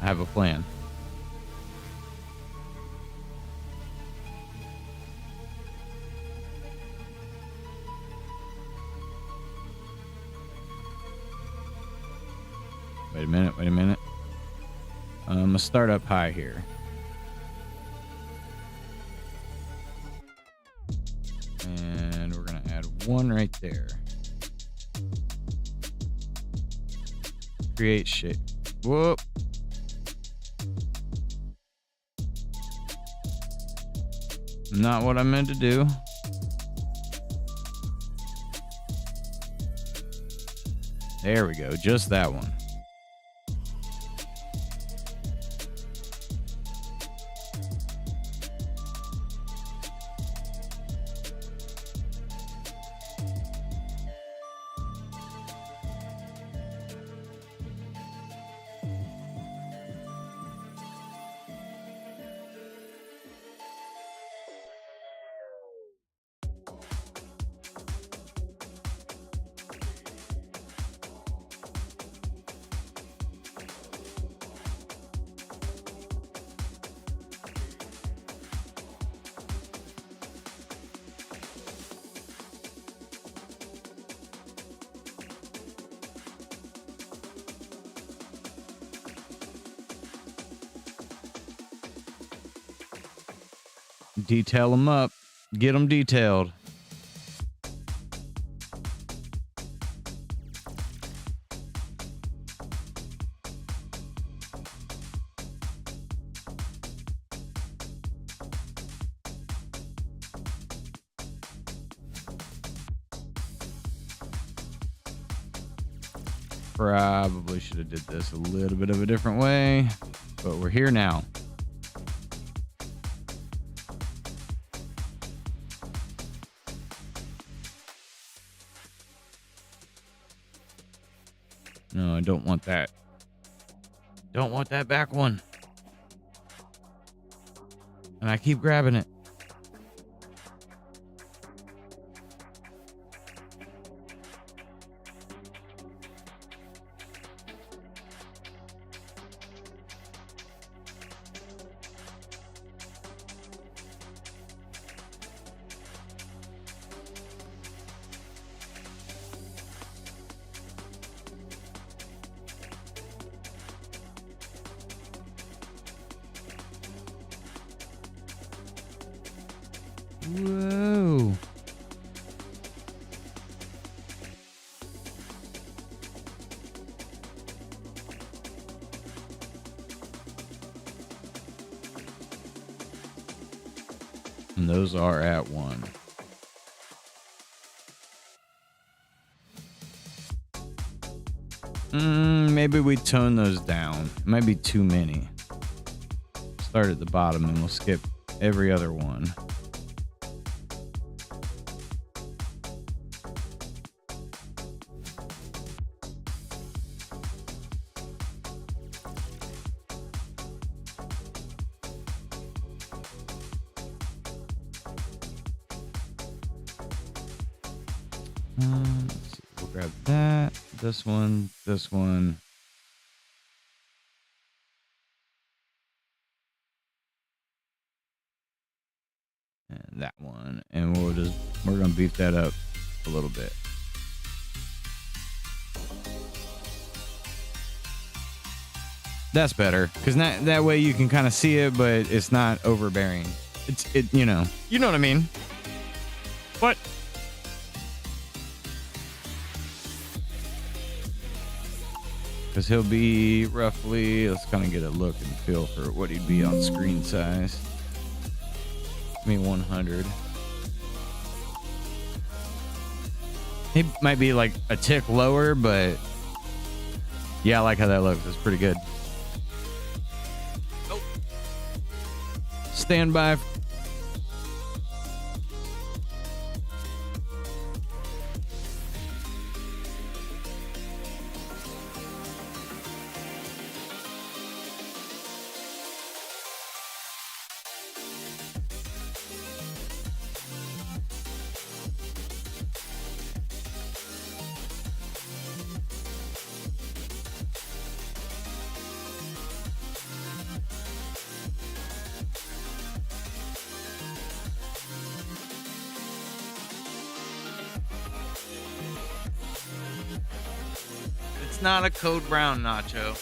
I have a plan. Wait a minute. I'm gonna start up high here. And we're gonna add one right there. Create shape. Whoop. Not what I meant to do. There we go. Just that one. Detail them up. Get them detailed. Probably should have did this a little bit of a different way, but we're here now. No, I don't want that. Don't want that back one. And I keep grabbing it. Whoa. And those are at 1. Maybe we tone those down. Might be too many. Start at the bottom and we'll skip every other one. Let's see. We'll grab that, this one, and that one, and we're gonna beef that up a little bit. That's better, because that way you can kind of see it, but it's not overbearing. You know what I mean. What? Because he'll be roughly, let's kind of get a look and feel for what he'd be on screen size. Give me 100. He might be like a tick lower, but yeah, I like how that looks. It's pretty good. Oh. Stand by. not a code brown nacho.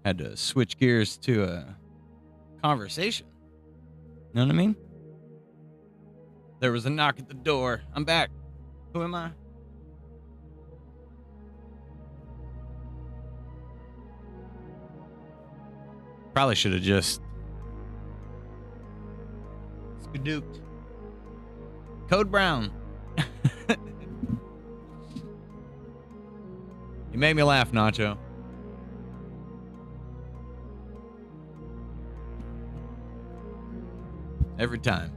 Had to switch gears to a conversation. You know what I mean? There was a knock at the door. I'm back. Who am I? Probably should have just skadooked. Code Brown. You made me laugh, Nacho. Every time.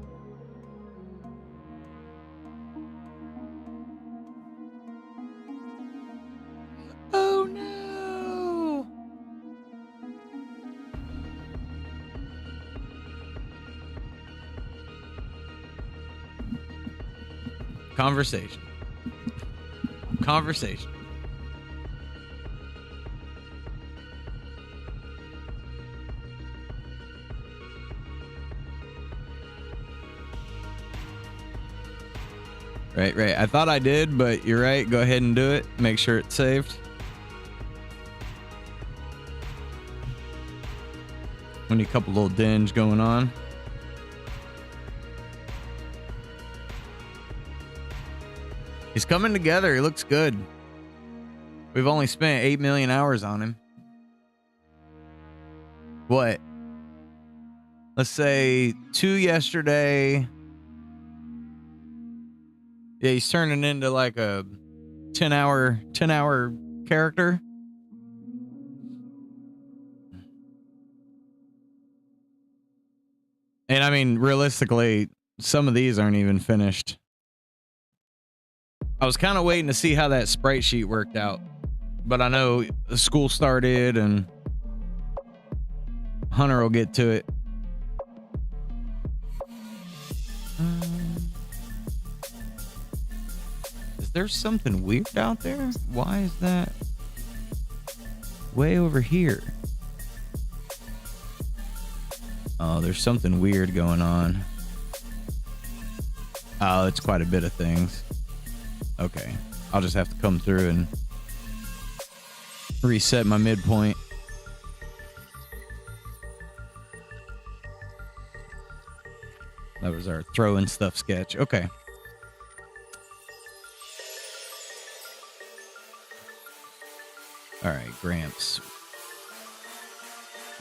Oh no! Conversation. Conversation. Right. I thought I did, but you're right. Go ahead and do it. Make sure it's saved. We need a couple little dinge going on. He's coming together. He looks good. We've only spent 8 million hours on him. What? Let's say 2 yesterday. Yeah, he's turning into like a 10-hour character. And I mean, realistically, some of these aren't even finished. I was kind of waiting to see how that sprite sheet worked out. But I know the school started and Hunter will get to it. Is there something weird out there? Why is that way over here? Oh, there's something weird going on. Oh, it's quite a bit of things. Okay. I'll just have to come through and reset my midpoint. That was our throwing stuff sketch. Okay. All right, Gramps.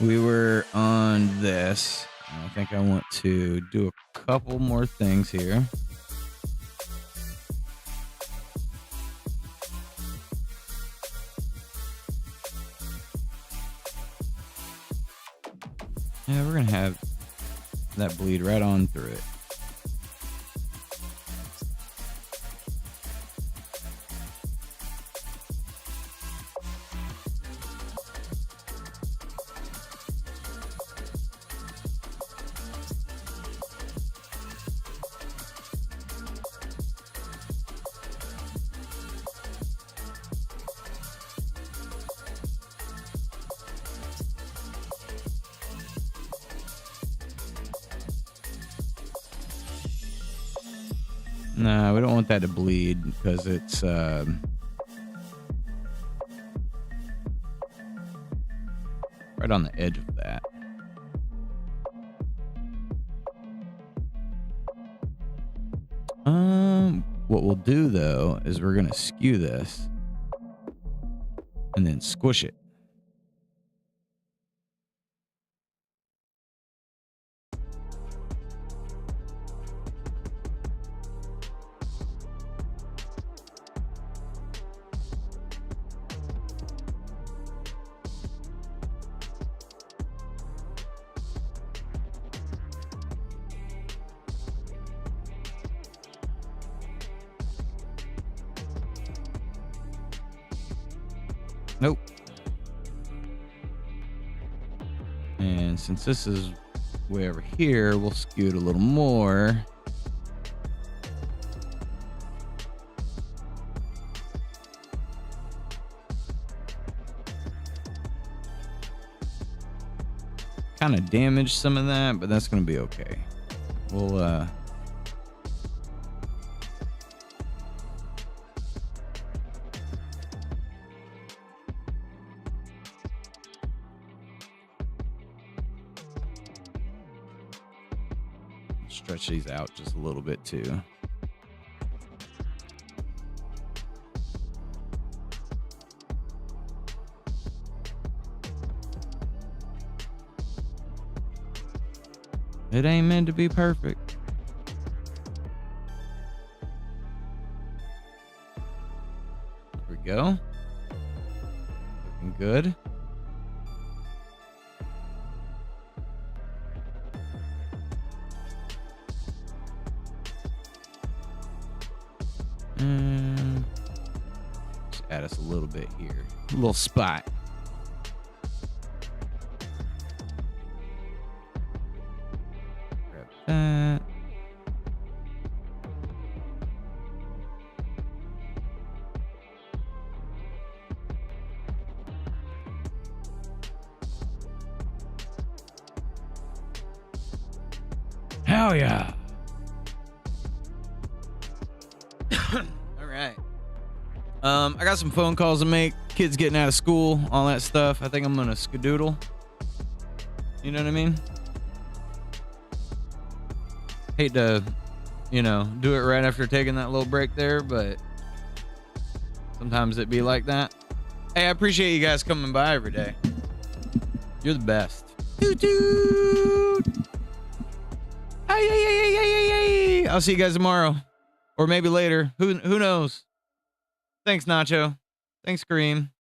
We were on this. I think I want to do a couple more things here. Yeah, we're going to have that bleed right on through it. Nah, we don't want that to bleed because it's right on the edge of that. What we'll do though is we're gonna skew this and then squish it. Nope. And since this is way over here, we'll skew it a little more. Kind of damaged some of that, but that's going to be okay. We'll stretch these out just a little bit too. It ain't meant to be perfect. There we go. Looking good. Just add us a little bit here. A little spot. Grab that. Hell yeah. All right. I got some phone calls to make. Kids getting out of school, all that stuff. I think I'm gonna skedoodle. You know what I mean? Hate to, do it right after taking that little break there, but sometimes it be like that. Hey, I appreciate you guys coming by every day. You're the best. Toot toot. Hey, hey, hey, hey, hey, hey. I'll see you guys tomorrow. Or maybe later. Who knows? Thanks, Nacho. Thanks, Kareem.